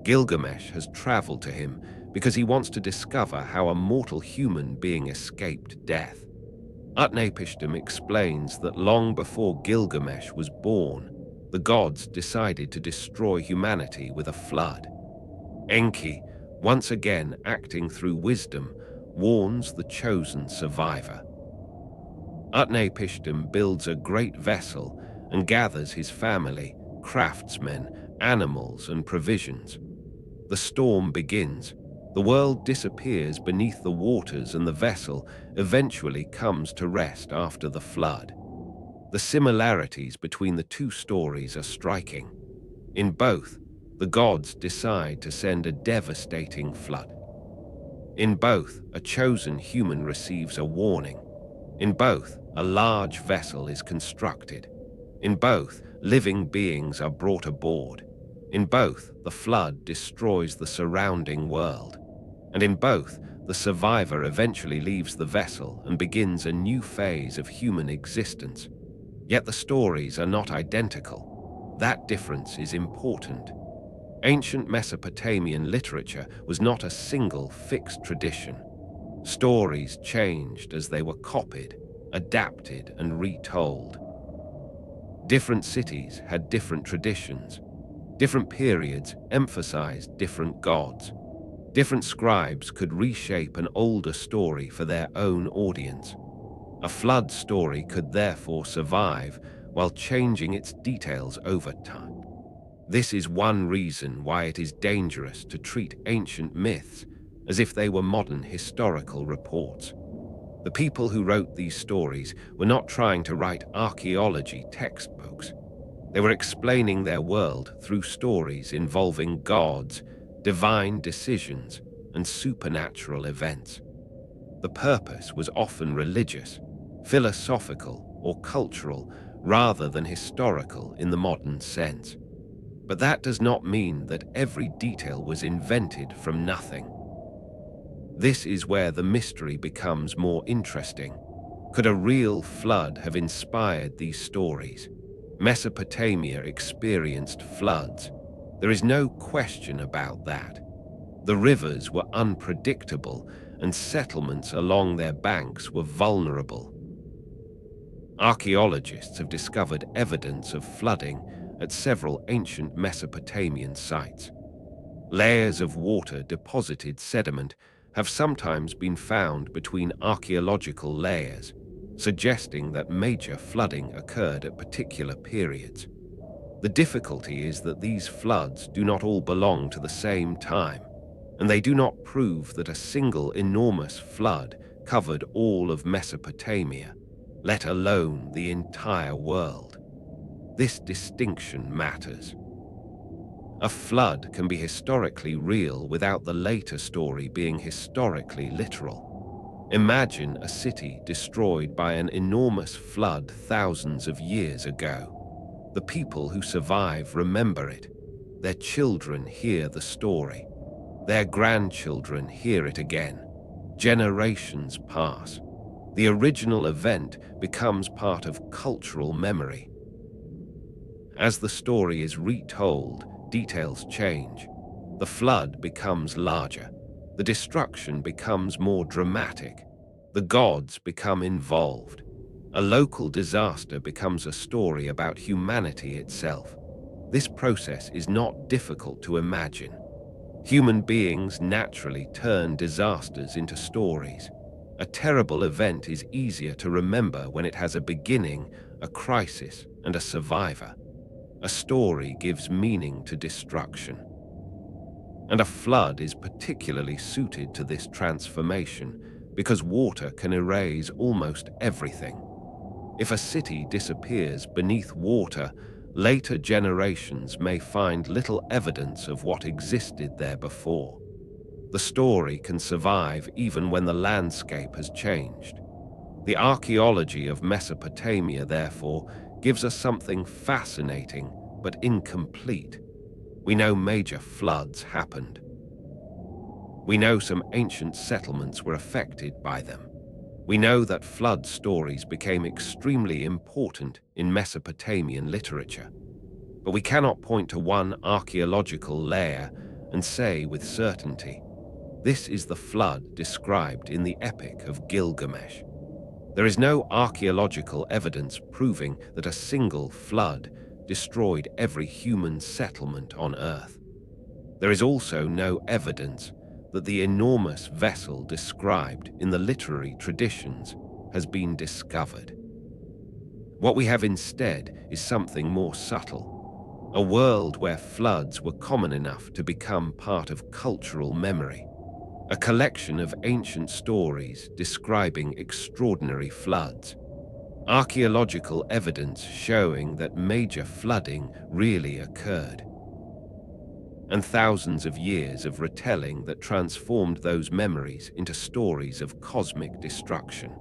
Gilgamesh has traveled to him because he wants to discover how a mortal human being escaped death. Utnapishtim explains that long before Gilgamesh was born, the gods decided to destroy humanity with a flood. Enki, once again acting through wisdom, warns the chosen survivor. Utnapishtim builds a great vessel and gathers his family, craftsmen, animals, and provisions. The storm begins. The world disappears beneath the waters and the vessel eventually comes to rest after the flood. The similarities between the two stories are striking. In both, the gods decide to send a devastating flood. In both, a chosen human receives a warning. In both, a large vessel is constructed. In both, living beings are brought aboard. In both, the flood destroys the surrounding world. And in both, the survivor eventually leaves the vessel and begins a new phase of human existence. Yet the stories are not identical. That difference is important. Ancient Mesopotamian literature was not a single fixed tradition. Stories changed as they were copied, adapted, and retold. Different cities had different traditions. Different periods emphasized different gods. Different scribes could reshape an older story for their own audience. A flood story could therefore survive while changing its details over time. This is one reason why it is dangerous to treat ancient myths as if they were modern historical reports. The people who wrote these stories were not trying to write archaeology textbooks. They were explaining their world through stories involving gods, divine decisions, and supernatural events. The purpose was often religious, philosophical, or cultural, rather than historical in the modern sense. But that does not mean that every detail was invented from nothing. This is where the mystery becomes more interesting. Could a real flood have inspired these stories? Mesopotamia experienced floods. There is no question about that. The rivers were unpredictable, and settlements along their banks were vulnerable. Archaeologists have discovered evidence of flooding at several ancient Mesopotamian sites. Layers of water-deposited sediment have sometimes been found between archaeological layers, suggesting that major flooding occurred at particular periods. The difficulty is that these floods do not all belong to the same time, and they do not prove that a single enormous flood covered all of Mesopotamia, let alone the entire world. This distinction matters. A flood can be historically real without the later story being historically literal. Imagine a city destroyed by an enormous flood thousands of years ago. The people who survive remember it. Their children hear the story. Their grandchildren hear it again. Generations pass. The original event becomes part of cultural memory. As the story is retold, details change. The flood becomes larger. The destruction becomes more dramatic. The gods become involved. A local disaster becomes a story about humanity itself. This process is not difficult to imagine. Human beings naturally turn disasters into stories. A terrible event is easier to remember when it has a beginning, a crisis, and a survivor. A story gives meaning to destruction. And a flood is particularly suited to this transformation because water can erase almost everything. If a city disappears beneath water, later generations may find little evidence of what existed there before. The story can survive even when the landscape has changed. The archaeology of Mesopotamia, therefore, gives us something fascinating but incomplete. We know major floods happened. We know some ancient settlements were affected by them. We know that flood stories became extremely important in Mesopotamian literature. But we cannot point to one archaeological layer and say with certainty, this is the flood described in the Epic of Gilgamesh. There is no archaeological evidence proving that a single flood destroyed every human settlement on Earth. There is also no evidence that the enormous vessel described in the literary traditions has been discovered. What we have instead is something more subtle, a world where floods were common enough to become part of cultural memory. A collection of ancient stories describing extraordinary floods. Archaeological evidence showing that major flooding really occurred. And thousands of years of retelling that transformed those memories into stories of cosmic destruction.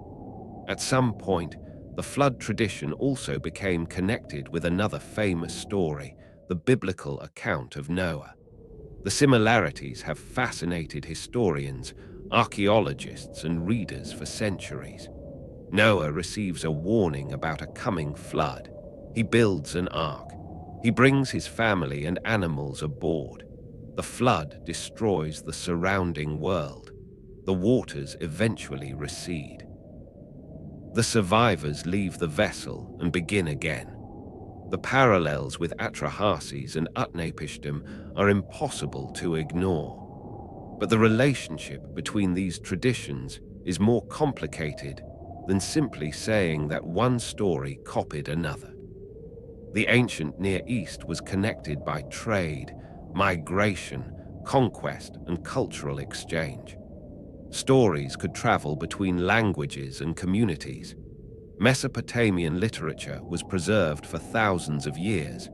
At some point, the flood tradition also became connected with another famous story, the biblical account of Noah. The similarities have fascinated historians, archaeologists, and readers for centuries. Noah receives a warning about a coming flood. He builds an ark. He brings his family and animals aboard. The flood destroys the surrounding world. The waters eventually recede. The survivors leave the vessel and begin again. The parallels with Atrahasis and Utnapishtim are impossible to ignore. But the relationship between these traditions is more complicated than simply saying that one story copied another. The ancient Near East was connected by trade, migration, conquest, and cultural exchange. Stories could travel between languages and communities. Mesopotamian literature was preserved for thousands of years,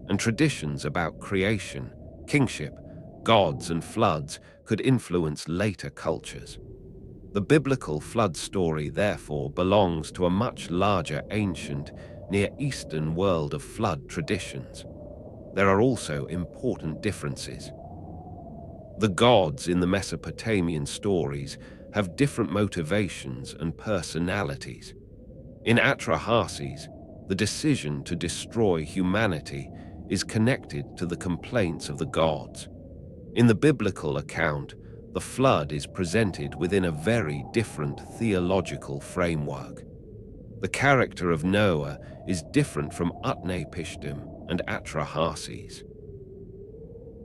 and traditions about creation, kingship, gods, and floods could influence later cultures. The biblical flood story, therefore, belongs to a much larger ancient, Near Eastern world of flood traditions. There are also important differences. The gods in the Mesopotamian stories have different motivations and personalities. In Atrahasis, the decision to destroy humanity is connected to the complaints of the gods. In the biblical account, the flood is presented within a very different theological framework. The character of Noah is different from Utnapishtim and Atrahasis.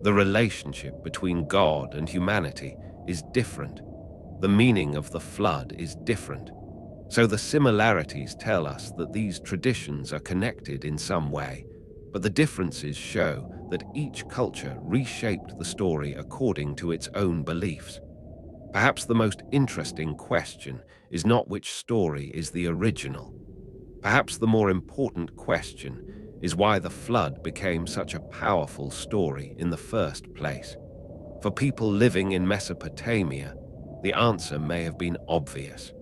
The relationship between God and humanity is different. The meaning of the flood is different. So the similarities tell us that these traditions are connected in some way, but the differences show that each culture reshaped the story according to its own beliefs. Perhaps the most interesting question is not which story is the original. Perhaps the more important question is why the flood became such a powerful story in the first place. For people living in Mesopotamia, the answer may have been obvious.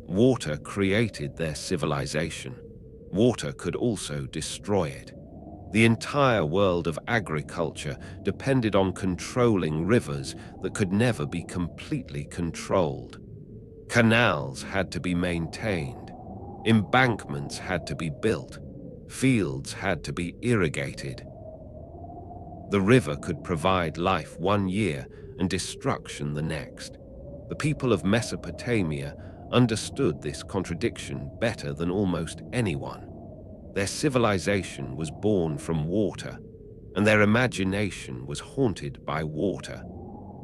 Water created their civilization. Water could also destroy it. The entire world of agriculture depended on controlling rivers that could never be completely controlled. Canals had to be maintained. Embankments had to be built. Fields had to be irrigated. The river could provide life one year and destruction the next. The people of Mesopotamia understood this contradiction better than almost anyone. Their civilization was born from water, and their imagination was haunted by water.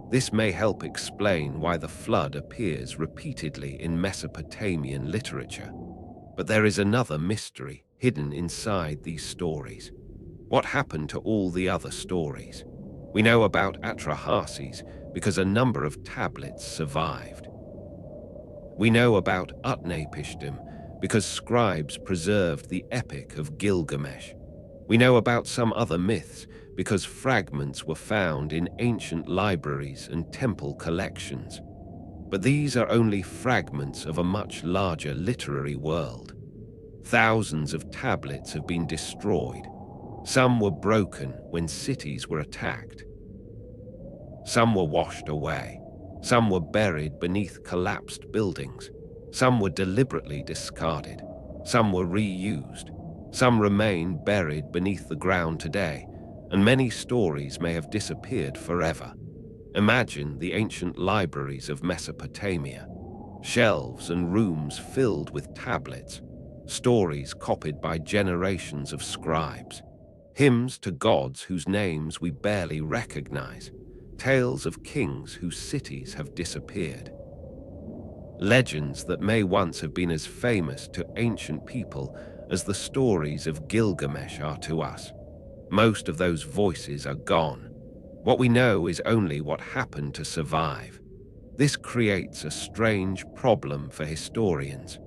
This may help explain why the flood appears repeatedly in Mesopotamian literature. But there is another mystery hidden inside these stories. What happened to all the other stories? We know about Atrahasis because a number of tablets survived. We know about Utnapishtim because scribes preserved the Epic of Gilgamesh. We know about some other myths because fragments were found in ancient libraries and temple collections. But these are only fragments of a much larger literary world. Thousands of tablets have been destroyed. Some were broken when cities were attacked. Some were washed away. Some were buried beneath collapsed buildings. Some were deliberately discarded. Some were reused. Some remain buried beneath the ground today, and many stories may have disappeared forever. Imagine the ancient libraries of Mesopotamia, shelves and rooms filled with tablets, stories copied by generations of scribes, hymns to gods whose names we barely recognize, tales of kings whose cities have disappeared. Legends that may once have been as famous to ancient people as the stories of Gilgamesh are to us. Most of those voices are gone. What we know is only what happened to survive. This creates a strange problem for historians.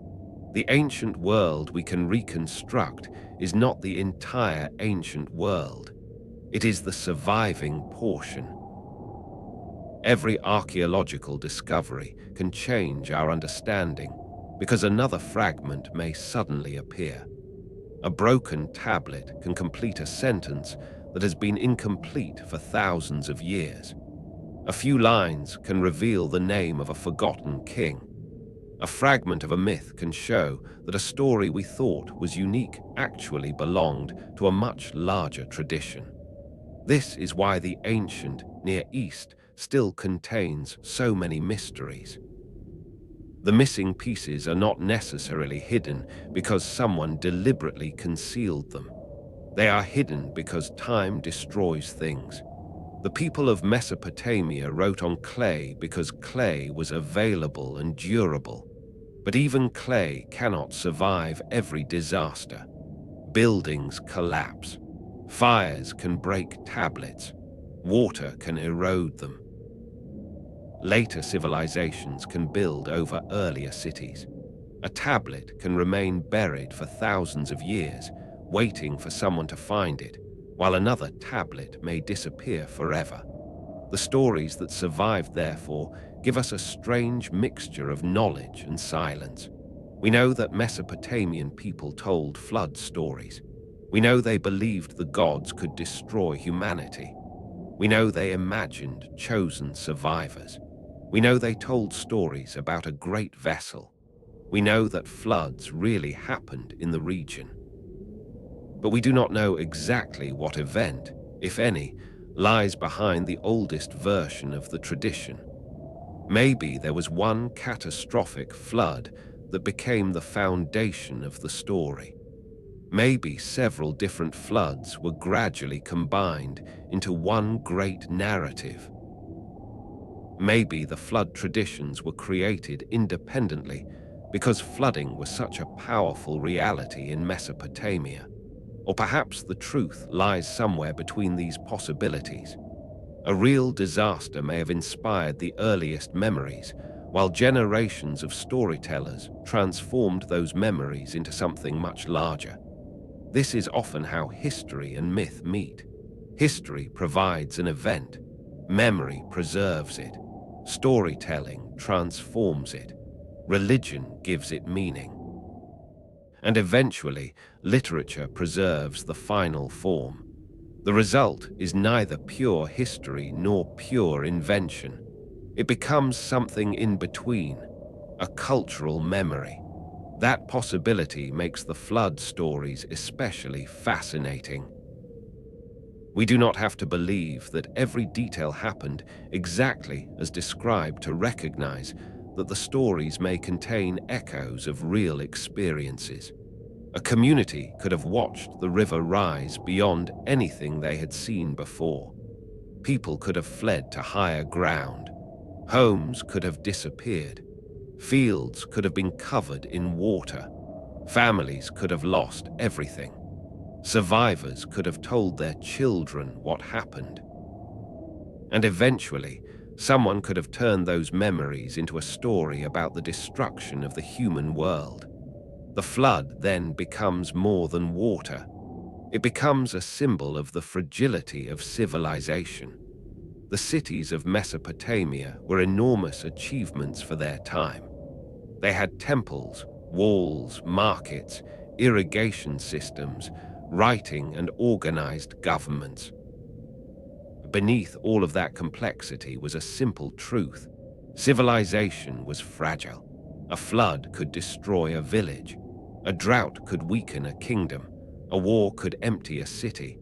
The ancient world we can reconstruct is not the entire ancient world. It is the surviving portion. Every archaeological discovery can change our understanding because another fragment may suddenly appear. A broken tablet can complete a sentence that has been incomplete for thousands of years. A few lines can reveal the name of a forgotten king. A fragment of a myth can show that a story we thought was unique actually belonged to a much larger tradition. This is why the ancient Near East still contains so many mysteries. The missing pieces are not necessarily hidden because someone deliberately concealed them. They are hidden because time destroys things. The people of Mesopotamia wrote on clay because clay was available and durable. But even clay cannot survive every disaster. Buildings collapse. Fires can break tablets. Water can erode them. Later civilizations can build over earlier cities. A tablet can remain buried for thousands of years, waiting for someone to find it, while another tablet may disappear forever. The stories that survived, therefore, give us a strange mixture of knowledge and silence. We know that Mesopotamian people told flood stories. We know they believed the gods could destroy humanity. We know they imagined chosen survivors. We know they told stories about a great vessel. We know that floods really happened in the region. But we do not know exactly what event, if any, lies behind the oldest version of the tradition. Maybe there was one catastrophic flood that became the foundation of the story. Maybe several different floods were gradually combined into one great narrative. Maybe the flood traditions were created independently because flooding was such a powerful reality in Mesopotamia. Or perhaps the truth lies somewhere between these possibilities. A real disaster may have inspired the earliest memories, while generations of storytellers transformed those memories into something much larger. This is often how history and myth meet. History provides an event, memory preserves it, storytelling transforms it, religion gives it meaning. And eventually, literature preserves the final form. The result is neither pure history nor pure invention. It becomes something in between, a cultural memory. That possibility makes the flood stories especially fascinating. We do not have to believe that every detail happened exactly as described to recognize that the stories may contain echoes of real experiences. A community could have watched the river rise beyond anything they had seen before. People could have fled to higher ground. Homes could have disappeared. Fields could have been covered in water. Families could have lost everything. Survivors could have told their children what happened. And eventually, someone could have turned those memories into a story about the destruction of the human world. The flood then becomes more than water. It becomes a symbol of the fragility of civilization. The cities of Mesopotamia were enormous achievements for their time. They had temples, walls, markets, irrigation systems, writing and organized governments. Beneath all of that complexity was a simple truth. Civilization was fragile. A flood could destroy a village. A drought could weaken a kingdom. A war could empty a city.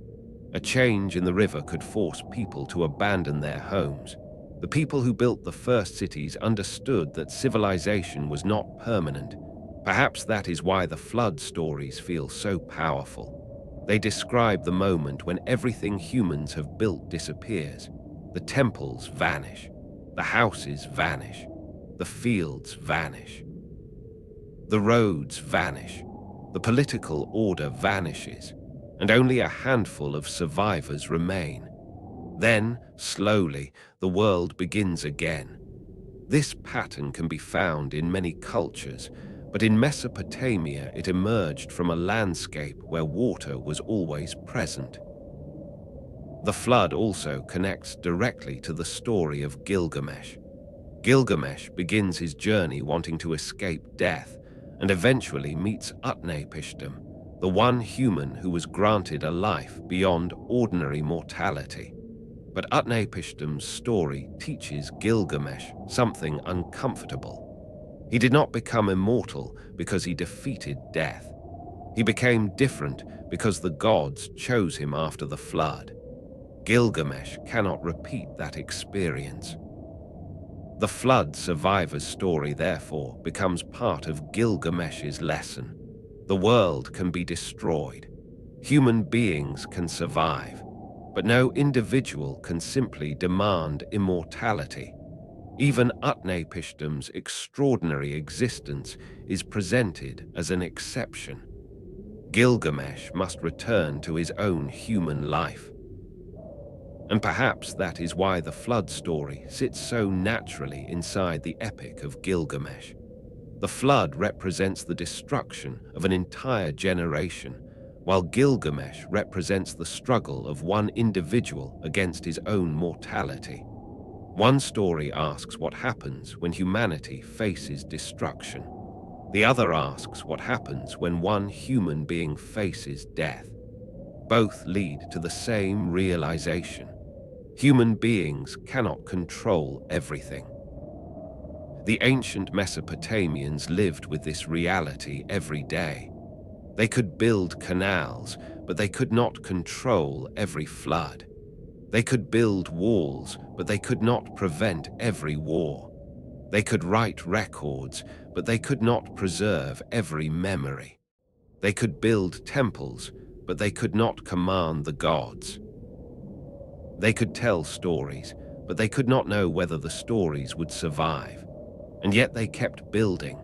A change in the river could force people to abandon their homes. The people who built the first cities understood that civilization was not permanent. Perhaps that is why the flood stories feel so powerful. They describe the moment when everything humans have built disappears. The temples vanish. The houses vanish. The fields vanish. The roads vanish. The political order vanishes, and only a handful of survivors remain. Then, slowly, the world begins again. This pattern can be found in many cultures, but in Mesopotamia it emerged from a landscape where water was always present. The flood also connects directly to the story of Gilgamesh. Gilgamesh begins his journey wanting to escape death and eventually meets Utnapishtim, the one human who was granted a life beyond ordinary mortality. But Utnapishtim's story teaches Gilgamesh something uncomfortable. He did not become immortal because he defeated death. He became different because the gods chose him after the flood. Gilgamesh cannot repeat that experience. The flood survivor's story, therefore, becomes part of Gilgamesh's lesson. The world can be destroyed. Human beings can survive. But no individual can simply demand immortality. Even Utnapishtim's extraordinary existence is presented as an exception. Gilgamesh must return to his own human life. And perhaps that is why the flood story sits so naturally inside the epic of Gilgamesh. The flood represents the destruction of an entire generation, while Gilgamesh represents the struggle of one individual against his own mortality. One story asks what happens when humanity faces destruction. The other asks what happens when one human being faces death. Both lead to the same realization. Human beings cannot control everything. The ancient Mesopotamians lived with this reality every day. They could build canals, but they could not control every flood. They could build walls, but they could not prevent every war. They could write records, but they could not preserve every memory. They could build temples, but they could not command the gods. They could tell stories, but they could not know whether the stories would survive. And yet they kept building,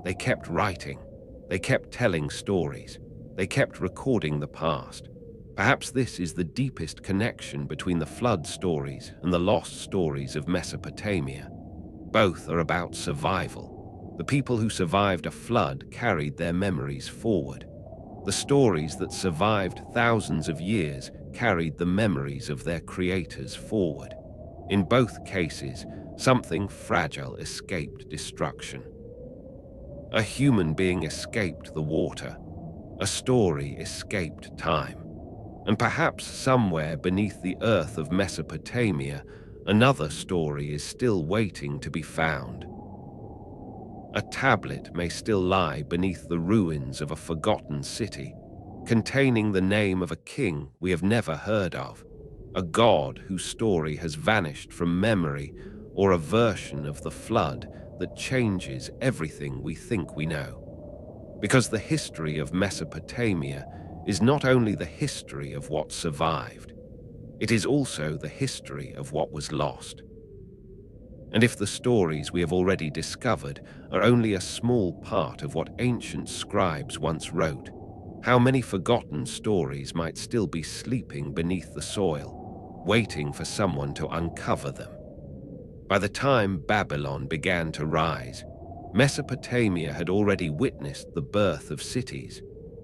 they kept writing, they kept telling stories, they kept recording the past. Perhaps this is the deepest connection between the flood stories and the lost stories of Mesopotamia. Both are about survival. The people who survived a flood carried their memories forward. The stories that survived thousands of years carried the memories of their creators forward. In both cases, something fragile escaped destruction. A human being escaped the water. A story escaped time. And perhaps somewhere beneath the earth of Mesopotamia, another story is still waiting to be found. A tablet may still lie beneath the ruins of a forgotten city, containing the name of a king we have never heard of, a god whose story has vanished from memory, or a version of the flood that changes everything we think we know. Because the history of Mesopotamia is not only the history of what survived, it is also the history of what was lost. And if the stories we have already discovered are only a small part of what ancient scribes once wrote, how many forgotten stories might still be sleeping beneath the soil, waiting for someone to uncover them? By the time Babylon began to rise, Mesopotamia had already witnessed the birth of cities,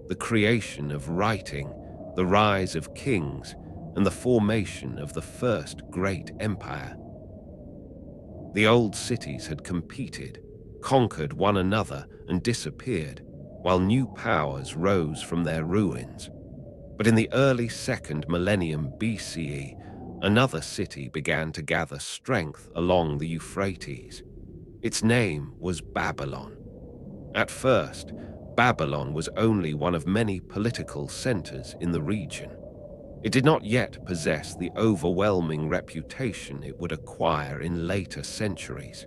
the creation of writing, the rise of kings, and the formation of the first great empire. The old cities had competed, conquered one another, and disappeared, while new powers rose from their ruins. But in the early second millennium BCE, another city began to gather strength along the Euphrates. Its name was Babylon. At first, Babylon was only one of many political centers in the region. It did not yet possess the overwhelming reputation it would acquire in later centuries.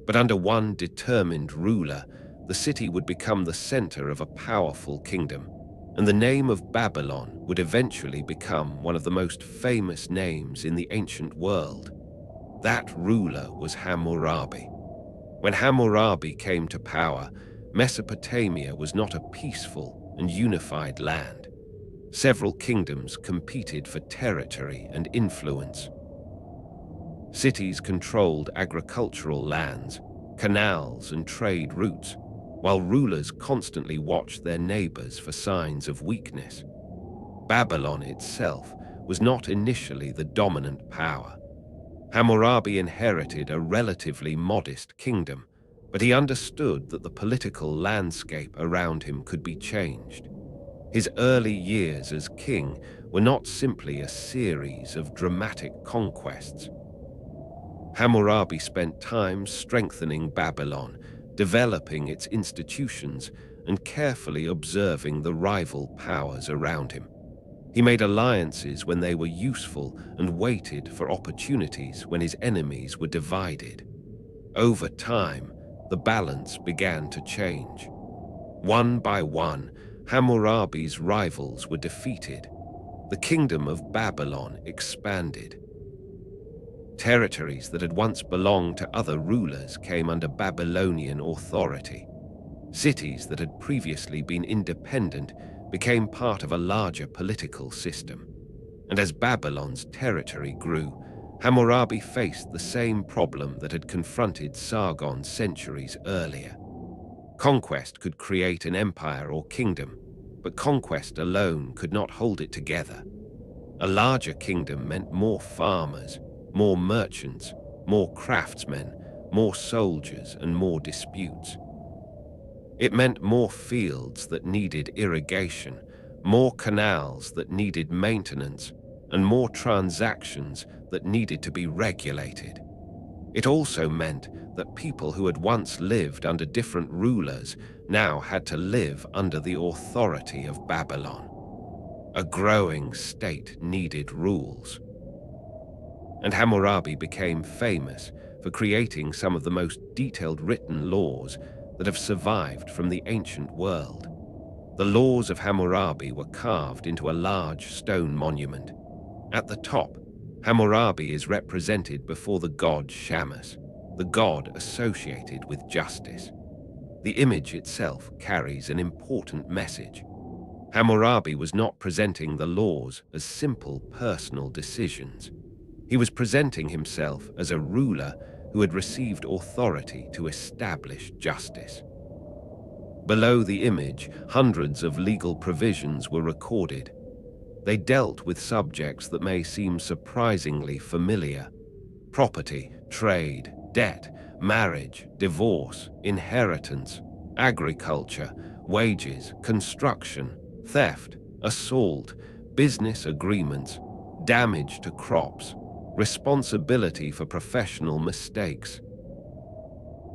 But under one determined ruler, the city would become the center of a powerful kingdom, and the name of Babylon would eventually become one of the most famous names in the ancient world. That ruler was Hammurabi. When Hammurabi came to power, Mesopotamia was not a peaceful and unified land. Several kingdoms competed for territory and influence. Cities controlled agricultural lands, canals, and trade routes, while rulers constantly watched their neighbors for signs of weakness. Babylon itself was not initially the dominant power. Hammurabi inherited a relatively modest kingdom, but he understood that the political landscape around him could be changed. His early years as king were not simply a series of dramatic conquests. Hammurabi spent time strengthening Babylon, developing its institutions, and carefully observing the rival powers around him. He made alliances when they were useful and waited for opportunities when his enemies were divided. Over time, the balance began to change. One by one, Hammurabi's rivals were defeated. The kingdom of Babylon expanded. Territories that had once belonged to other rulers came under Babylonian authority. Cities that had previously been independent became part of a larger political system. And as Babylon's territory grew, Hammurabi faced the same problem that had confronted Sargon centuries earlier. Conquest could create an empire or kingdom, but conquest alone could not hold it together. A larger kingdom meant more farmers, more merchants, more craftsmen, more soldiers, and more disputes. It meant more fields that needed irrigation, more canals that needed maintenance, and more transactions that needed to be regulated. It also meant that people who had once lived under different rulers now had to live under the authority of Babylon. A growing state needed rules. And Hammurabi became famous for creating some of the most detailed written laws that have survived from the ancient world. The laws of Hammurabi were carved into a large stone monument. At the top, Hammurabi is represented before the god Shamus, the god associated with justice. The image itself carries an important message. Hammurabi was not presenting the laws as simple personal decisions. He was presenting himself as a ruler who had received authority to establish justice. Below the image, hundreds of legal provisions were recorded. They dealt with subjects that may seem surprisingly familiar: property, trade, debt, marriage, divorce, inheritance, agriculture, wages, construction, theft, assault, business agreements, damage to crops, responsibility for professional mistakes.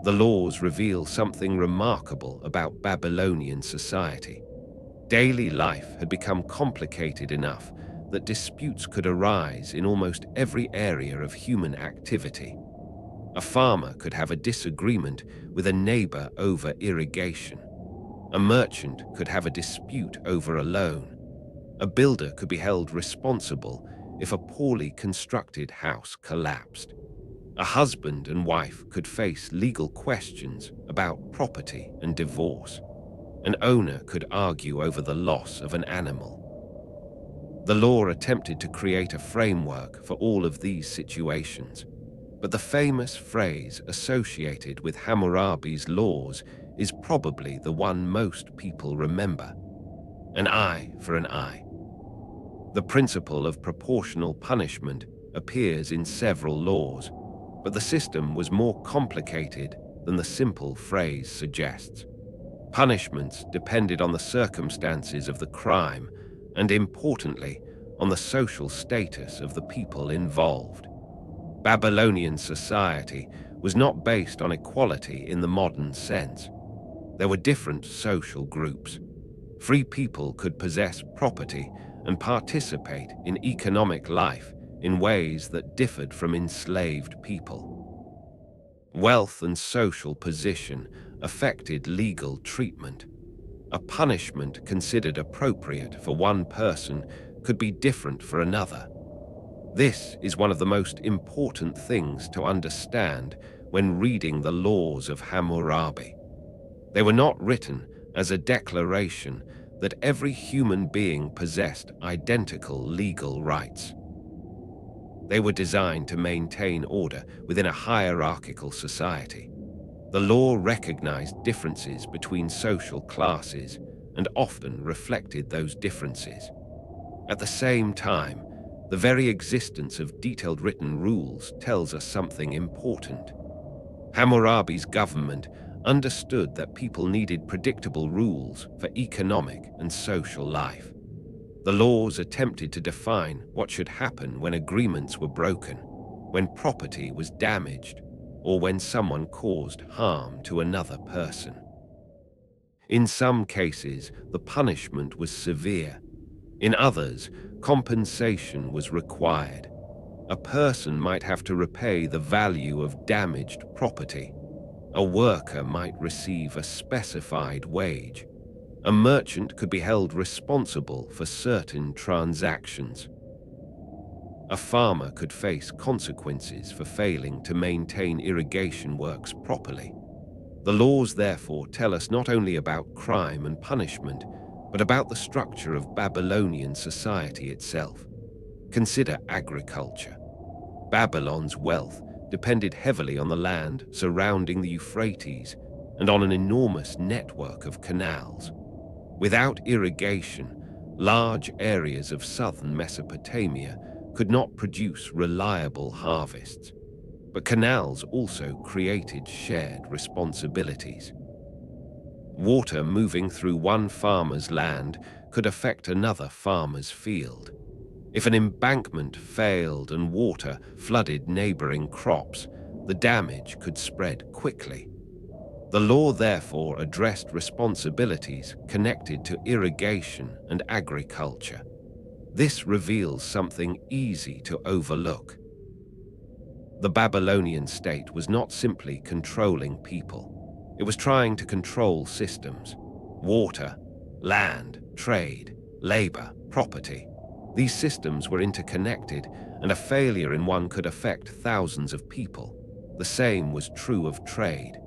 The laws reveal something remarkable about Babylonian society. Daily life had become complicated enough that disputes could arise in almost every area of human activity. A farmer could have a disagreement with a neighbor over irrigation. A merchant could have a dispute over a loan. A builder could be held responsible if a poorly constructed house collapsed. A husband and wife could face legal questions about property and divorce. An owner could argue over the loss of an animal. The law attempted to create a framework for all of these situations, but the famous phrase associated with Hammurabi's laws is probably the one most people remember: an eye for an eye. The principle of proportional punishment appears in several laws, but the system was more complicated than the simple phrase suggests. Punishments depended on the circumstances of the crime and, importantly, on the social status of the people involved. Babylonian society was not based on equality in the modern sense. There were different social groups. Free people could possess property and participate in economic life in ways that differed from enslaved people. Wealth and social position affected legal treatment. A punishment considered appropriate for one person could be different for another. This is one of the most important things to understand when reading the laws of Hammurabi. They were not written as a declaration that every human being possessed identical legal rights. They were designed to maintain order within a hierarchical society. The law recognized differences between social classes and often reflected those differences. At the same time, the very existence of detailed written rules tells us something important. Hammurabi's government understood that people needed predictable rules for economic and social life. The laws attempted to define what should happen when agreements were broken, when property was damaged, or when someone caused harm to another person. In some cases, the punishment was severe. In others, compensation was required. A person might have to repay the value of damaged property. A worker might receive a specified wage. A merchant could be held responsible for certain transactions. A farmer could face consequences for failing to maintain irrigation works properly. The laws therefore tell us not only about crime and punishment, but about the structure of Babylonian society itself. Consider agriculture. Babylon's wealth depended heavily on the land surrounding the Euphrates and on an enormous network of canals. Without irrigation, large areas of southern Mesopotamia could not produce reliable harvests. But canals also created shared responsibilities. Water moving through one farmer's land could affect another farmer's field. If an embankment failed and water flooded neighboring crops, the damage could spread quickly. The law therefore addressed responsibilities connected to irrigation and agriculture. This reveals something easy to overlook. The Babylonian state was not simply controlling people. It was trying to control systems: water, land, trade, labor, property. These systems were interconnected, and a failure in one could affect thousands of people. The same was true of trade.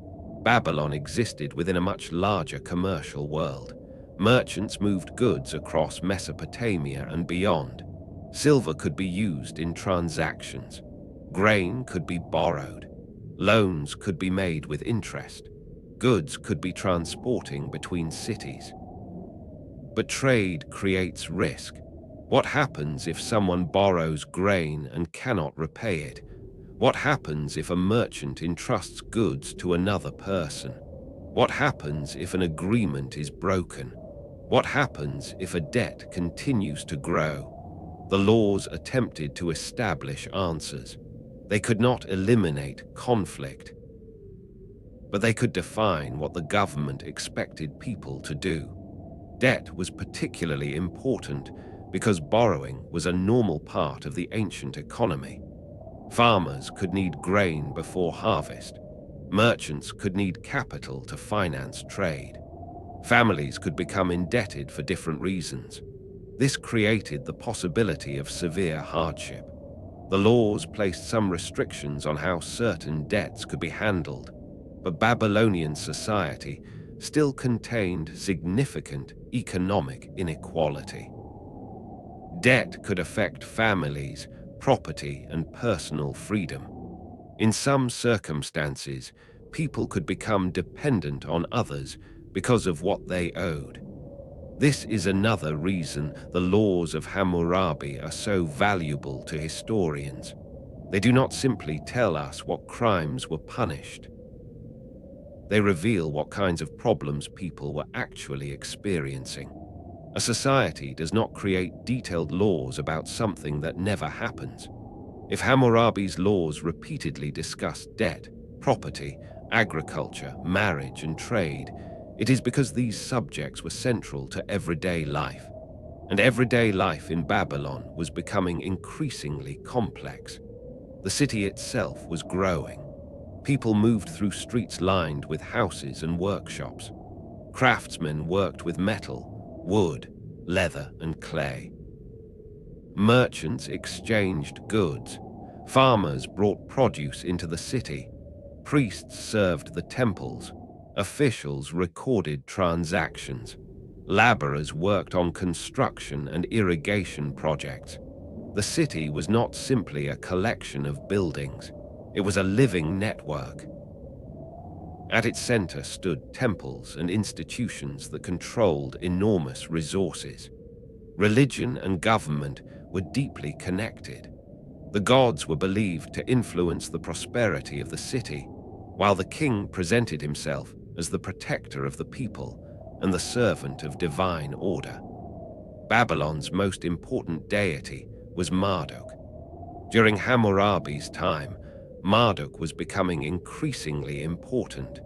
Babylon existed within a much larger commercial world. Merchants moved goods across Mesopotamia and beyond. Silver could be used in transactions. Grain could be borrowed. Loans could be made with interest. Goods could be transporting between cities. But trade creates risk. What happens if someone borrows grain and cannot repay it? What happens if a merchant entrusts goods to another person? What happens if an agreement is broken? What happens if a debt continues to grow? The laws attempted to establish answers. They could not eliminate conflict, but they could define what the government expected people to do. Debt was particularly important because borrowing was a normal part of the ancient economy. Farmers could need grain before harvest. Merchants could need capital to finance trade. Families could become indebted for different reasons. This created the possibility of severe hardship. The laws placed some restrictions on how certain debts could be handled, but Babylonian society still contained significant economic inequality. Debt could affect families, property, and personal freedom. In some circumstances, people could become dependent on others because of what they owed. This is another reason the laws of Hammurabi are so valuable to historians. They do not simply tell us what crimes were punished. They reveal what kinds of problems people were actually experiencing. A society does not create detailed laws about something that never happens. If Hammurabi's laws repeatedly discuss debt, property, agriculture, marriage, and trade, it is because these subjects were central to everyday life. And everyday life in Babylon was becoming increasingly complex. The city itself was growing. People moved through streets lined with houses and workshops. Craftsmen worked with metal, wood, leather, and clay. Merchants exchanged goods. Farmers brought produce into the city. Priests served the temples. Officials recorded transactions. Laborers worked on construction and irrigation projects. The city was not simply a collection of buildings. It was a living network. At its center stood temples and institutions that controlled enormous resources. Religion and government were deeply connected. The gods were believed to influence the prosperity of the city, while the king presented himself as the protector of the people and the servant of divine order. Babylon's most important deity was Marduk. During Hammurabi's time, Marduk was becoming increasingly important,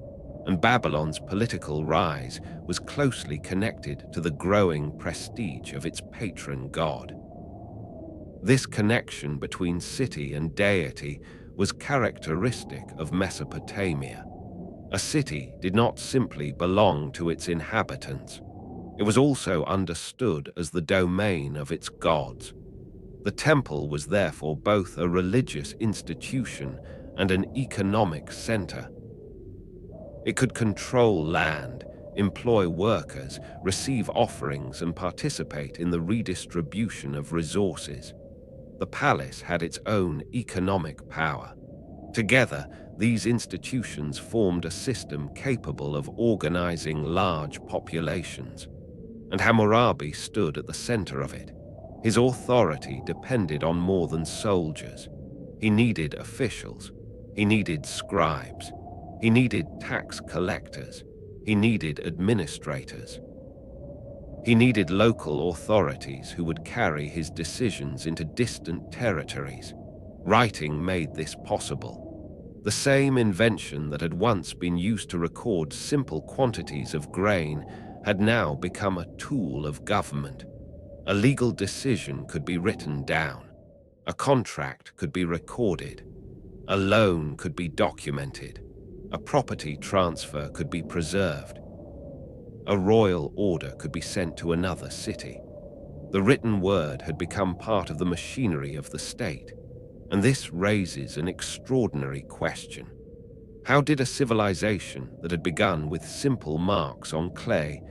and Babylon's political rise was closely connected to the growing prestige of its patron god. This connection between city and deity was characteristic of Mesopotamia. A city did not simply belong to its inhabitants. It was also understood as the domain of its gods. The temple was therefore both a religious institution and an economic center. It could control land, employ workers, receive offerings, and participate in the redistribution of resources. The palace had its own economic power. Together, these institutions formed a system capable of organizing large populations, and Hammurabi stood at the center of it. His authority depended on more than soldiers. He needed officials. He needed scribes. He needed tax collectors. He needed administrators. He needed local authorities who would carry his decisions into distant territories. Writing made this possible. The same invention that had once been used to record simple quantities of grain had now become a tool of government. A legal decision could be written down. A contract could be recorded. A loan could be documented. A property transfer could be preserved. A royal order could be sent to another city. The written word had become part of the machinery of the state, and this raises an extraordinary question. How did a civilization that had begun with simple marks on clay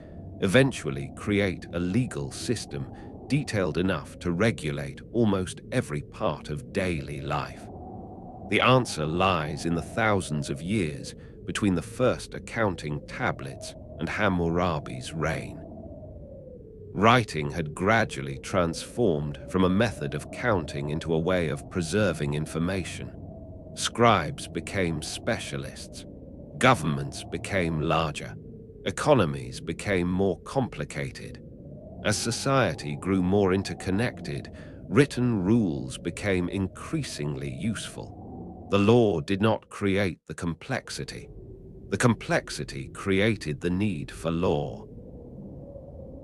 eventually create a legal system detailed enough to regulate almost every part of daily life? The answer lies in the thousands of years between the first accounting tablets and Hammurabi's reign. Writing had gradually transformed from a method of counting into a way of preserving information. Scribes became specialists. Governments became larger. Economies became more complicated. As society grew more interconnected, written rules became increasingly useful. The law did not create the complexity. The complexity created the need for law.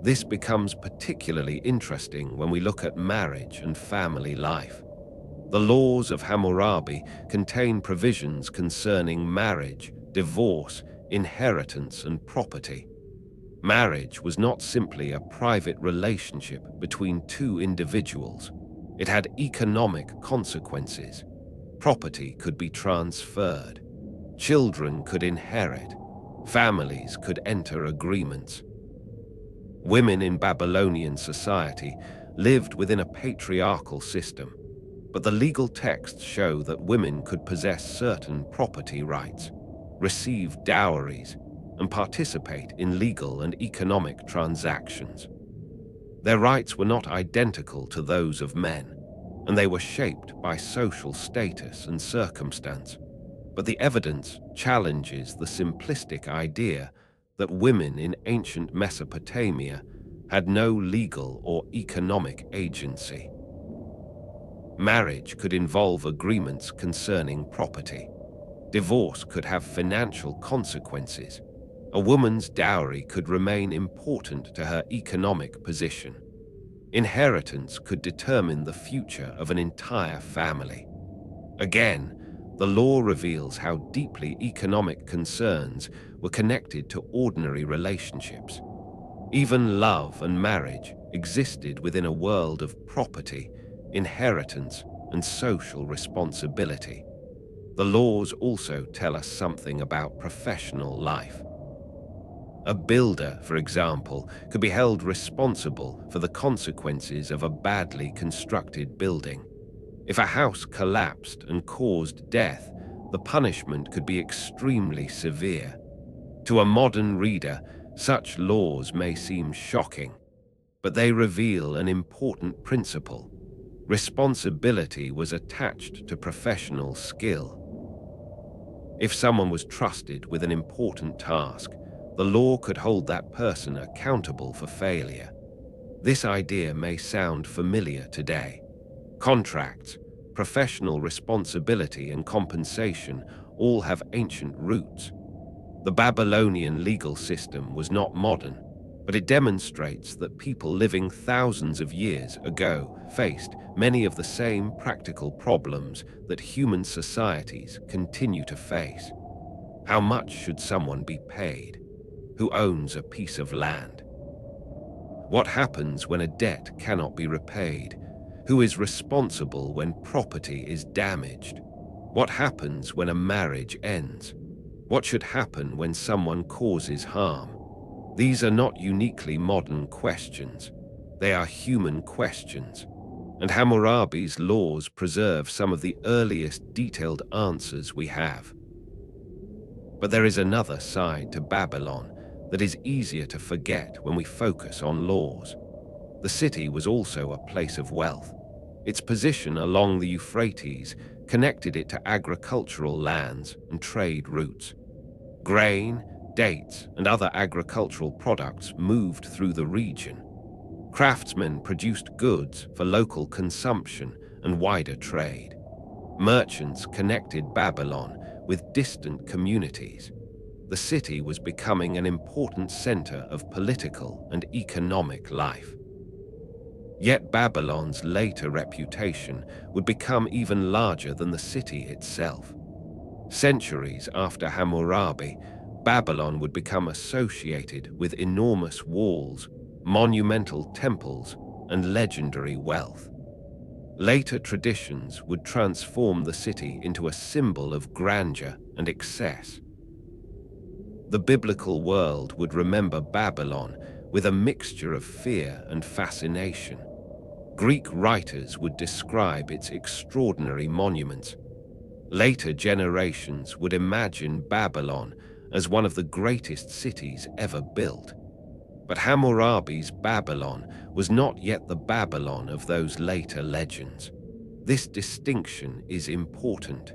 This becomes particularly interesting when we look at marriage and family life. The laws of Hammurabi contain provisions concerning marriage, divorce, inheritance, and property. Marriage was not simply a private relationship between two individuals. It had economic consequences. Property could be transferred. Children could inherit. Families could enter agreements. Women in Babylonian society lived within a patriarchal system, but the legal texts show that women could possess certain property rights, receive dowries, and participate in legal and economic transactions. Their rights were not identical to those of men, and they were shaped by social status and circumstance. But the evidence challenges the simplistic idea that women in ancient Mesopotamia had no legal or economic agency. Marriage could involve agreements concerning property. Divorce could have financial consequences. A woman's dowry could remain important to her economic position. Inheritance could determine the future of an entire family. Again, the law reveals how deeply economic concerns were connected to ordinary relationships. Even love and marriage existed within a world of property, inheritance, and social responsibility. The laws also tell us something about professional life. A builder, for example, could be held responsible for the consequences of a badly constructed building. If a house collapsed and caused death, the punishment could be extremely severe. To a modern reader, such laws may seem shocking, but they reveal an important principle. Responsibility was attached to professional skill. If someone was trusted with an important task, the law could hold that person accountable for failure. This idea may sound familiar today. Contracts, professional responsibility, and compensation all have ancient roots. The Babylonian legal system was not modern, but it demonstrates that people living thousands of years ago faced many of the same practical problems that human societies continue to face. How much should someone be paid? Who owns a piece of land? What happens when a debt cannot be repaid? Who is responsible when property is damaged? What happens when a marriage ends? What should happen when someone causes harm? These are not uniquely modern questions. They are human questions. And Hammurabi's laws preserve some of the earliest detailed answers we have. But there is another side to Babylon that is easier to forget when we focus on laws. The city was also a place of wealth. Its position along the Euphrates connected it to agricultural lands and trade routes. Grain, Dates and other agricultural products moved through the region. Craftsmen produced goods for local consumption and wider trade. Merchants connected Babylon with distant communities. The city was becoming an important center of political and economic life. Yet Babylon's later reputation would become even larger than the city itself. Centuries after Hammurabi, Babylon would become associated with enormous walls, monumental temples, and legendary wealth. Later traditions would transform the city into a symbol of grandeur and excess. The biblical world would remember Babylon with a mixture of fear and fascination. Greek writers would describe its extraordinary monuments. Later generations would imagine Babylon as one of the greatest cities ever built. But Hammurabi's Babylon was not yet the Babylon of those later legends. This distinction is important.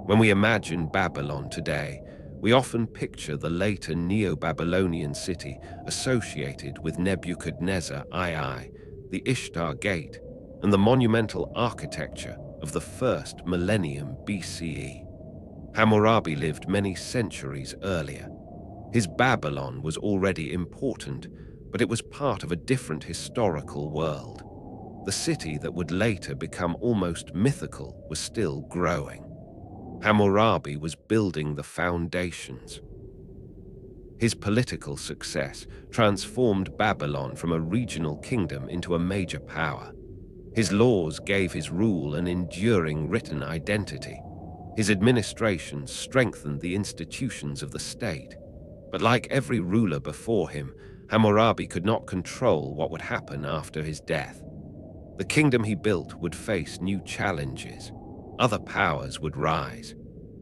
When we imagine Babylon today, we often picture the later Neo-Babylonian city associated with Nebuchadnezzar II, the Ishtar Gate, and the monumental architecture of the first millennium BCE. Hammurabi lived many centuries earlier. His Babylon was already important, but it was part of a different historical world. The city that would later become almost mythical was still growing. Hammurabi was building the foundations. His political success transformed Babylon from a regional kingdom into a major power. His laws gave his rule an enduring written identity. His administration strengthened the institutions of the state. But like every ruler before him, Hammurabi could not control what would happen after his death. The kingdom he built would face new challenges. Other powers would rise.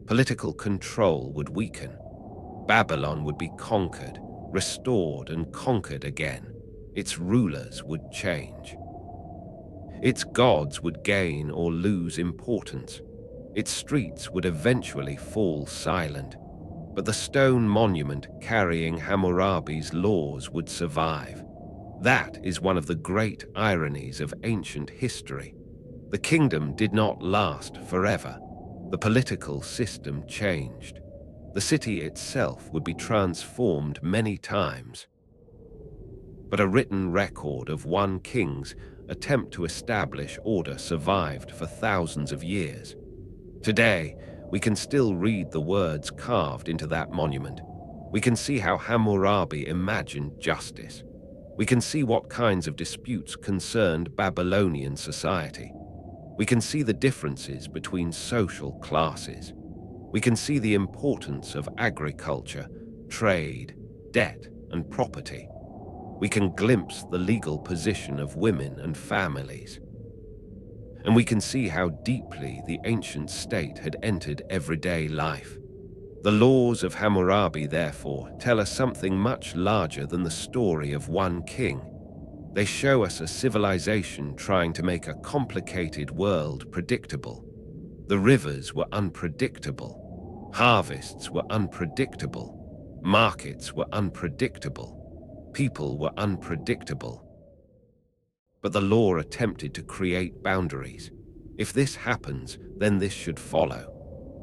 Political control would weaken. Babylon would be conquered, restored, and conquered again. Its rulers would change. Its gods would gain or lose importance. Its streets would eventually fall silent. But the stone monument carrying Hammurabi's laws would survive. That is one of the great ironies of ancient history. The kingdom did not last forever. The political system changed. The city itself would be transformed many times. But a written record of one king's attempt to establish order survived for thousands of years. Today, we can still read the words carved into that monument. We can see how Hammurabi imagined justice. We can see what kinds of disputes concerned Babylonian society. We can see the differences between social classes. We can see the importance of agriculture, trade, debt, and property. We can glimpse the legal position of women and families. And we can see how deeply the ancient state had entered everyday life. The laws of Hammurabi, therefore, tell us something much larger than the story of one king. They show us a civilization trying to make a complicated world predictable. The rivers were unpredictable. Harvests were unpredictable. Markets were unpredictable. People were unpredictable. But the law attempted to create boundaries. If this happens, then this should follow.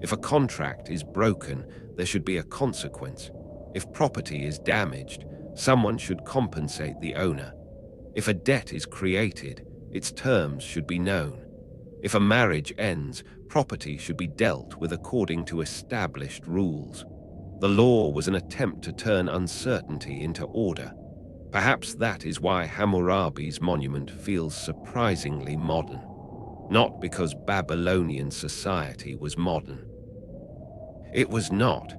If a contract is broken, there should be a consequence. If property is damaged, someone should compensate the owner. If a debt is created, its terms should be known. If a marriage ends, property should be dealt with according to established rules. The law was an attempt to turn uncertainty into order. Perhaps that is why Hammurabi's monument feels surprisingly modern. Not because Babylonian society was modern. It was not,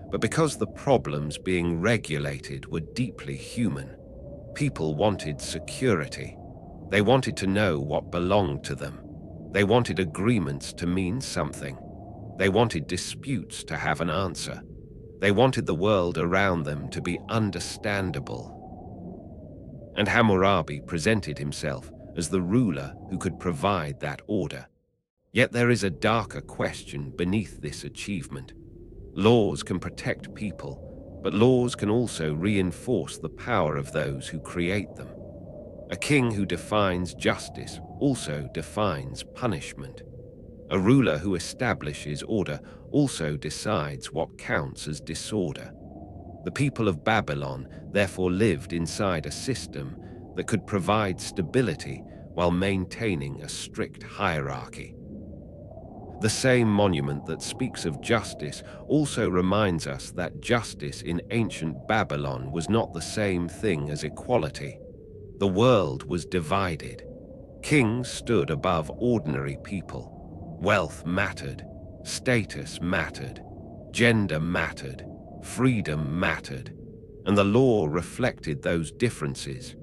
but because the problems being regulated were deeply human. People wanted security. They wanted to know what belonged to them. They wanted agreements to mean something. They wanted disputes to have an answer. They wanted the world around them to be understandable. And Hammurabi presented himself as the ruler who could provide that order. Yet there is a darker question beneath this achievement. Laws can protect people, But laws can also reinforce the power of those who create them. A king who defines justice also defines punishment. A ruler who establishes order also decides what counts as disorder. The people of Babylon therefore lived inside a system that could provide stability while maintaining a strict hierarchy. The same monument that speaks of justice also reminds us that justice in ancient Babylon was not the same thing as equality. The world was divided. Kings stood above ordinary people. Wealth mattered. Status mattered. Gender mattered. Freedom mattered. And the law reflected those differences.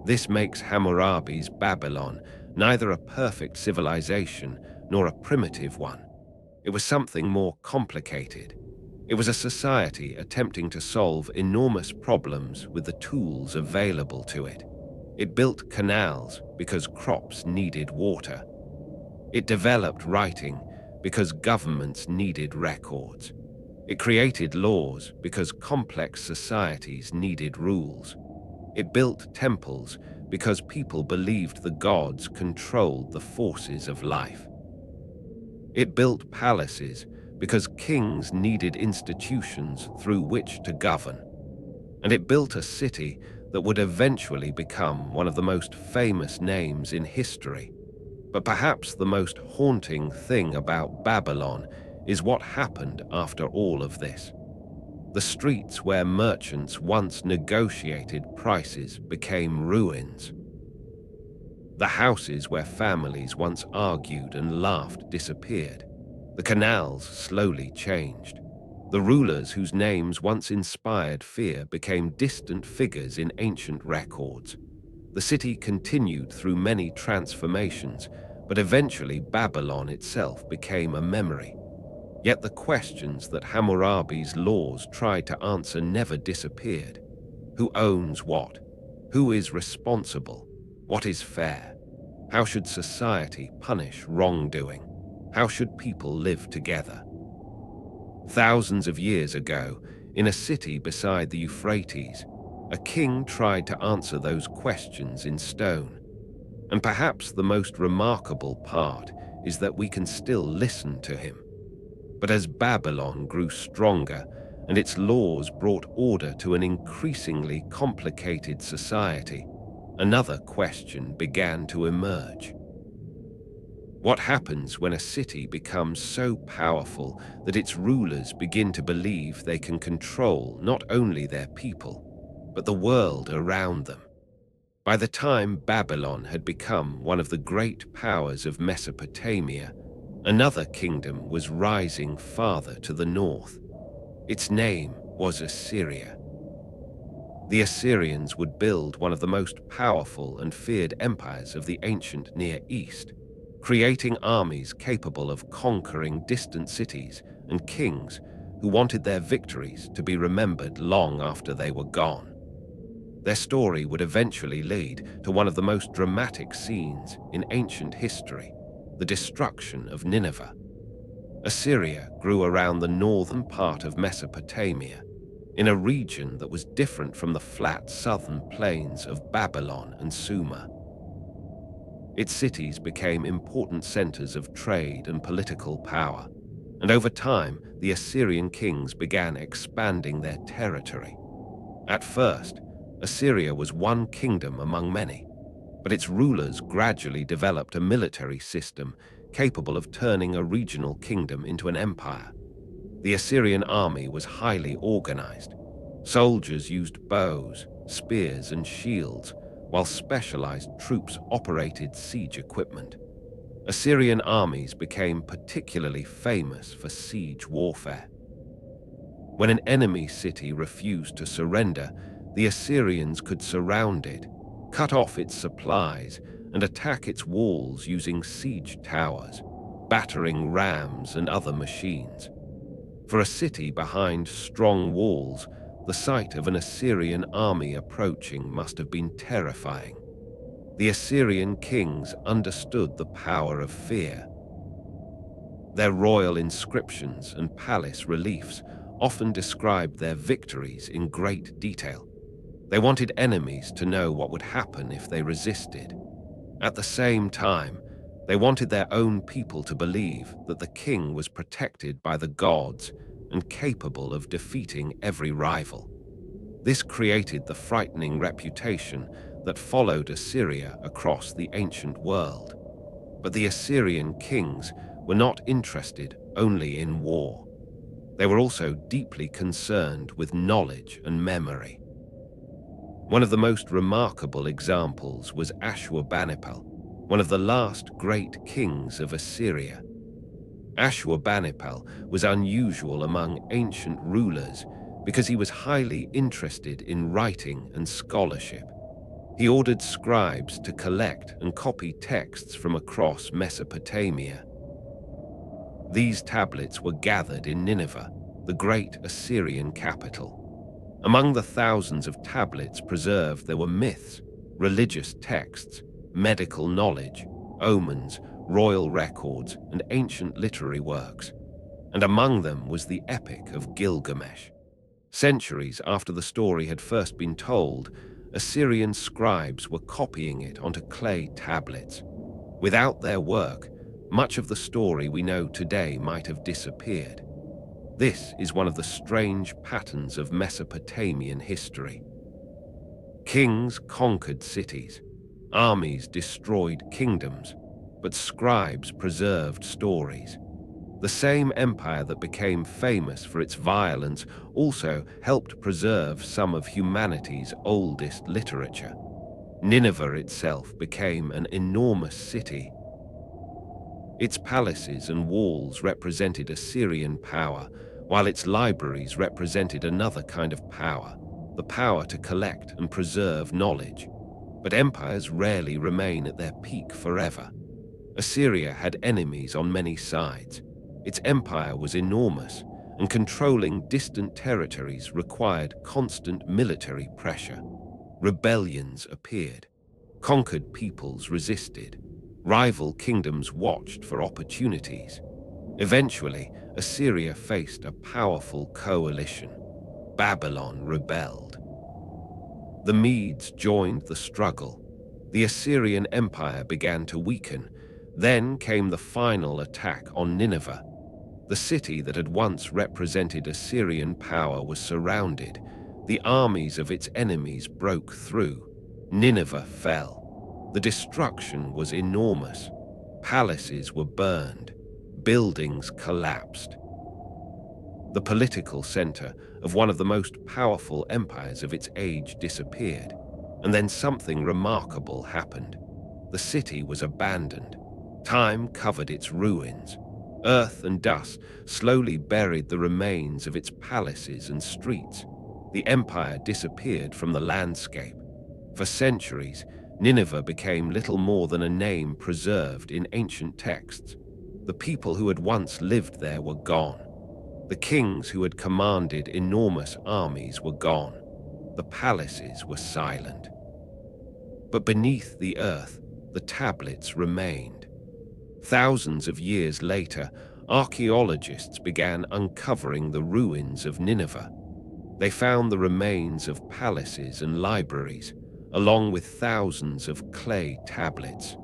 This makes Hammurabi's Babylon neither a perfect civilization nor a primitive one. It was something more complicated. It was a society attempting to solve enormous problems with the tools available to it. It built canals because crops needed water. It developed writing because governments needed records. It created laws because complex societies needed rules. It built temples because people believed the gods controlled the forces of life. It built palaces because kings needed institutions through which to govern. And it built a city that would eventually become one of the most famous names in history. But perhaps the most haunting thing about Babylon is what happened after all of this. The streets where merchants once negotiated prices became ruins. The houses where families once argued and laughed disappeared. The canals slowly changed. The rulers whose names once inspired fear became distant figures in ancient records. The city continued through many transformations, but eventually Babylon itself became a memory. Yet the questions that Hammurabi's laws tried to answer never disappeared. Who owns what? Who is responsible? What is fair? How should society punish wrongdoing? How should people live together? Thousands of years ago, in a city beside the Euphrates, a king tried to answer those questions in stone. And perhaps the most remarkable part is that we can still listen to him. But as Babylon grew stronger and its laws brought order to an increasingly complicated society, another question began to emerge. What happens when a city becomes so powerful that its rulers begin to believe they can control not only their people, but the world around them? By the time Babylon had become one of the great powers of Mesopotamia, another kingdom was rising farther to the north. Its name was Assyria. The Assyrians would build one of the most powerful and feared empires of the ancient Near East, creating armies capable of conquering distant cities and kings who wanted their victories to be remembered long after they were gone. Their story would eventually lead to one of the most dramatic scenes in ancient history, the destruction of Nineveh. Assyria grew around the northern part of Mesopotamia, in a region that was different from the flat southern plains of Babylon and Sumer. Its cities became important centers of trade and political power, and over time, the Assyrian kings began expanding their territory. At first, Assyria was one kingdom among many, but its rulers gradually developed a military system capable of turning a regional kingdom into an empire. The Assyrian army was highly organized. Soldiers used bows, spears, and shields, while specialized troops operated siege equipment. Assyrian armies became particularly famous for siege warfare. When an enemy city refused to surrender, the Assyrians could surround it, cut off its supplies, and attack its walls using siege towers, battering rams and other machines. For a city behind strong walls, the sight of an Assyrian army approaching must have been terrifying. The Assyrian kings understood the power of fear. Their royal inscriptions and palace reliefs often described their victories in great detail. They wanted enemies to know what would happen if they resisted. At the same time, they wanted their own people to believe that the king was protected by the gods and capable of defeating every rival. This created the frightening reputation that followed Assyria across the ancient world. But the Assyrian kings were not interested only in war. They were also deeply concerned with knowledge and memory. One of the most remarkable examples was Ashurbanipal, one of the last great kings of Assyria. Ashurbanipal was unusual among ancient rulers because he was highly interested in writing and scholarship. He ordered scribes to collect and copy texts from across Mesopotamia. These tablets were gathered in Nineveh, the great Assyrian capital. Among the thousands of tablets preserved, there were myths, religious texts, medical knowledge, omens, royal records, and ancient literary works. And among them was the Epic of Gilgamesh. Centuries after the story had first been told, Assyrian scribes were copying it onto clay tablets. Without their work, much of the story we know today might have disappeared. This is one of the strange patterns of Mesopotamian history. Kings conquered cities, armies destroyed kingdoms, but scribes preserved stories. The same empire that became famous for its violence also helped preserve some of humanity's oldest literature. Nineveh itself became an enormous city. Its palaces and walls represented Assyrian power, while its libraries represented another kind of power, the power to collect and preserve knowledge. But empires rarely remain at their peak forever. Assyria had enemies on many sides. Its empire was enormous, and controlling distant territories required constant military pressure. Rebellions appeared. Conquered peoples resisted. Rival kingdoms watched for opportunities. Eventually, Assyria faced a powerful coalition. Babylon rebelled. The Medes joined the struggle. The Assyrian Empire began to weaken. Then came the final attack on Nineveh. The city that had once represented Assyrian power was surrounded. The armies of its enemies broke through. Nineveh fell. The destruction was enormous. Palaces were burned. Buildings collapsed. The political center of one of the most powerful empires of its age disappeared. And then something remarkable happened. The city was abandoned. Time covered its ruins. Earth and dust slowly buried the remains of its palaces and streets. The empire disappeared from the landscape. For centuries, Nineveh became little more than a name preserved in ancient texts. The people who had once lived there were gone. The kings who had commanded enormous armies were gone. The palaces were silent. But beneath the earth, the tablets remained. Thousands of years later, archaeologists began uncovering the ruins of Nineveh. They found the remains of palaces and libraries, along with thousands of clay tablets.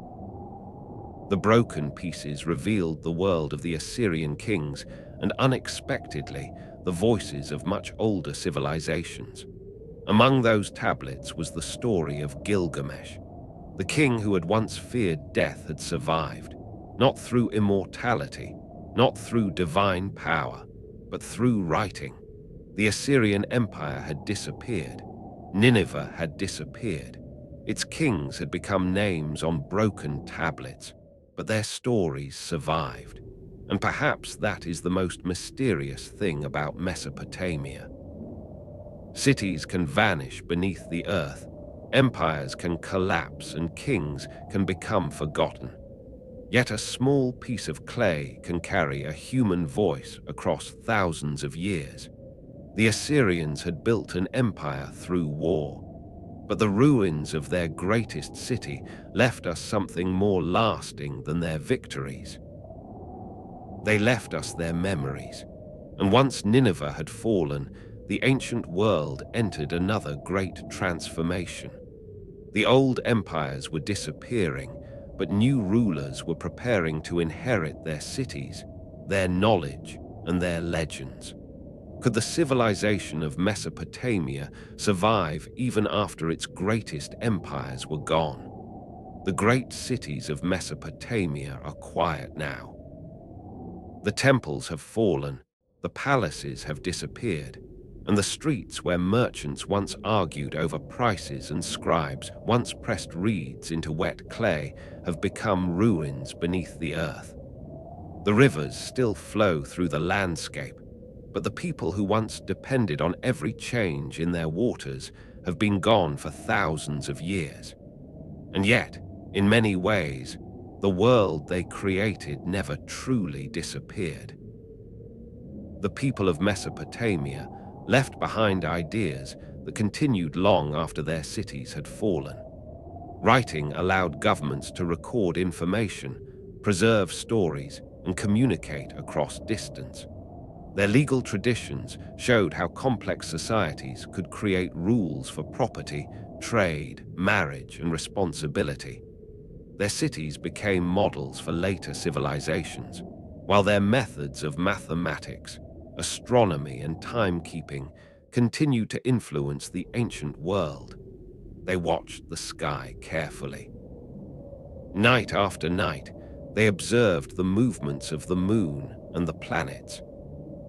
The broken pieces revealed the world of the Assyrian kings and, unexpectedly, the voices of much older civilizations. Among those tablets was the story of Gilgamesh. The king who had once feared death had survived. Not through immortality, not through divine power, but through writing. The Assyrian Empire had disappeared. Nineveh had disappeared. Its kings had become names on broken tablets, but their stories survived. And perhaps that is the most mysterious thing about Mesopotamia. Cities can vanish beneath the earth, empires can collapse, and kings can become forgotten. Yet a small piece of clay can carry a human voice across thousands of years. The Assyrians had built an empire through war, but the ruins of their greatest city left us something more lasting than their victories. They left us their memories, And once Nineveh had fallen, the ancient world entered another great transformation. The old empires were disappearing, but new rulers were preparing to inherit their cities, their knowledge, and their legends. Could the civilization of Mesopotamia survive even after its greatest empires were gone? The great cities of Mesopotamia are quiet now. The temples have fallen, the palaces have disappeared, and the streets where merchants once argued over prices and scribes once pressed reeds into wet clay have become ruins beneath the earth. The rivers still flow through the landscape, but the people who once depended on every change in their waters have been gone for thousands of years. And yet, in many ways, the world they created never truly disappeared. The people of Mesopotamia left behind ideas that continued long after their cities had fallen. Writing allowed governments to record information, preserve stories, and communicate across distance. Their legal traditions showed how complex societies could create rules for property, trade, marriage, and responsibility. Their cities became models for later civilizations, while their methods of mathematics, astronomy, and timekeeping continued to influence the ancient world. They watched the sky carefully. Night after night, they observed the movements of the moon and the planets.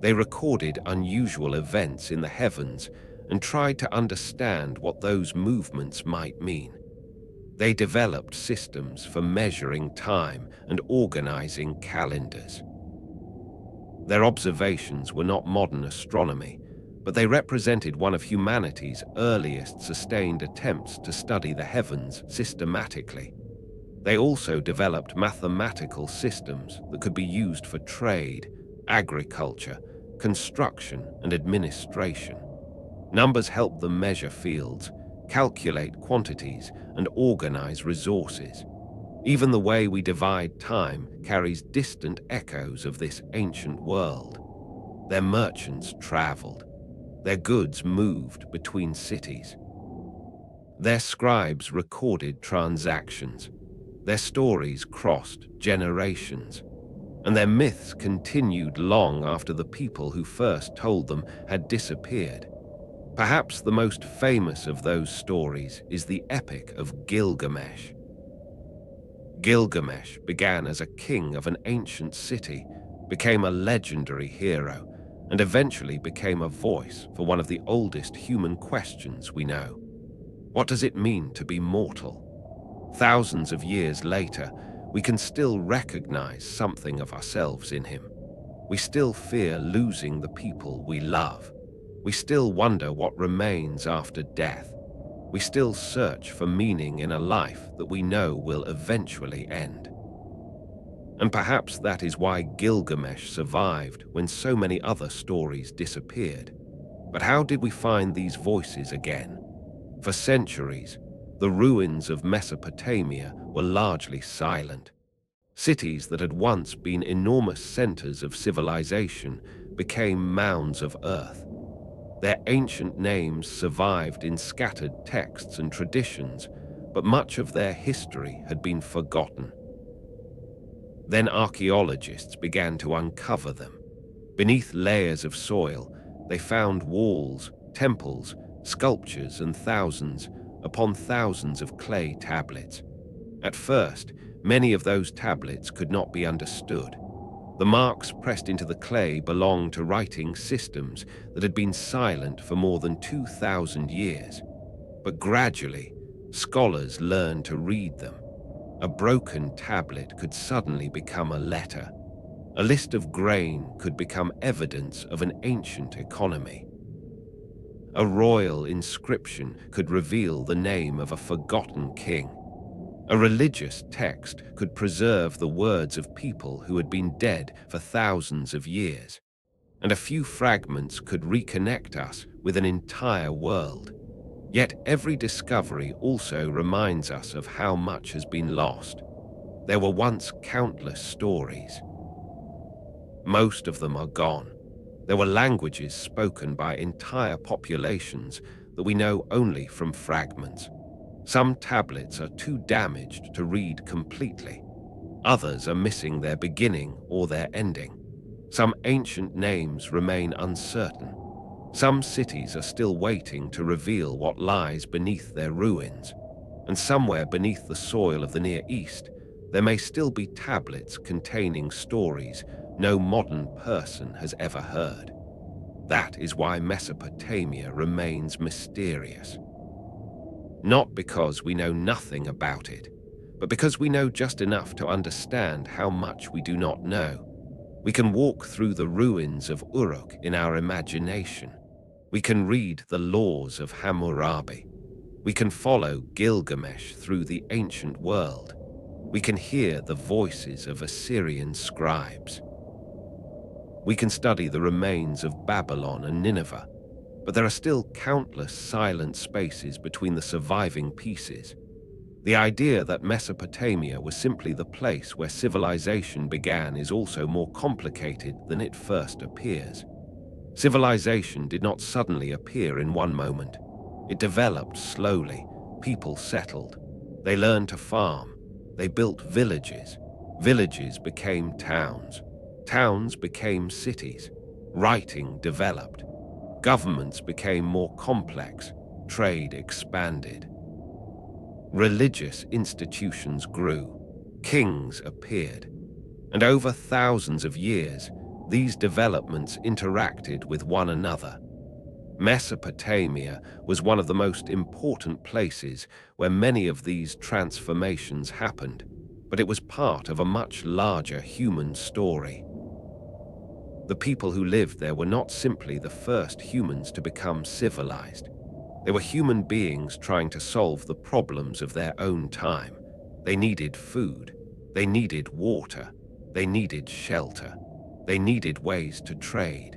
They recorded unusual events in the heavens and tried to understand what those movements might mean. They developed systems for measuring time and organizing calendars. Their observations were not modern astronomy, but they represented one of humanity's earliest sustained attempts to study the heavens systematically. They also developed mathematical systems that could be used for trade, agriculture, construction, and administration. Numbers helped them measure fields, calculate quantities, and organize resources. Even the way we divide time carries distant echoes of this ancient world. Their merchants traveled. Their goods moved between cities. Their scribes recorded transactions. Their stories crossed generations. And their myths continued long after the people who first told them had disappeared. Perhaps the most famous of those stories is the Epic of Gilgamesh. Gilgamesh began as a king of an ancient city, became a legendary hero, and eventually became a voice for one of the oldest human questions we know. What does it mean to be mortal? Thousands of years later, we can still recognize something of ourselves in him. We still fear losing the people we love. We still wonder what remains after death. We still search for meaning in a life that we know will eventually end. And perhaps that is why Gilgamesh survived when so many other stories disappeared. But how did we find these voices again? For centuries, the ruins of Mesopotamia were largely silent. Cities that had once been enormous centers of civilization became mounds of earth. Their ancient names survived in scattered texts and traditions, but much of their history had been forgotten. Then archaeologists began to uncover them. Beneath layers of soil, they found walls, temples, sculptures, and thousands upon thousands of clay tablets. At first, many of those tablets could not be understood. The marks pressed into the clay belonged to writing systems that had been silent for more than 2,000 years. But gradually, scholars learned to read them. A broken tablet could suddenly become a letter. A list of grain could become evidence of an ancient economy. A royal inscription could reveal the name of a forgotten king. A religious text could preserve the words of people who had been dead for thousands of years. And a few fragments could reconnect us with an entire world. Yet every discovery also reminds us of how much has been lost. There were once countless stories. Most of them are gone. There were languages spoken by entire populations that we know only from fragments. Some tablets are too damaged to read completely. Others are missing their beginning or their ending. Some ancient names remain uncertain. Some cities are still waiting to reveal what lies beneath their ruins. And somewhere beneath the soil of the Near East, there may still be tablets containing stories no modern person has ever heard. That is why Mesopotamia remains mysterious. Not because we know nothing about it, but because we know just enough to understand how much we do not know. We can walk through the ruins of Uruk in our imagination. We can read the laws of Hammurabi. We can follow Gilgamesh through the ancient world. We can hear the voices of Assyrian scribes. We can study the remains of Babylon and Nineveh, but there are still countless silent spaces between the surviving pieces. The idea that Mesopotamia was simply the place where civilization began is also more complicated than it first appears. Civilization did not suddenly appear in one moment. It developed slowly. People settled. They learned to farm. They built villages. Villages became towns. Towns became cities. Writing developed. Governments became more complex. Trade expanded. Religious institutions grew. Kings appeared. And over thousands of years, these developments interacted with one another. Mesopotamia was one of the most important places where many of these transformations happened, but it was part of a much larger human story. The people who lived there were not simply the first humans to become civilized. They were human beings trying to solve the problems of their own time. They needed food. They needed water. They needed shelter. They needed ways to trade.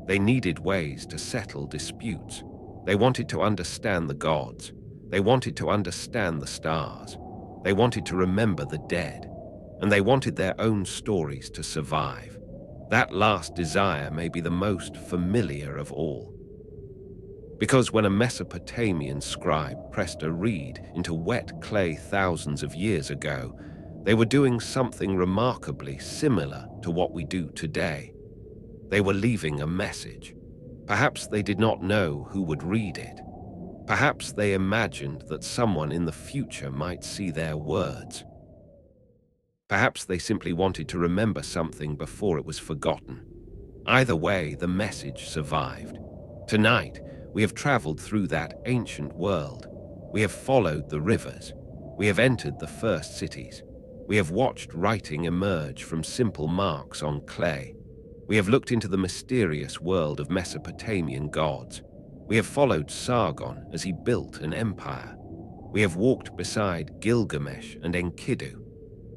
They needed ways to settle disputes. They wanted to understand the gods. They wanted to understand the stars. They wanted to remember the dead. And they wanted their own stories to survive. That last desire may be the most familiar of all. Because when a Mesopotamian scribe pressed a reed into wet clay thousands of years ago, they were doing something remarkably similar to what we do today. They were leaving a message. Perhaps they did not know who would read it. Perhaps they imagined that someone in the future might see their words. Perhaps they simply wanted to remember something before it was forgotten. Either way, the message survived. Tonight, we have traveled through that ancient world. We have followed the rivers. We have entered the first cities. We have watched writing emerge from simple marks on clay. We have looked into the mysterious world of Mesopotamian gods. We have followed Sargon as he built an empire. We have walked beside Gilgamesh and Enkidu.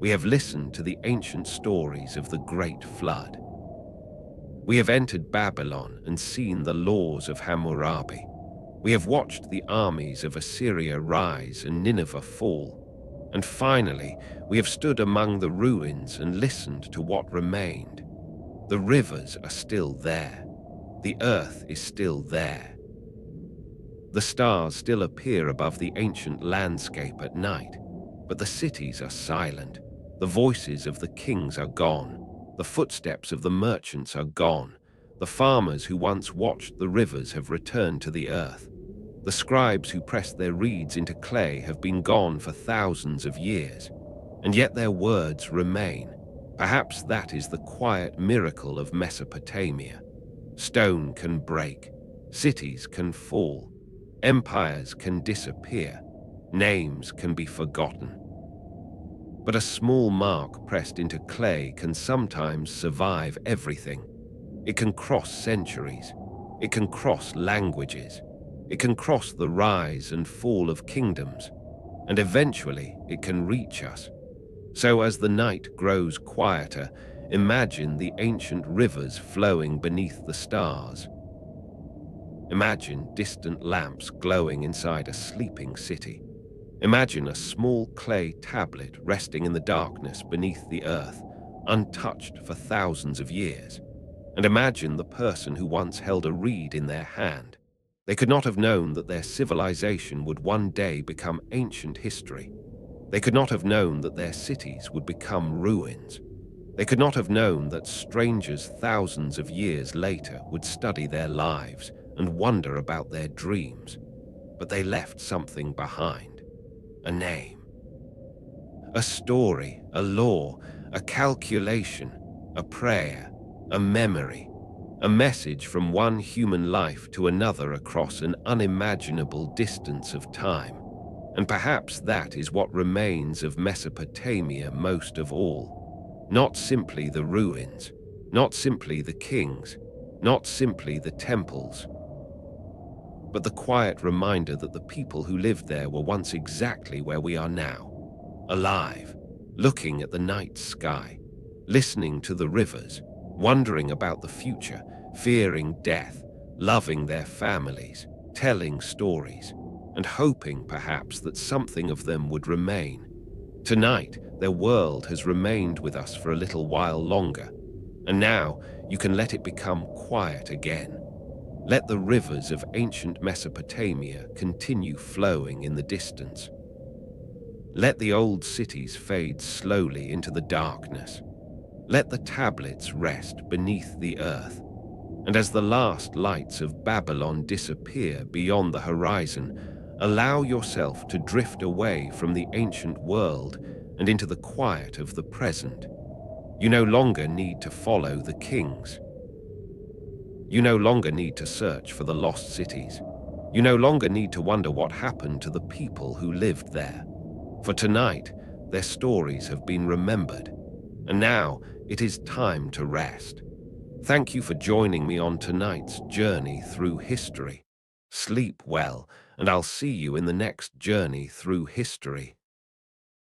We have listened to the ancient stories of the Great Flood. We have entered Babylon and seen the laws of Hammurabi. We have watched the armies of Assyria rise and Nineveh fall. And finally, we have stood among the ruins and listened to what remained. The rivers are still there. The earth is still there. The stars still appear above the ancient landscape at night, but the cities are silent. The voices of the kings are gone. The footsteps of the merchants are gone. The farmers who once watched the rivers have returned to the earth. The scribes who pressed their reeds into clay have been gone for thousands of years, and yet their words remain. Perhaps that is the quiet miracle of Mesopotamia. Stone can break, cities can fall, empires can disappear, names can be forgotten. But a small mark pressed into clay can sometimes survive everything. It can cross centuries. It can cross languages. It can cross the rise and fall of kingdoms. And eventually it can reach us. So as the night grows quieter, imagine the ancient rivers flowing beneath the stars. Imagine distant lamps glowing inside a sleeping city. Imagine a small clay tablet resting in the darkness beneath the earth, untouched for thousands of years. And imagine the person who once held a reed in their hand. They could not have known that their civilization would one day become ancient history. They could not have known that their cities would become ruins. They could not have known that strangers thousands of years later would study their lives and wonder about their dreams. But they left something behind. A name. A story, a law, a calculation, a prayer, a memory, a message from one human life to another across an unimaginable distance of time. And perhaps that is what remains of Mesopotamia most of all. Not simply the ruins, not simply the kings, not simply the temples, but the quiet reminder that the people who lived there were once exactly where we are now. Alive, looking at the night sky, listening to the rivers, wondering about the future, fearing death, loving their families, telling stories, and hoping perhaps that something of them would remain. Tonight, their world has remained with us for a little while longer, and now you can let it become quiet again. Let the rivers of ancient Mesopotamia continue flowing in the distance. Let the old cities fade slowly into the darkness. Let the tablets rest beneath the earth. And as the last lights of Babylon disappear beyond the horizon, allow yourself to drift away from the ancient world and into the quiet of the present. You no longer need to follow the kings. You no longer need to search for the lost cities. You no longer need to wonder what happened to the people who lived there. For tonight, their stories have been remembered, and now it is time to rest. Thank you for joining me on tonight's journey through history. Sleep well, and I'll see you in the next journey through history.